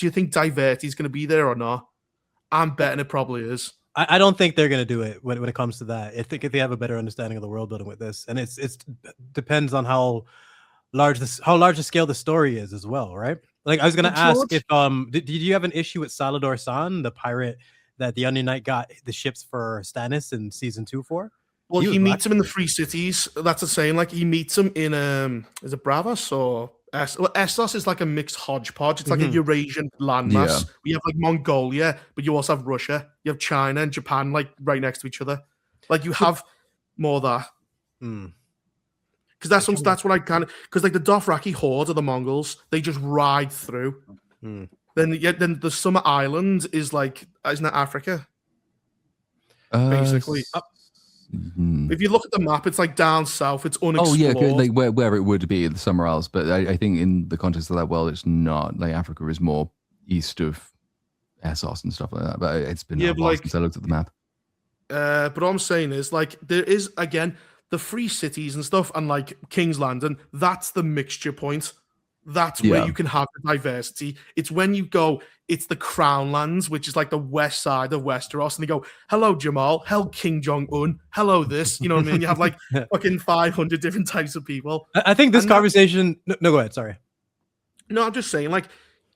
you think diversity is gonna be there or not? I'm betting it probably is. I don't think they're gonna do it when it comes to that. I think if they have a better understanding of the world building with this, and it's depends on how large the scale the story is as well, right? Like I was gonna ask if did you have an issue with Salador San, the pirate that the Onion Knight got the ships for Stannis in season 2 for? Well, he meets him in the Free Cities. That's the same. Like he meets him in is it Bravos or Essos is like a mixed hodgepodge. It's like a Eurasian landmass. Yeah. We have like Mongolia, but you also have Russia. You have China and Japan like right next to each other. Like you have more of that. Because that's what I kind of because like the Dothraki horde of the Mongols, they just ride through. Then the Summer Island is like isn't that Africa? Basically. If you look at the map, it's like down south. It's unexplored. Oh yeah, like where it would be in the Summer Isles, but I think in the context of that world, it's not. Like Africa is more east of Essos and stuff like that. But it's been a while since I looked at the map. But what I'm saying is, like, there is again the Free Cities and stuff, and like King's Landing. That's the mixture point. That's where you can have the diversity. It's when you go, it's the Crown Lands, which is like the west side of Westeros, and they go, hello, Jamal, hello, King Jong-un, hello, this. You know what I mean? You have like fucking 500 different types of people. I think this conversation... No, go ahead, sorry. No, I'm just saying, like,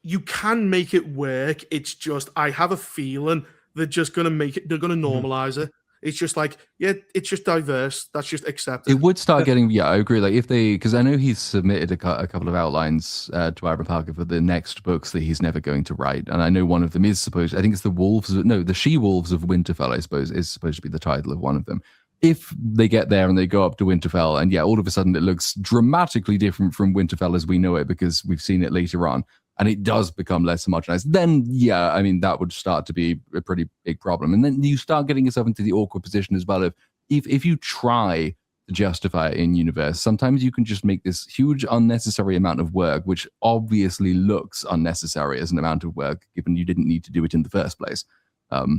you can make it work. It's just, I have a feeling they're just going to make it, they're going to normalize it. It's just like, yeah, it's just diverse. That's just accepted. It would start getting, I agree. Like if they, because I know he's submitted a couple of outlines to Ira Parker for the next books that he's never going to write. And I know one of them is supposed, I think it's the She-Wolves of Winterfell, I suppose, is supposed to be the title of one of them. If they get there and they go up to Winterfell and all of a sudden it looks dramatically different from Winterfell as we know it because we've seen it later on, and it does become less homogenized, then I mean that would start to be a pretty big problem. And then you start getting yourself into the awkward position as well of if you try to justify it in universe, sometimes you can just make this huge unnecessary amount of work, which obviously looks unnecessary as an amount of work, given you didn't need to do it in the first place.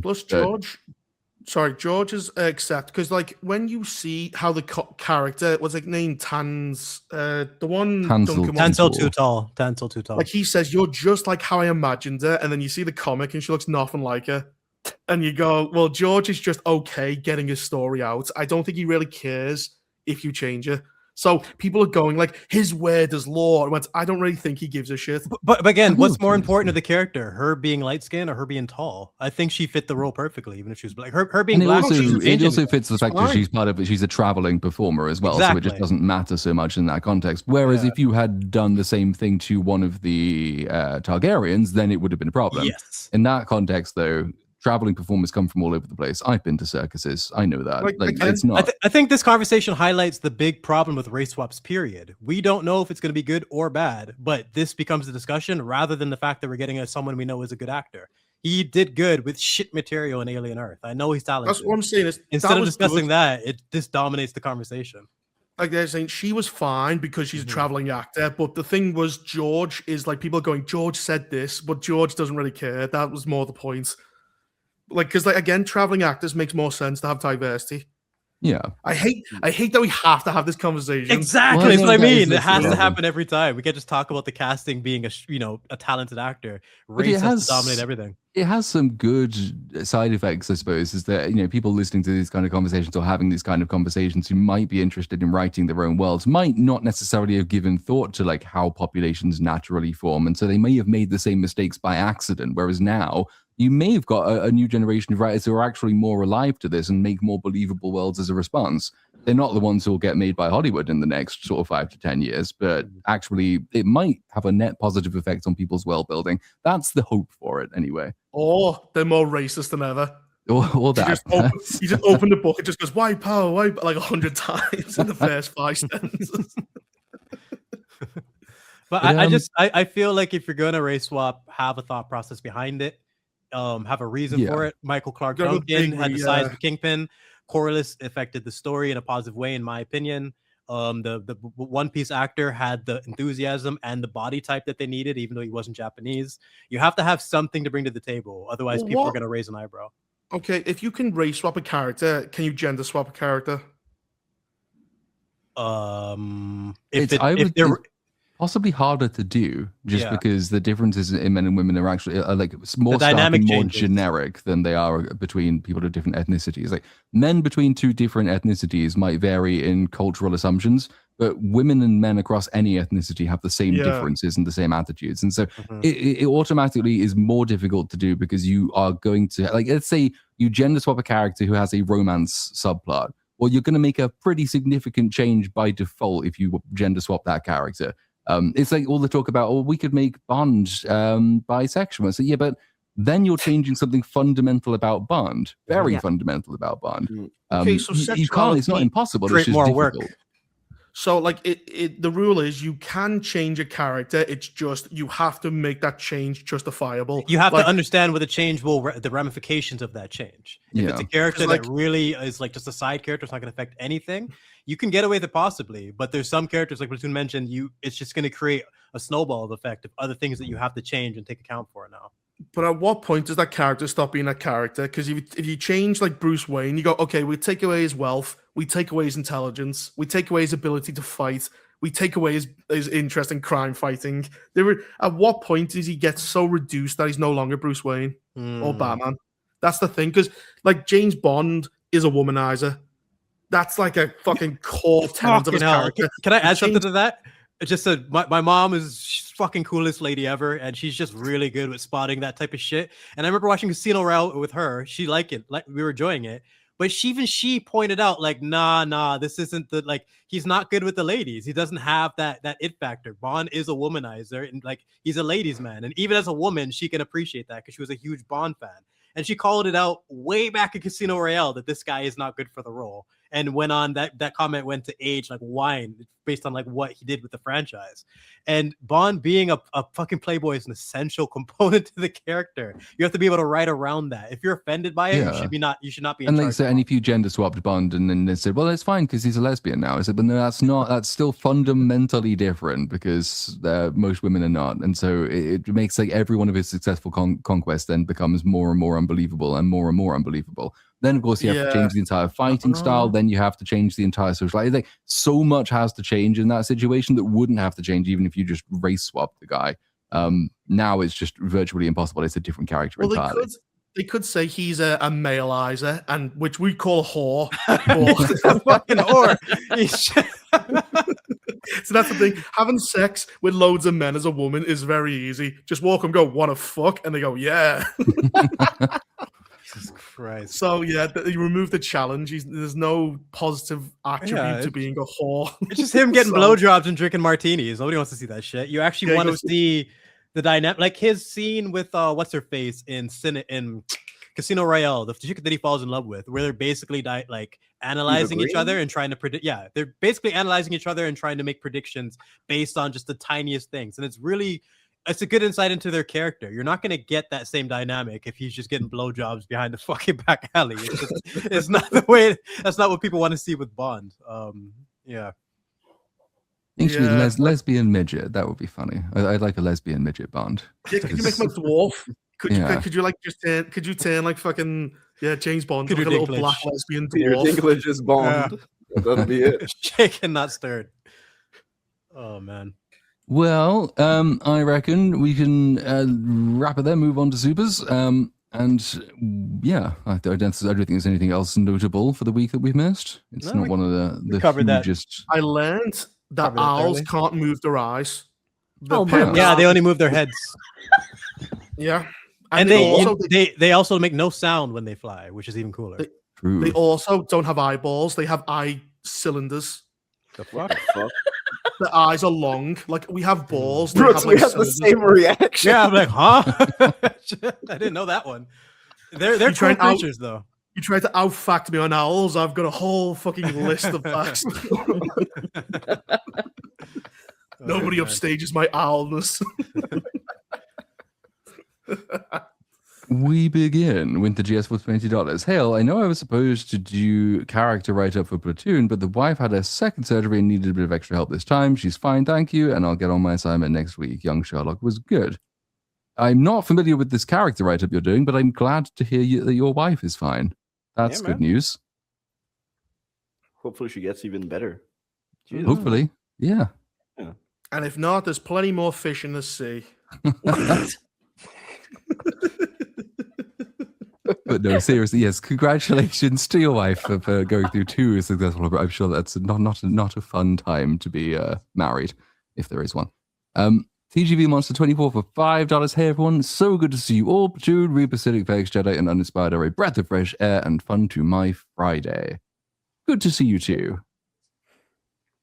Plus George is accept because like when you see how the character what's his name the one Tansel too tall, like he says you're just like how I imagined her, and then you see the comic and she looks nothing like her, and you go, well, George is just okay getting his story out. I don't think he really cares if you change it. So people are going like his word is law. I don't really think he gives a shit. But again, what's more important to the character? Her being light skinned or her being tall? I think she fit the role perfectly, even if she was black. Her being black. It also fits the fact that she's part of it. She's a traveling performer as well, so it just doesn't matter so much in that context. Whereas if you had done the same thing to one of the Targaryens, then it would have been a problem. Yes. In that context, though, traveling performers come from all over the place. I've been to circuses. I know that. It's not. I think this conversation highlights the big problem with race swaps, period. We don't know if it's going to be good or bad, but this becomes a discussion rather than the fact that we're getting someone we know is a good actor. He did good with shit material in Alien Earth. I know he's talented. That's what I'm saying. Instead of discussing that, this dominates the conversation. Like they're saying she was fine because she's a traveling actor, but the thing was George is like people are going, George said this, but George doesn't really care. That was more the point. Like, because like again, traveling actors makes more sense to have diversity. Yeah, I hate that we have to have this conversation. Exactly, that's what I mean. It has to happen every time. We can't just talk about the casting being a talented actor. Race has to dominate everything. It has some good side effects, I suppose, is that people listening to these kind of conversations or having these kind of conversations who might be interested in writing their own worlds might not necessarily have given thought to like how populations naturally form, and so they may have made the same mistakes by accident. Whereas now you may have got a new generation of writers who are actually more alive to this and make more believable worlds as a response. They're not the ones who will get made by Hollywood in the next sort of 5 to 10 years, but actually it might have a net positive effect on people's world building. That's the hope for it anyway. Or they're more racist than ever. Or that. You just open the book, it just goes, white power, like 100 times in the first 5 sentences. But I feel like if you're gonna race swap, have a thought process behind it, have a reason for it. Michael Clark Duncan had the size of a Kingpin. Corliss affected the story in a positive way, in my opinion. The One Piece actor had the enthusiasm and the body type that they needed, even though he wasn't Japanese. You have to have something to bring to the table, otherwise people are gonna raise an eyebrow. Okay, if you can race swap a character, can you gender swap a character? It's possibly harder to do, just because the differences in men and women are actually like more stark and more generic than they are between people of different ethnicities. Like men between 2 different ethnicities might vary in cultural assumptions, but women and men across any ethnicity have the same differences and the same attitudes. And so it automatically is more difficult to do, because you are going to, like, let's say you gender swap a character who has a romance subplot. Well, you're going to make a pretty significant change by default if you gender swap that character. It's like all the talk about, oh, we could make Bond bisexual. So yeah, but then you're changing something fundamental about Bond, very fundamental about Bond. Okay, so you can't. It's not impossible. It's just more difficult. work. So, like, the rule is you can change a character. It's just you have to make that change justifiable. You have to understand what the change will, the ramifications of that change. If it's a character that really is like just a side character, it's not going to affect anything. You can get away with it possibly, but there's some characters, like Platoon mentioned, it's just going to create a snowball effect of other things that you have to change and take account for now. But at what point does that character stop being that character? Because if you change like Bruce Wayne, you go, okay, we take away his wealth, we take away his intelligence, we take away his ability to fight, we take away his interest in crime fighting. At what point does he get so reduced that he's no longer Bruce Wayne or Batman? That's the thing, because like James Bond is a womanizer. That's like a fucking core tenet of his character. Can I add something to that? It just said my mom is fucking coolest lady ever, and she's just really good with spotting that type of shit. And I remember watching Casino Royale with her. She liked it, like we were enjoying it. But she pointed out, like, nah, this isn't the, like, he's not good with the ladies. He doesn't have that it factor. Bond is a womanizer, and like he's a ladies' man. And even as a woman, she can appreciate that because she was a huge Bond fan. And she called it out way back in Casino Royale that this guy is not good for the role. And went on that comment went to age like wine based on like what he did with the franchise. And Bond being a fucking playboy is an essential component to the character. You have to be able to write around that. If you're offended by it, you should not be. And like said, and if you gender swapped Bond and then they said, well, it's fine because he's a lesbian now. I said, but no, that's not. That's still fundamentally different because most women are not. And so it makes like every one of his successful conquests then becomes more and more unbelievable and more unbelievable. Then, of course, you have to change the entire fighting style. Then you have to change the entire social life. Like, so much has to change in that situation that wouldn't have to change even if you just race swap the guy. Now it's just virtually impossible. It's a different character entirely. They could say he's a malizer, and which we call a whore. Fucking whore. So that's the thing. Having sex with loads of men as a woman is very easy. Just walk and go, "Wanna fuck?" and they go, "Yeah." Jesus Christ. So yeah, you remove the challenge. There's no positive attribute to being a whore. It's just him getting blowjobs and drinking martinis. Nobody wants to see that shit. You actually want to see the dynamic, like his scene with what's her face in Casino Royale, the chick that he falls in love with, where they're basically like analyzing each other and trying to predict. Yeah, they're basically analyzing each other and trying to make predictions based on just the tiniest things, and it's a good insight into their character. You're not going to get that same dynamic if he's just getting blowjobs behind the fucking back alley. It's not the way. That's not what people want to see with Bond. Yeah. Actually, lesbian midget. That would be funny. I'd like a lesbian midget Bond. Yeah, could you make him a dwarf? Could you like just could you turn like fucking James Bond to like a little black lesbian dwarf? Peter Dinklage is Bond. Yeah. That'll be it. Shaken, not stirred. Oh man. Well, I reckon we can wrap it there, move on to supers. And yeah, I don't think there's anything else notable for the week that we've missed. It's not one of the hugest. I learned that owls can't move their eyes. Yeah, they only move their heads. Yeah. And also, they also make no sound when they fly, which is even cooler. They also don't have eyeballs. They have eye cylinders. The fuck? The eyes are long. Like we have balls. Brooks, we have the same reaction. Yeah, I'm like, huh? I didn't know that one. They're cool creatures, though. You try to out-fact me on owls. I've got a whole fucking list of facts. Nobody upstages my owlness. We begin with the GS for $20. Hale, I know I was supposed to do character write-up for Platoon, but the wife had a second surgery and needed a bit of extra help this time. She's fine, thank you, and I'll get on my assignment next week. Young Sherlock was good. I'm not familiar with this character write-up you're doing, but I'm glad to hear that your wife is fine. That's good news. Hopefully she gets even better. Jesus. Hopefully, yeah. And if not, there's plenty more fish in the sea. But no, seriously, yes. Congratulations to your wife for going through 2 successful. I'm sure that's not a fun time to be married, if there is one. TGV Monster 24 for $5. Hey everyone, so good to see you all. Platoon, Reaper, Pacific, Vex, Jedi, and Uninspired are a breath of fresh air and fun to my Friday. Good to see you too.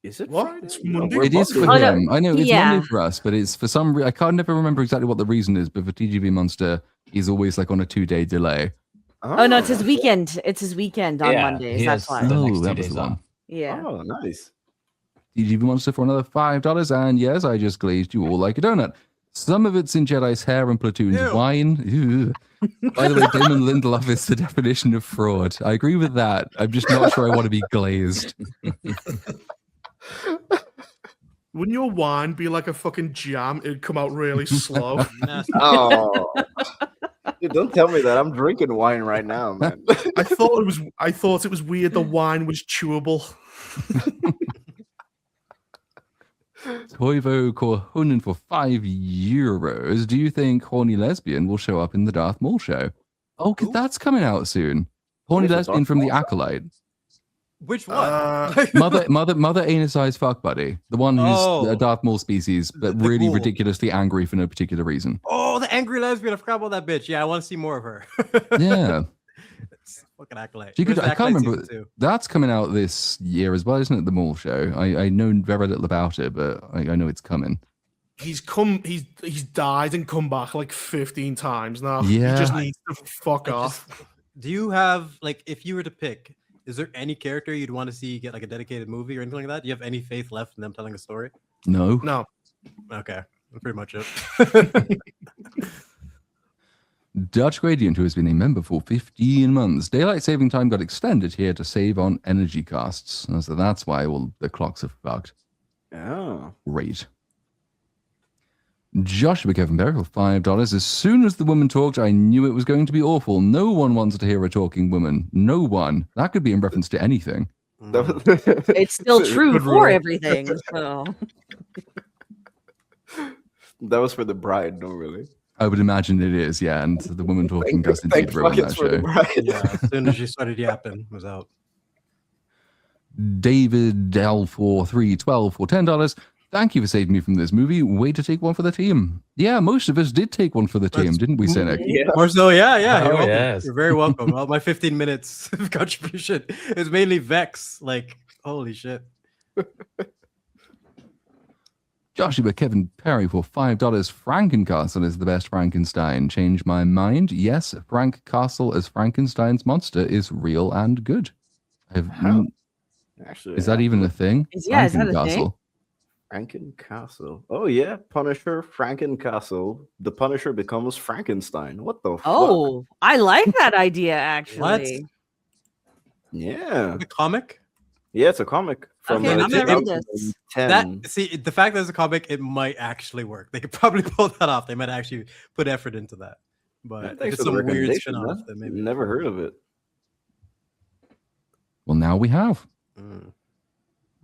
Is it what? Friday? It's Monday. It is for him. I know it's Monday for us, but it's for some reason I can't never remember exactly what the reason is. But for TGV Monster, he's always like on a 2-day delay. Oh no, it's his weekend. It's his weekend on Mondays. That's why. Oh, that was the one. Yeah. Oh, nice. TGV Monster for another $5, and yes, I just glazed you all like a donut. Some of it's in Jedi's hair and Platoon's wine. Ew. By the way, Damon Lindelof is the definition of fraud. I agree with that. I'm just not sure I want to be glazed. Wouldn't your wine be like a fucking jam? It'd come out really slow. Oh, dude, don't tell me that. I'm drinking wine right now, man. I thought it was weird. The wine was chewable. Toivo Korhonen for €5. Do you think Horny Lesbian will show up in the Darth Maul show? Oh, because that's coming out soon. Horny Lesbian from The Acolyte. Which one? Mother anus-sized fuck buddy. The one who's a Darth Maul species, but really ridiculously angry for no particular reason. Oh, the angry lesbian. I forgot about that bitch. Yeah, I want to see more of her. Yeah. Fucking Acolyte. I can't remember. That's coming out this year as well, isn't it? The Maul show. I know very little about it, but I know it's coming. He's died and come back like 15 times now. Yeah. He just needs to fuck off. Do you have, like, if you were to pick, is there any character you'd want to see get like a dedicated movie or anything like that? Do you have any faith left in them telling a story? No. Okay. That's pretty much it. Dutch Gradient, who has been a member for 15 months. Daylight saving time got extended here to save on energy costs. So that's why all the clocks are fucked. Oh. Great. Joshua Kevin Berry for $5. As soon as the woman talked, I knew it was going to be awful. No one wants to hear a talking woman. No one. That could be in reference to anything. It's still true for everything. So. That was for the bride, no, really. I would imagine it is, yeah. And the woman talking does indeed ruin that show. Yeah, as soon as she started yapping, it was out. David L for $3.12 for $10. Thank you for saving me from this movie. Way to take one for the team. Yeah, most of us did take one for the team, didn't we, Cynic? Yeah. Or so, yeah. You're welcome. Yes. You're very welcome. Well, my 15 minutes of contribution is mainly Vex. Like, holy shit. Joshua Kevin Perry for $5. Frankencastle is the best Frankenstein. Change my mind. Yes, Frank Castle as Frankenstein's monster is real and good. Actually, is that even a thing? Yeah, is that a thing? Frankencastle. Oh yeah, Punisher, Frankencastle. The Punisher becomes Frankenstein. What the fuck? Oh, I like that idea actually. What? Yeah. The comic? Yeah, it's a comic from Okay, I'm gonna read this. 2010. See, the fact that it's a comic, it might actually work. They could probably pull that off. They might actually put effort into that. But if it's some weird spin-off, then maybe. Never heard of it. Well, now we have.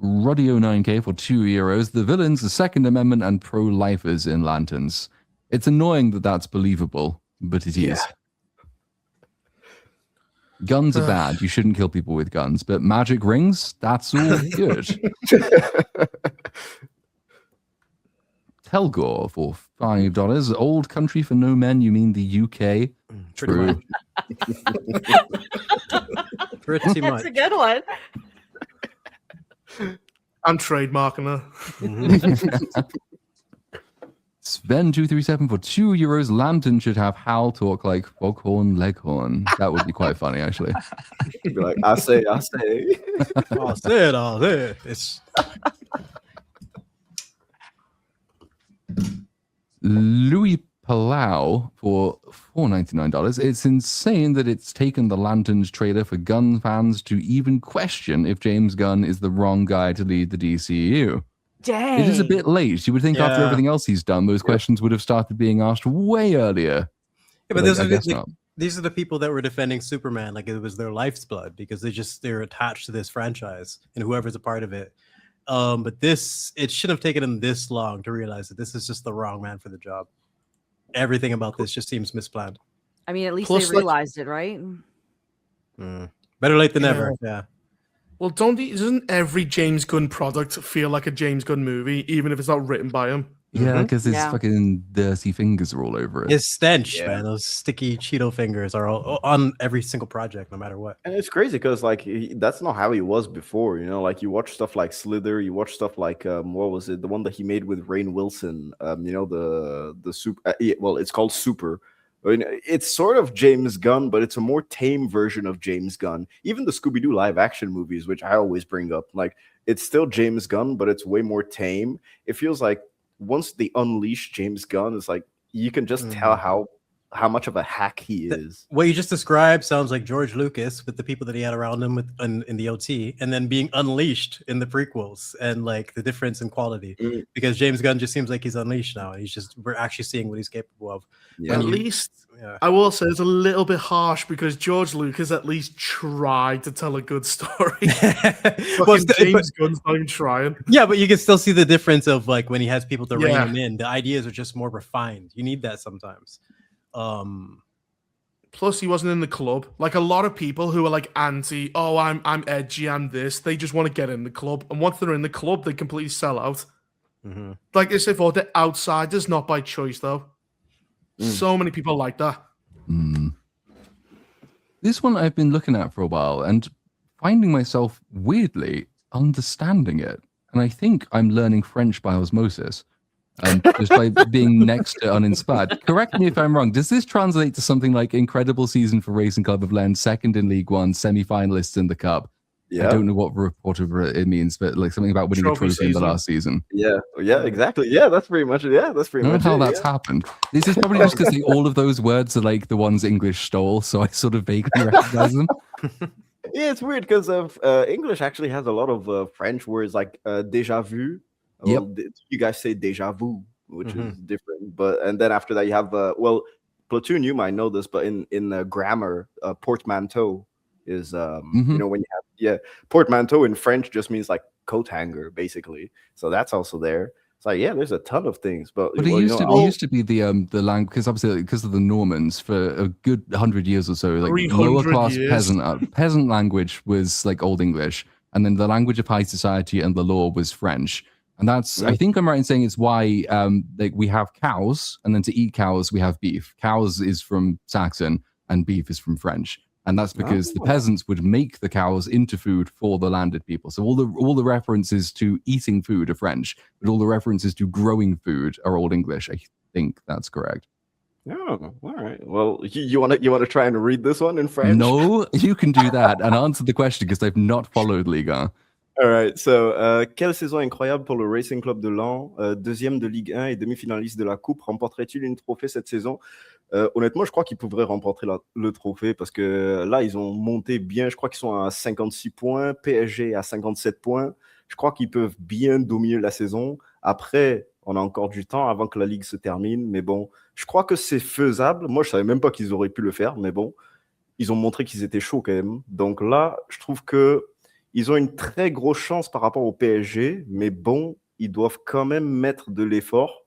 Rodeo 9K for €2. The villains, the Second Amendment, and pro-lifers in Lanterns. It's annoying that that's believable, but it is. Guns are bad. You shouldn't kill people with guns, but magic rings, that's all good. Telgor for $5. Old country for no men, you mean the UK? Pretty True. much. Pretty That's much. a good one. I'm trademarking her. Sven237 for €2. Lantern should have Hal talk like Foghorn Leghorn. That would be quite funny, actually. He'd be like, I say. I'll say it. It's Louis Palau for $4.99. It's insane that it's taken the Lanterns trailer for Gunn fans to even question if James Gunn is the wrong guy to lead the DCU. Dang. It is a bit late. You would think after Yeah. everything else he's done, those questions would have started being asked way earlier. Yeah, but I guess not. these are the people that were defending Superman like it was their life's blood because they're attached to this franchise and whoever's a part of it. But it shouldn't have taken them this long to realize that this is just the wrong man for the job. Everything about this just seems misplanned. I mean, at least Plus, they like- realized it, right? Better late than never. Yeah. Well, doesn't every James Gunn product feel like a James Gunn movie, even if it's not written by him? Yeah, because his Yeah. fucking dirty fingers are all over it. His stench, Yeah. man. Those sticky Cheeto fingers are all on every single project, no matter what. And it's crazy because like that's not how he was before, you know. Like you watch stuff like Slither, you watch stuff like what was it, the one that he made with Rainn Wilson? You know the super. Well, it's called Super. I mean, it's sort of James Gunn, but it's a more tame version of James Gunn. Even the Scooby-Doo live action movies, which I always bring up, like it's still James Gunn, but it's way more tame. It feels like once they unleash James Gunn, it's like you can just tell how much of a hack he is. What you just described sounds like George Lucas with the people that he had around him in the OT, and then being unleashed in the prequels, and like the difference in quality. Because James Gunn just seems like he's unleashed now, and we're actually seeing what he's capable of. Yeah. At least I will say it's a little bit harsh because George Lucas at least tried to tell a good story. Well, James Gunn's not even trying. yeah, but you can still see the difference of like when he has people to rein Yeah. him in. The ideas are just more refined. You need that sometimes. Plus, he wasn't in the club. Like a lot of people who are like anti, oh, I'm edgy, I'm this. They just want to get in the club, and once they're in the club, they completely sell out. Like they say, for the outsiders, not by choice though. So many people like that. This one I've been looking at for a while and finding myself weirdly understanding it. And I think I'm learning French by osmosis. Just by being next to uninspired. Correct me if I'm wrong. Does this translate to something like incredible season for Racing Club of Lens, second in League One, semi-finalists in the Cup? Yeah. I don't know what report of it means, but like something about winning a trophy in the last season. Yeah, exactly. Yeah, that's pretty much it. Yeah, that's pretty I don't much know how it. that's happened. This is probably just because all of those words are like the ones English stole, so I sort of vaguely recognize them. Yeah, it's weird because English actually has a lot of French words like déjà vu. Yep. Well, you guys say déjà vu, which is different. But and then after that you have well, Platoon, you might know this, but in grammar, portmanteau is you know when you have portmanteau in French just means like coat hanger basically. So that's also there. It's like there's a ton of things, but it used to be the language because obviously because of the Normans for a good 100 years or so, like lower class years. peasant language was like Old English, and then the language of high society and the law was French. And that's, I think I'm right in saying it's why like we have cows, and then to eat cows, we have beef. Cows is from Saxon, and beef is from French. And that's because the peasants would make the cows into food for the landed people. So all the references to eating food are French, but all the references to growing food are Old English. I think that's correct. Oh, all right. Well, you want to try and read this one in French? No, you can do that and answer the question because I've not followed Liga. All right, so quelle saison incroyable pour le Racing Club de Lens, deuxième de Ligue 1 et demi-finaliste de la Coupe, remporterait-il une trophée cette saison? Honnêtement, je crois qu'ils pourraient remporter le trophée parce que là, ils ont monté bien. Je crois qu'ils sont à 56 points, PSG à 57 points. Je crois qu'ils peuvent bien dominer la saison. Après, on a encore du temps avant que la Ligue se termine, mais bon, je crois que c'est faisable. Moi, je savais même pas qu'ils auraient pu le faire, mais bon, ils ont montré qu'ils étaient chauds quand même. Donc là, je trouve que ils ont une très grosse chance par rapport au PSG, mais bon, ils doivent quand même mettre de l'effort,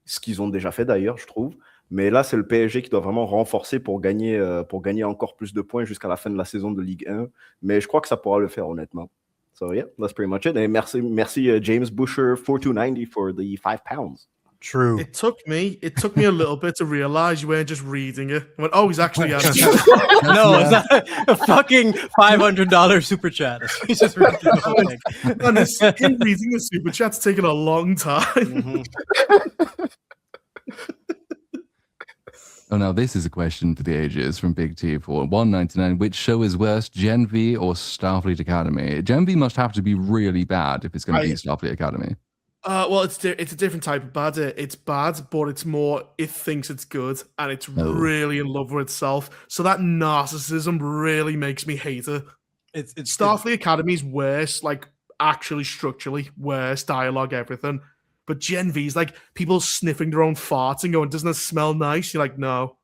ce qu'ils ont déjà fait d'ailleurs, je trouve. Mais là, c'est le PSG qui doit vraiment renforcer pour gagner encore plus de points jusqu'à la fin de la saison de Ligue 1. Mais je crois que ça pourra le faire, honnêtement. So yeah, that's pretty much it. Et merci James Busher 4290 for the £5. True. It took me a little bit to realize you weren't just reading it. I went, oh, he's actually No, it's not a fucking $500 super chat. He's just reading the whole thing. And him reading the super chat's taken a long time. Oh, now this is a question for the ages from Big T for 199. Which show is worse, Gen V or Starfleet Academy? Gen V must have to be really bad if it's going to be Starfleet Academy. Well, it's a different type of bad. It's bad, but it's more it thinks it's good and it's really in love with itself. So that narcissism really makes me hate it. It's Starfleet Academy's worse, like actually structurally worse, dialogue, everything. But Gen V's like people sniffing their own farts and going, "Doesn't it smell nice?" You're like, no.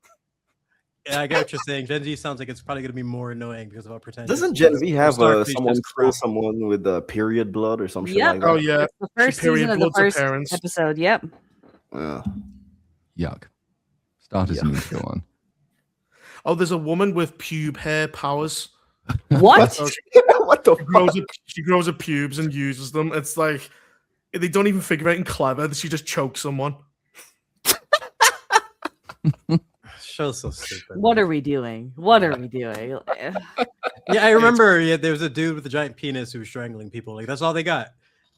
Yeah, I get what you're saying. Gen Z sounds like it's probably going to be more annoying because of how pretentious. Doesn't Gen V have Starfleet's someone just kill crap. someone with period blood or some shit Yep. like that? Oh yeah, The first period season of the bloods her first parents. episode. Yep. Yuck. Starters need to go on. Oh, there's a woman with pube hair powers. What? So What the fuck? she grows her pubes and uses them. It's like they don't even figure it out clever. She just chokes someone. Show's so stupid. What are we doing? What are we doing? Yeah, I remember. Yeah, there was a dude with a giant penis who was strangling people. Like that's all they got.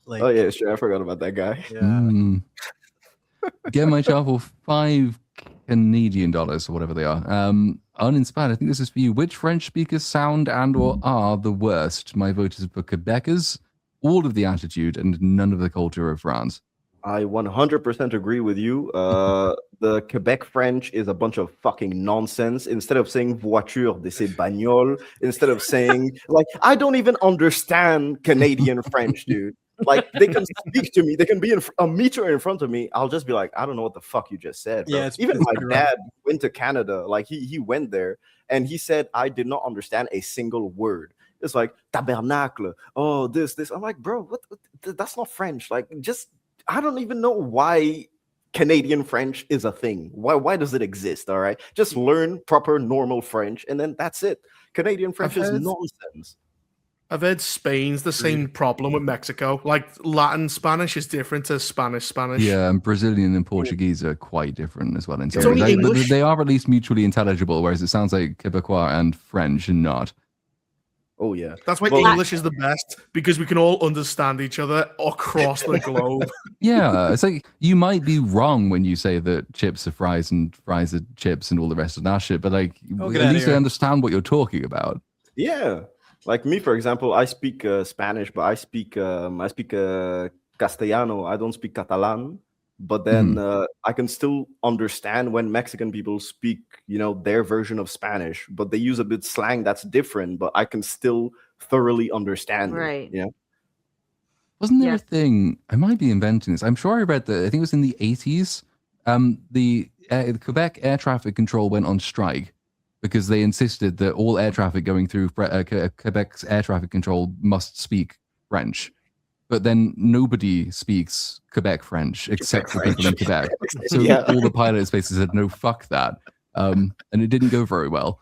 Like, Oh yeah, sure. I forgot about that guy. yeah. Get my child for $5 Canadian or whatever they are. Uninspired. I think this is for you. Which French speakers sound and or are the worst? My vote is for Quebecers, all of the attitude and none of the culture of France. I 100% agree with you. The Quebec French is a bunch of fucking nonsense. Instead of saying voiture, they say bagnole. Instead of saying, like, I don't even understand Canadian French, dude. Like, they can speak to me. They can be a meter in front of me. I'll just be like, I don't know what the fuck you just said, bro. Yeah, Even it's my pretty dad went to Canada. Like, he went there, and he said, I did not understand a single word. It's like, tabernacle. Oh, this. I'm like, bro, what? That's not French. Like, just... I don't even know why Canadian French is a thing. Why does it exist? All right, just learn proper normal French, and then that's it. Canadian French is nonsense. I've heard Spain's the same problem with Mexico. Like Latin Spanish is different to Spanish. Yeah, and Brazilian and Portuguese are quite different as well. In It's only terms. English. They are at least mutually intelligible, whereas it sounds like Quebecois and French and not. Oh yeah, That's why Well, English is the best, because we can all understand each other across the globe. Yeah, it's like you might be wrong when you say that chips are fries and fries are chips and all the rest of that shit, but like Oh, at get outta least I here. understand what you're talking about. yeah. Like me, for example, I speak Spanish, but I speak Castellano. I don't speak Catalan. But then I can still understand when Mexican people speak, their version of Spanish, but they use a bit slang that's different, but I can still thoroughly understand it, Right. Wasn't there Yeah. a thing? I might be inventing this. I'm sure I read that. I think it was in the 80s. The Quebec air traffic control went on strike because they insisted that all air traffic going through Quebec's air traffic control must speak French. But then nobody speaks Quebec French except for people in Quebec. So all the pilots basically said, no, fuck that. And it didn't go very well.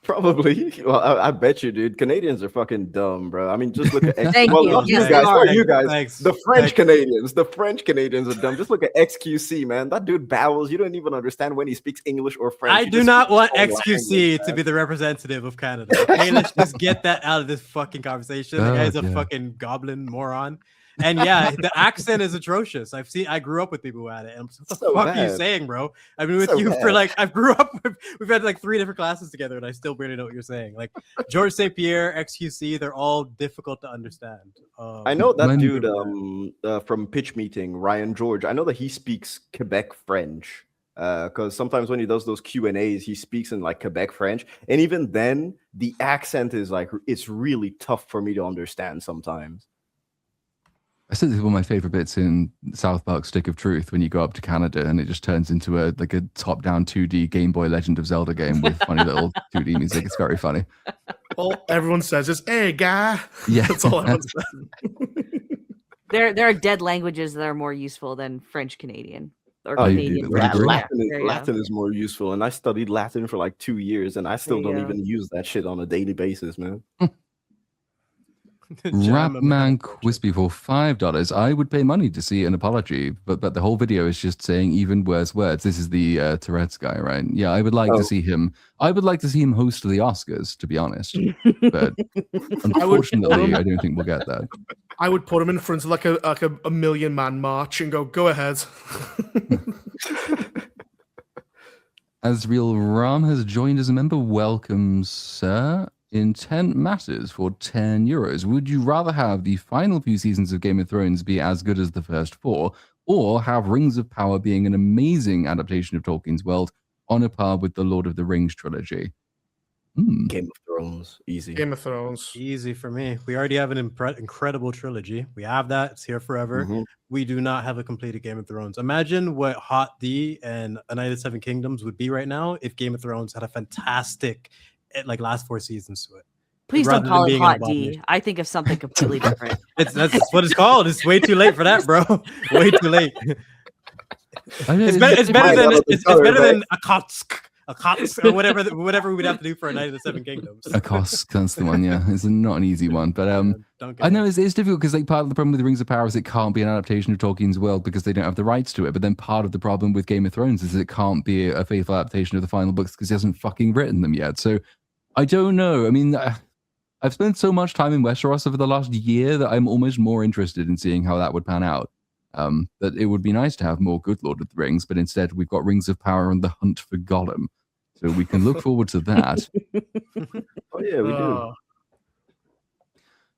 Probably. Well, I bet you, dude. Canadians are fucking dumb, bro. I mean, just look at Thank you. not you Yes, guys. they are. Not you guys. Thanks. The French Canadians. The French Canadians are dumb. Just look at XQC, man. That dude babbles. You don't even understand when he speaks English or French. I He do just not speaks want all XQC language, to man. be the representative of Canada. Okay, let's just get that out of this fucking conversation. The guy's a fucking goblin moron. And yeah, the accent is atrocious. I grew up with people who had it. And what the So fuck are you bad. saying, bro? I've been with So you for bad. we've had like 3 different classes together and I still barely know what you're saying. Like George St. Pierre, XQC, they're all difficult to understand. I know that When- dude from Pitch Meeting, Ryan George. I know that he speaks Quebec French because sometimes when he does those Q&As, he speaks in like Quebec French. And even then, the accent is like, it's really tough for me to understand sometimes. I said this is one of my favorite bits in South Park Stick of Truth when you go up to Canada and it just turns into a top-down 2D Game Boy Legend of Zelda game with funny little 2D music. It's very funny. All everyone says is, hey, guy. Yeah. That's all everyone says. There are dead languages that are more useful than French Canadian or Oh, you Canadian. do. Would French. agree. Yeah, Latin, there you go. Latin is more useful, and I studied Latin for like 2 years, and I still There you don't go. even use that shit on a daily basis, man. Rapman Quispy for $5. I would pay money to see an apology, but the whole video is just saying even worse words. This is the Tourette's guy, right? Yeah, I would like to see him. I would like to see him host the Oscars, to be honest. But unfortunately, I don't think we'll get that. I would put him in front of like a million man march and go ahead. Asriel Ram has joined as a member. Welcome, sir. Intent matters for €10. Would you rather have the final few seasons of Game of Thrones be as good as the first 4, or have Rings of Power being an amazing adaptation of Tolkien's world on a par with the Lord of the Rings trilogy? Game of Thrones, easy. Game of Thrones, easy for me. We already have an incredible trilogy. We have that. It's here forever. We do not have a completed Game of Thrones. Imagine what Hot D and A Night of the Seven Kingdoms would be right now if Game of Thrones had a fantastic like last 4 seasons to it. Please don't call it Hot D. I think of something completely different. That's what it's called. It's way too late for that, bro. Way too late. It's better than a Kotsk, or whatever we would have to do for A Night of the Seven Kingdoms. A Kotsk, that's the one. Yeah, it's not an easy one, but I know it's difficult because like part of the problem with the Rings of Power is it can't be an adaptation of Tolkien's world because they don't have the rights to it. But then part of the problem with Game of Thrones is it can't be a faithful adaptation of the final books because he hasn't fucking written them yet. So I don't know. I mean, I've spent so much time in Westeros over the last year that I'm almost more interested in seeing how that would pan out. That it would be nice to have more good Lord of the Rings, but instead we've got Rings of Power and the Hunt for Gollum. So we can look forward to that. Oh yeah, we do.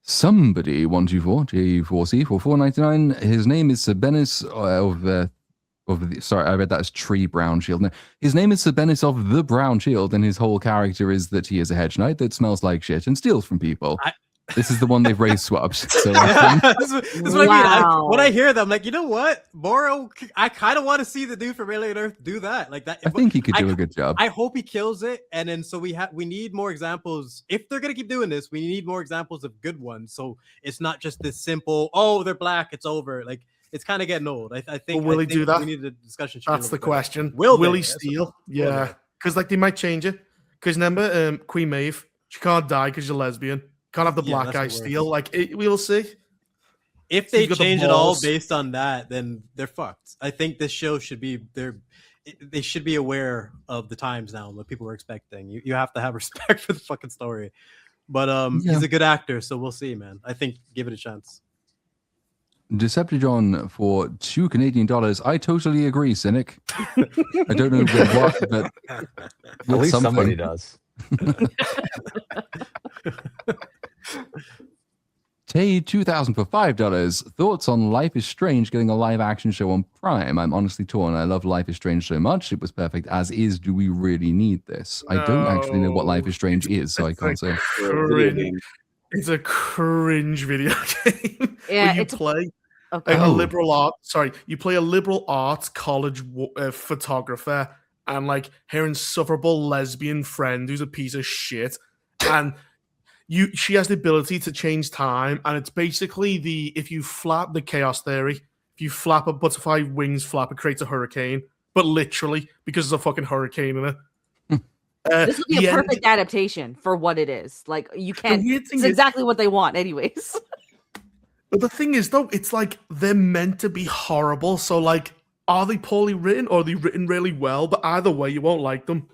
Somebody 124 G4C for $4.99. His name is Sebenis sorry, I read that as Tree Brown Shield. No, his name is Sebenis of the Brown Shield, and his whole character is that he is a hedge knight that smells like shit and steals from people. This is the one they've race swapped. So that's what I mean. When I hear that, I'm like, you know what, Moro, I kind of want to see the dude from Alien Earth do that. Like that. I think he could do a good job. I hope he kills it. And then so we need more examples. If they're gonna keep doing this, we need more examples of good ones. So it's not just this simple, oh, they're black, it's over. Like it's kind of getting old. I think. Will he do that? We need a discussion. That's the question. Will he steal? Yeah, because like they might change it. Because remember, Queen Maeve, she can't die because she's a lesbian. Can't have the black guy steal. Like we'll see. If they change it all based on that, then they're fucked. I think this show should be they should be aware of the times now and what people were expecting. You have to have respect for the fucking story. But he's a good actor, so we'll see, man. I think give it a chance. Decepticon for $2 Canadian. I totally agree, Cynic. I don't know what, but at least somebody does. Tay 2000 for $5. Thoughts on Life is Strange getting a live action show on Prime? I'm honestly torn. I love Life is Strange so much. It was perfect as is. Do we really need this? No. I don't actually know what Life is Strange is, so I can't say. It's a cringe video game. Yeah, you play a liberal art. Sorry, you play a liberal arts college photographer and like her insufferable lesbian friend who's a piece of shit, and she has the ability to change time, and it's basically if you flap the chaos theory, if you flap a butterfly wings flap, it creates a hurricane, but literally because there's a fucking hurricane in it. This would be a perfect adaptation for what it is. Like you can't. It's exactly what they want, anyways. But the thing is, though, it's like they're meant to be horrible. So, like, are they poorly written or are they written really well? But either way, you won't like them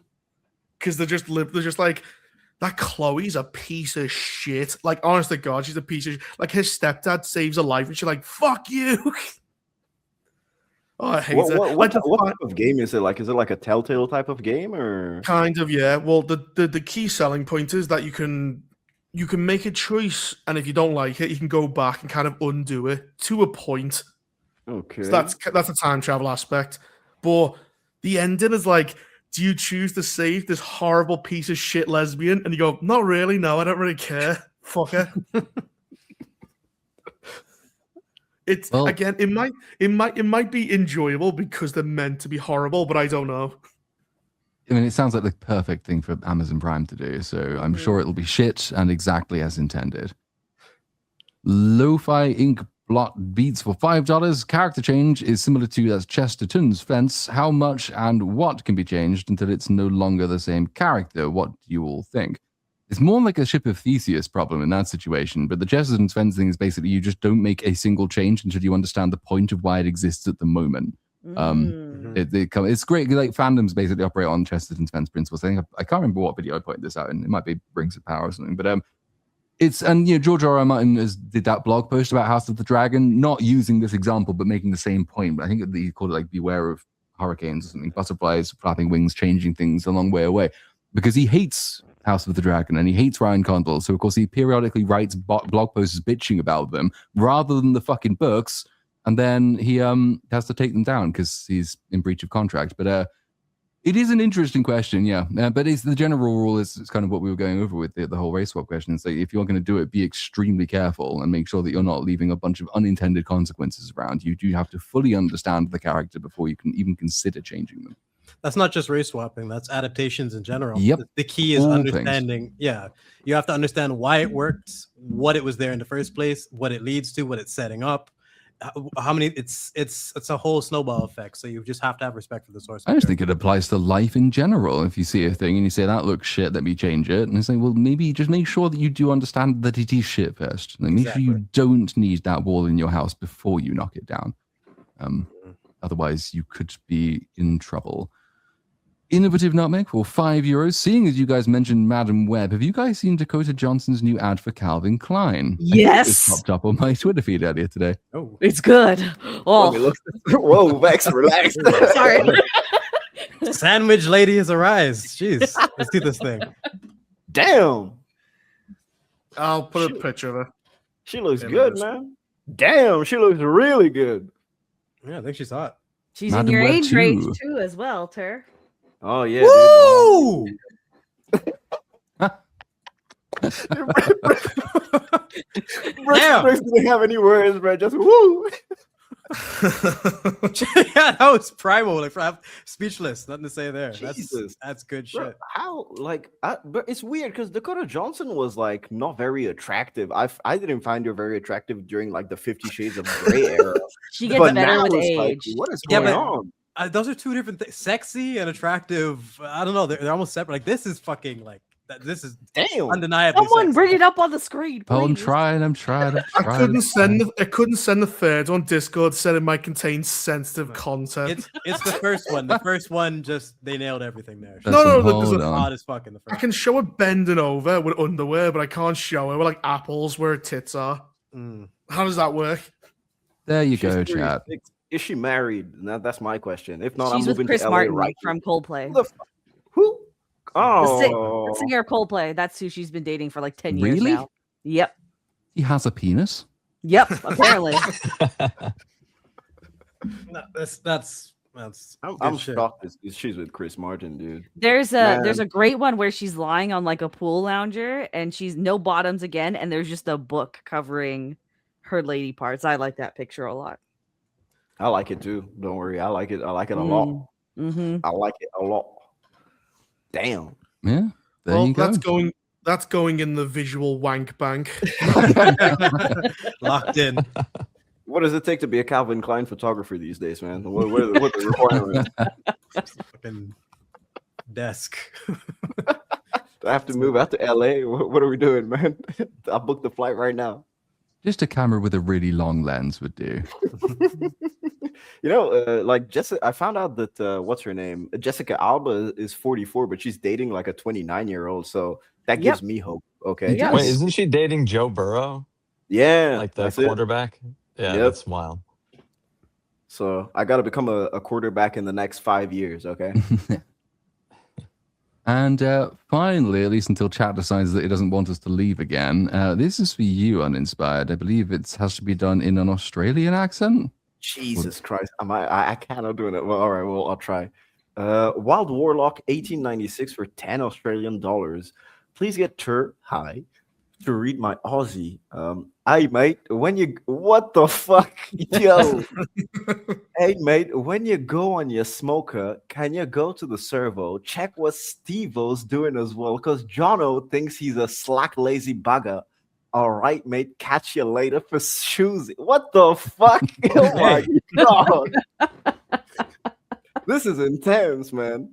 because they're just like that. Chloe's a piece of shit. Like, honest to God, she's a piece of shit. Like, his stepdad saves her life, and she's like, "Fuck you." Oh, I hate it. What type of game is it? Like, is it like a Telltale type of game, or kind of? Yeah. Well, the key selling point is that you can make a choice, and if you don't like it, you can go back and kind of undo it to a point. Okay. So that's a time travel aspect. But the ending is like, do you choose to save this horrible piece of shit lesbian? And you go, not really. No, I don't really care. Fuck her. Again, it might be enjoyable because they're meant to be horrible, but I don't know. I mean, it sounds like the perfect thing for Amazon Prime to do, so I'm sure it'll be shit and exactly as intended. Lo-Fi Ink Blot Beats for $5. Character change is similar to Chesterton's Fence. How much and what can be changed until it's no longer the same character? What do you all think? It's more like a ship of Theseus problem in that situation. But the Chesterton Spence thing is basically you just don't make a single change until you understand the point of why it exists at the moment. It's great. Like fandoms basically operate on Chesterton Spence principles. I think I can't remember what video I pointed this out in. It might be Rings of Power or something. But George R. R. Martin did that blog post about House of the Dragon, not using this example but making the same point. But I think he called it like beware of hurricanes or something, butterflies flapping wings, changing things a long way away, because he hates House of the Dragon and he hates Ryan Condal. So of course he periodically writes blog posts bitching about them rather than the fucking books. And then he has to take them down because he's in breach of contract. But it is an interesting question, yeah. But it's the general rule is kind of what we were going over with the whole race swap question. So if you're going to do it, be extremely careful and make sure that you're not leaving a bunch of unintended consequences around. You do have to fully understand the character before you can even consider changing them. That's not just race swapping. That's adaptations in general. Yep. The key is All understanding. things. Yeah. You have to understand why it works, what it was there in the first place, what it leads to, what it's setting up. How many it's a whole snowball effect. So you just have to have respect for the source. I just think it applies to life in general. If you see a thing and you say that looks shit, let me change it, and I say, well, maybe just make sure that you do understand that it is shit first. And make sure you don't need that wall in your house before you knock it down. Otherwise, you could be in trouble. Innovative Nutmeg for €5. Seeing as you guys mentioned Madam Web, have you guys seen Dakota Johnson's new ad for Calvin Klein? Yes. It popped up on my Twitter feed earlier today. Oh, It's good. Oh, Whoa, Vex, relax. sorry. Sandwich lady has arise. Jeez, let's see this thing. Damn. I'll put a picture of her. She looks Yeah, good, nice. man. Damn, she looks really good. Yeah, I think she's hot. She's Madam in your Web age too. range too, as well, Ter. Oh, yeah, Woo! Damn. Brooks didn't have any words, bro. Just woo. Yeah, that was primal. Like, I'm speechless. Nothing to say there. Jesus. That's good Bro, shit. how, like, but it's weird because Dakota Johnson was, like, not very attractive. I didn't find her very attractive during, like, the 50 Shades of Grey era. She gets But better now with it's like, age. what is Yeah, going but- on? Those are two different things. Sexy and attractive. I don't know. They're almost separate. Like, this is fucking like this is Damn. undeniably. Someone sexy. bring it up on the screen, please. Oh, I'm trying. I couldn't send the third one. Discord said it might contain sensitive content. It's the first one. The first one just they nailed everything there. No, no, look, hold there's on. Hot as fuck in the I first. can show her bending over with underwear, but I can't show her with like apples where her tits are. Mm. How does that work? There you She's go, chat. 36. Is she married? That's my question. If not, She's I'm with moving Chris to LA Martin right from Coldplay. Who the fuck? Who? The Oh, singer Coldplay. That's who she's been dating for like 10 years Really? now. Yep. He has a penis. Yep. Apparently. No, that's I'm good shit. shocked. She's with Chris Martin, dude. There's Man. a great one where she's lying on like a pool lounger and she's no bottoms again, and there's just a book covering her lady parts. I like that picture a lot. I like it too. Don't worry. I like it. I like it a lot. Mm-hmm. I like it a lot. Damn. Yeah. There Well, you go. that's going in the visual wank bank. Locked in. What does it take to be a Calvin Klein photographer these days, man? What are the requirements? Fucking desk. Do I have to move out to LA? What are we doing, man? I'll book the flight right now. Just a camera with a really long lens would do. You know, like Jessica, I found out that what's her name? Jessica Alba is 44, but she's dating like a 29-year-old. So that gives me hope. Okay. Yeah. Wait, isn't she dating Joe Burrow? Yeah. Like the that's it. quarterback? Yeah, Yep. that's wild. So I got to become a quarterback in the next 5 years. Okay. And finally, at least until chat decides that it doesn't want us to leave again, this is for you, Uninspired. I believe it has to be done in an Australian accent. Jesus Christ. I cannot do it. Well, all right. Well, I'll try. Wild Warlock 1896 for 10 Australian dollars. Please get high to read my Aussie. Hey, mate, what the fuck? Yo. Hey, mate, when you go on your smoker, can you go to the servo, check what Steve-O's doing as well? Because Jono thinks he's a slack, lazy bugger. All right, mate, catch you later for shoes. What the fuck? Oh my God. This is intense, man.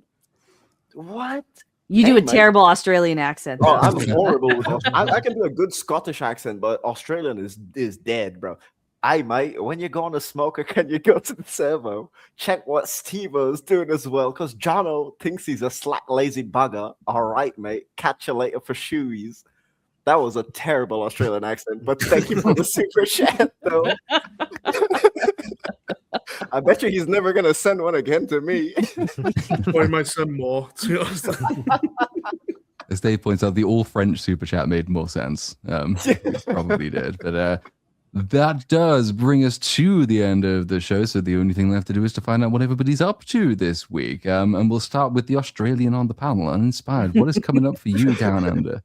What? You do Hey, a mate. terrible Australian accent. Oh, though. I'm horrible with I can do a good Scottish accent, but Australian is dead, bro. Hey, mate, when you go on a smoker, can you go to the servo? Check what Steve-O's doing as well, because Jono thinks he's a slack, lazy bugger. All right, mate. Catch you later for shoeies. That was a terrible Australian accent, but thank you for the super chat, though. I bet you he's never going to send one again to me. Or he might send more. To be honest. As Dave points out, the all French super chat made more sense. It probably did. But that does bring us to the end of the show. So the only thing left to do is to find out what everybody's up to this week. And we'll start with the Australian on the panel, Uninspired. What is coming up for you down under?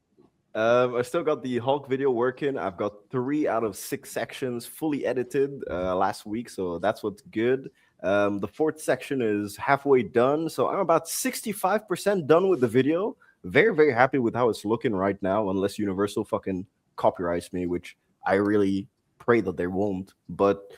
I still got the Hulk video working. I've got 3 out of 6 sections fully edited last week, so that's what's good. The 4th section is halfway done, so I'm about 65% done with the video. Very, very happy with how it's looking right now, unless Universal fucking copyrights me, which I really pray that they won't. But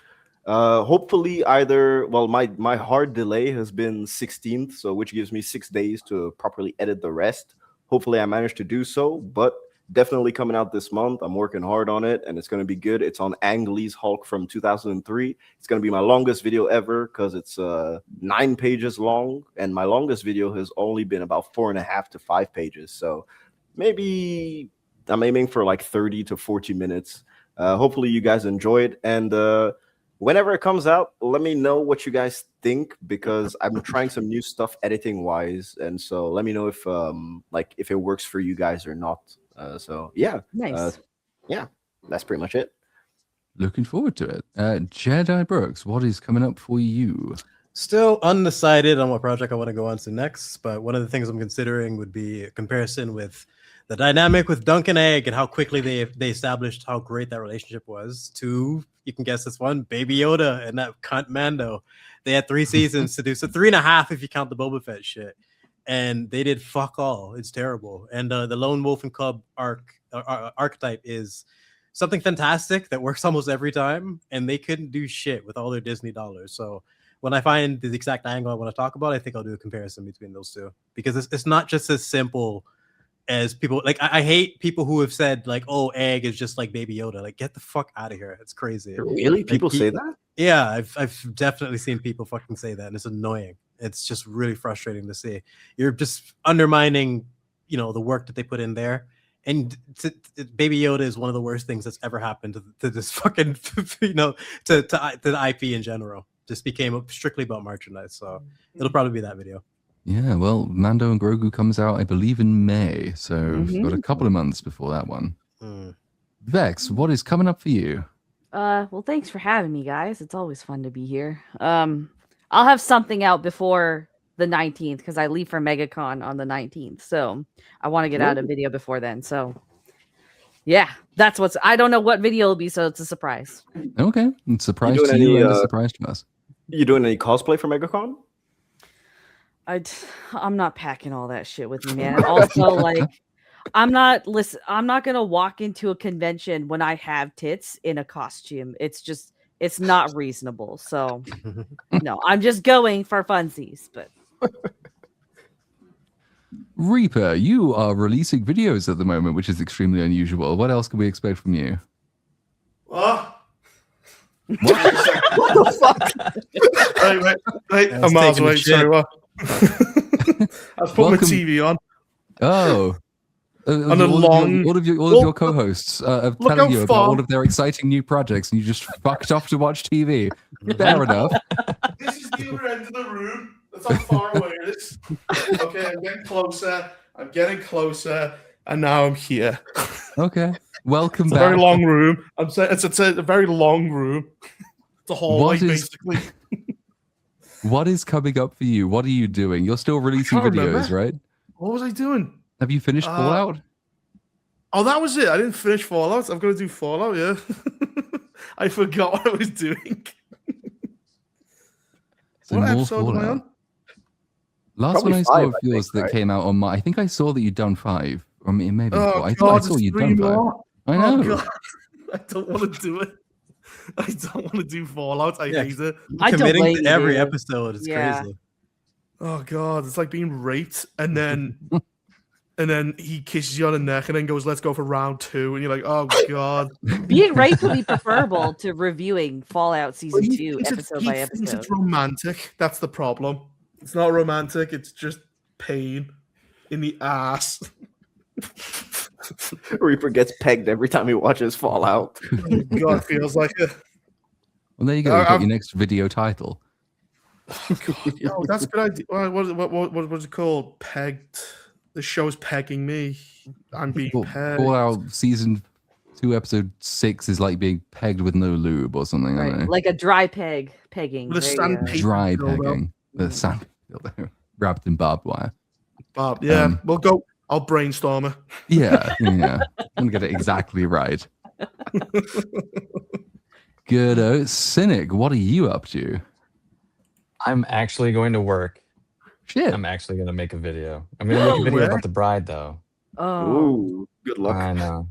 hopefully my hard delay has been 16th, so which gives me 6 days to properly edit the rest. Hopefully I managed to do so, but definitely coming out this month. I'm working hard on it, and it's going to be good. It's on Ang Lee's Hulk from 2003. It's going to be my longest video ever because it's 9 pages long, and my longest video has only been about 4.5 to 5 pages. So maybe I'm aiming for like 30 to 40 minutes. Hopefully you guys enjoy it, and whenever it comes out, let me know what you guys think, because I'm trying some new stuff editing wise, and so let me know if if it works for you guys or not. So yeah, Nice. Yeah, that's pretty much it. Looking forward to it. Jedi Brooks, what is coming up for you? Still undecided on what project I want to go on to next, but one of the things I'm considering would be a comparison with the dynamic with Dunk and Egg and how quickly they established how great that relationship was. To, you can guess this one, Baby Yoda and that cunt Mando. They had 3 seasons to do, so 3.5 if you count the Boba Fett shit. And they did fuck all. It's terrible. And the lone wolf and cub archetype is something fantastic that works almost every time, and they couldn't do shit with all their Disney dollars. So when I find the exact angle I want to talk about, I think I'll do a comparison between those two, because it's not just as simple as people like. I hate people who have said like, "Oh, Egg is just like Baby Yoda." Like, get the fuck out of here! It's crazy. Really, people say that? Yeah, I've definitely seen people fucking say that, and it's annoying. It's just really frustrating to see. You're just undermining, the work that they put in there. And Baby Yoda is one of the worst things that's ever happened to this fucking, to the IP in general. Just became strictly about merchandise. So it'll probably be that video. Yeah, well, Mando and Grogu comes out, I believe, in May. So we've got a couple of months before that one. Vex, what is coming up for you? Well, thanks for having me, guys. It's always fun to be here. I'll have something out before the 19th because I leave for MegaCon on the 19th. So I want to get out a video before then. So yeah, that's I don't know what video it'll be, so it's a surprise. Okay. Surprise to you and a surprise to us. You doing any cosplay for MegaCon? I'm not packing all that shit with me, man. Also, like, I'm not gonna walk into a convention when I have tits in a costume. It's not reasonable. So no, I'm just going for funsies. But Reaper, you are releasing videos at the moment, which is extremely unusual. What else can we expect from you? What? What the fuck? Wait. I'm miles away. Sorry, what? I've put my TV on. Oh. On a long... all of your co-hosts are telling you about all of their exciting new projects, and you just fucked off to watch TV. Fair enough. This is the other end of the room. That's how far away it is. Okay, I'm getting closer, and now I'm here. Okay, welcome back. It's a very long room. I'm saying it's a very long room. It's a hallway, basically. What is coming up for you? What are you doing? You're still releasing videos, right? What was I doing? Have you finished Fallout? Oh, that was it. I didn't finish Fallout. I'm going to do Fallout, yeah. I forgot what I was doing. So what episode am I on? Last one I saw of yours that came out on I think I saw that you'd done 5. Or maybe 4. I thought I saw you'd done 5. I know. Oh, God. I don't want to do it. I don't want to do Fallout. I hate it. Committing to every episode is crazy. Oh, God. It's like being raped and then and then he kisses you on the neck and then goes, let's go for round 2. And you're like, oh, God. Being rightfully preferable to reviewing Fallout Season 2 He episode by thinks episode. it's romantic. That's the problem. It's not romantic. It's just pain in the ass. Reaper gets pegged every time he watches Fallout. God, feels like it. Well, there you go. You got your next video title. Oh, that's a good idea. What was it called? Pegged. The show's pegging me. I'm being pegged. Fallout Season 2, Episode 6 is like being pegged with no lube or something. I don't know. Like a dry pegging. With a sandpaper dry dildo. pegging. The sand wrapped in barbed wire. Yeah, we'll go. I'll brainstorm it. Yeah. I'm gonna get it exactly right. Good. Cynic, what are you up to? I'm actually going to work. Shit. I'm actually going to make a video. I'm going to make a video about the bride, though. Oh, Ooh, good luck. I know.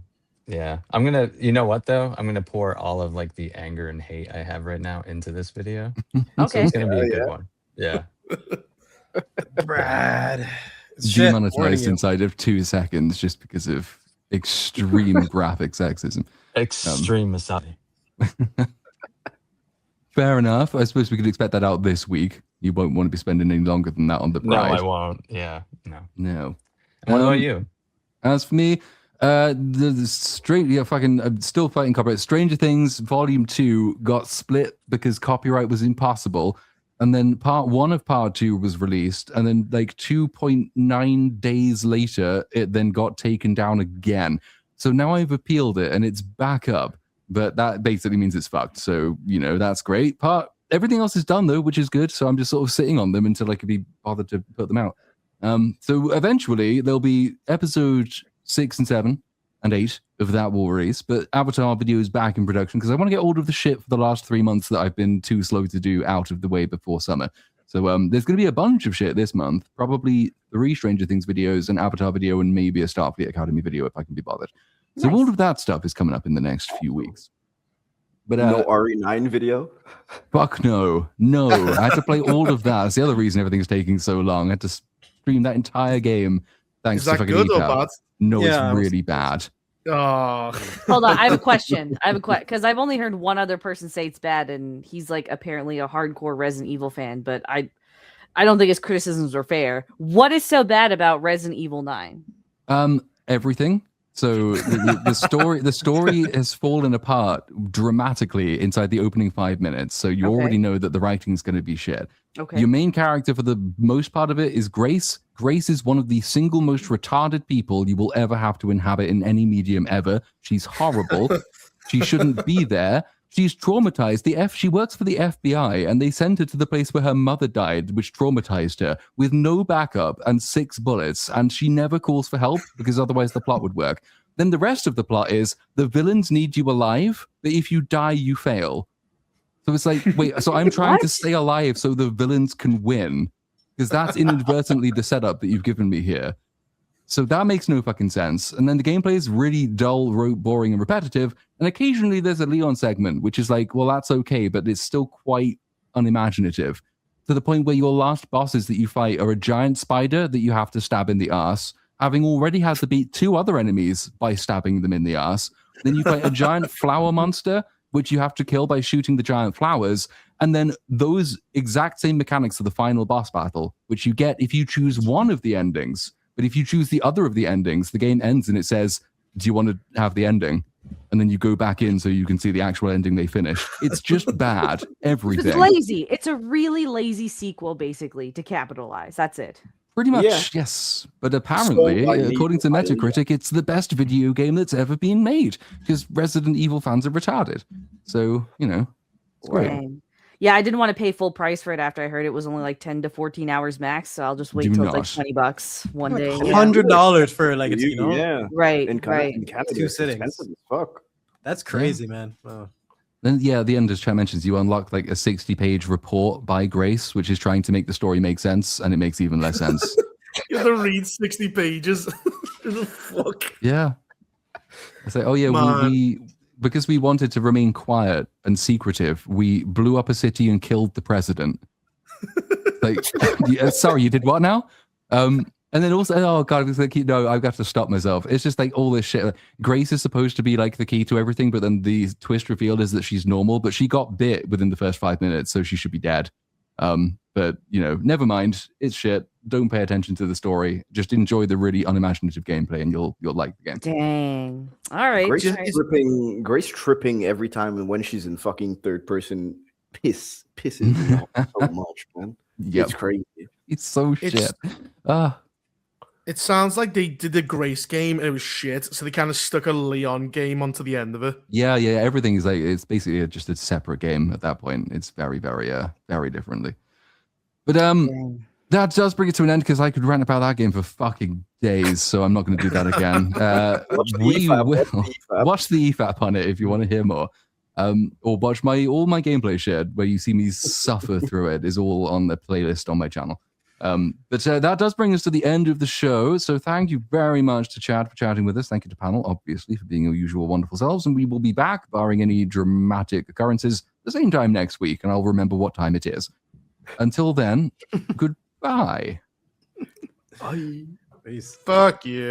Yeah. I'm going to, you know what, though? I'm going to pour all of like the anger and hate I have right now into this video. So okay. it's going to be a good one. Yeah. Brad. Demonetized inside of 2 seconds just because of extreme graphic sexism. Extreme misogyny. Fair enough. I suppose we could expect that out this week. You won't want to be spending any longer than that on the bride. No, I won't. Yeah. No. No. And what about you? As for me, I'm still fighting copyright. Stranger Things Volume 2 got split because copyright was impossible. And then part 1 of part 2 was released. And then like 2.9 days later, it then got taken down again. So now I've appealed it and it's back up. But that basically means it's fucked. So, that's great. Everything else is done, though, which is good. So I'm just sort of sitting on them until I can be bothered to put them out. So eventually, there'll be episode 6 and 7 and 8 of that will release. But Avatar video is back in production because I want to get all of the shit for the last 3 months that I've been too slow to do out of the way before summer. So there's going to be a bunch of shit this month. Probably 3 Stranger Things videos, an Avatar video, and maybe a Starfleet Academy video if I can be bothered. So all of that stuff is coming up in the next few weeks. But no RE9 video? Fuck no. I had to play all of that. That's the other reason everything's taking so long. I had to stream that entire game thanks to fucking good or bad? No, it's really bad. Oh. Hold on, I have a question. Because I've only heard one other person say it's bad, and he's like apparently a hardcore Resident Evil fan, but I don't think his criticisms are fair. What is so bad about Resident Evil 9? Everything. So the story has fallen apart dramatically inside the opening 5 minutes. So you already know that the writing's going to be shit. Okay. Your main character for the most part of it is Grace. Grace is one of the single most retarded people you will ever have to inhabit in any medium ever. She's horrible. She shouldn't be there. She's traumatized. She works for the FBI, and they sent her to the place where her mother died, which traumatized her, with no backup and 6 bullets, and she never calls for help because otherwise the plot would work. Then the rest of the plot is the villains need you alive, but if you die, you fail. So it's like, wait, so I'm trying to stay alive so the villains can win, because that's inadvertently the setup that you've given me here. So that makes no fucking sense. And then the gameplay is really dull, boring, and repetitive. And occasionally there's a Leon segment, which is like, well, that's okay, but it's still quite unimaginative. To the point where your last bosses that you fight are a giant spider that you have to stab in the arse, having already had to beat 2 other enemies by stabbing them in the arse. Then you fight a giant flower monster, which you have to kill by shooting the giant flowers. And then those exact same mechanics for the final boss battle, which you get if you choose one of the endings. But if you choose the other of the endings, the game ends and it says, do you want to have the ending? And then you go back in so you can see the actual ending they finish. It's just bad. Everything. It's lazy. It's a really lazy sequel, basically, to capitalize. That's it. Pretty much, yes. But apparently, according to Metacritic, it's the best video game that's ever been made because Resident Evil fans are retarded. So, it's great. Yeah, I didn't want to pay full price for it after I heard it was only like 10 to 14 hours max. So I'll just wait till it's like $20 one day. $100 for like it's right. In Canada, 2 sittings. Expensive as fuck. That's crazy, man. Wow. Then at the end, as Chat mentions, you unlock like a 60-page report by Grace, which is trying to make the story make sense, and it makes even less sense. You have to read 60 pages. Fuck. Yeah. I say, oh yeah, we because we wanted to remain quiet and secretive, we blew up a city and killed the president. Like, sorry, you did what now? And then also, oh god, it's like, no, I've got to stop myself. It's just like all this shit. Like, Grace is supposed to be like the key to everything, but then the twist revealed is that she's normal, but she got bit within the first 5 minutes, so she should be dead. But you know, never mind. It's shit. Don't pay attention to the story. Just enjoy the really unimaginative gameplay, and you'll like the game. Dang. All right. Grace tripping every time, and when she's in fucking third person pisses me off so much, man. Yep. It's crazy. It's so shit. It sounds like they did the Grace game and it was shit, so they kind of stuck a Leon game onto the end of it. Yeah. Everything is like, it's basically just a separate game at that point. It's very, very, very differently. But that does bring it to an end because I could rant about that game for fucking days, so I'm not going to do that again. We will watch the EFAP on it if you want to hear more. Or watch all my gameplay shared where you see me suffer through it is all on the playlist on my channel. But that does bring us to the end of the show. So thank you very much to Chad for chatting with us. Thank you to panel, obviously, for being your usual wonderful selves. And we will be back, barring any dramatic occurrences, the same time next week. And I'll remember what time it is. Until then, goodbye. Bye. Peace. Fuck you.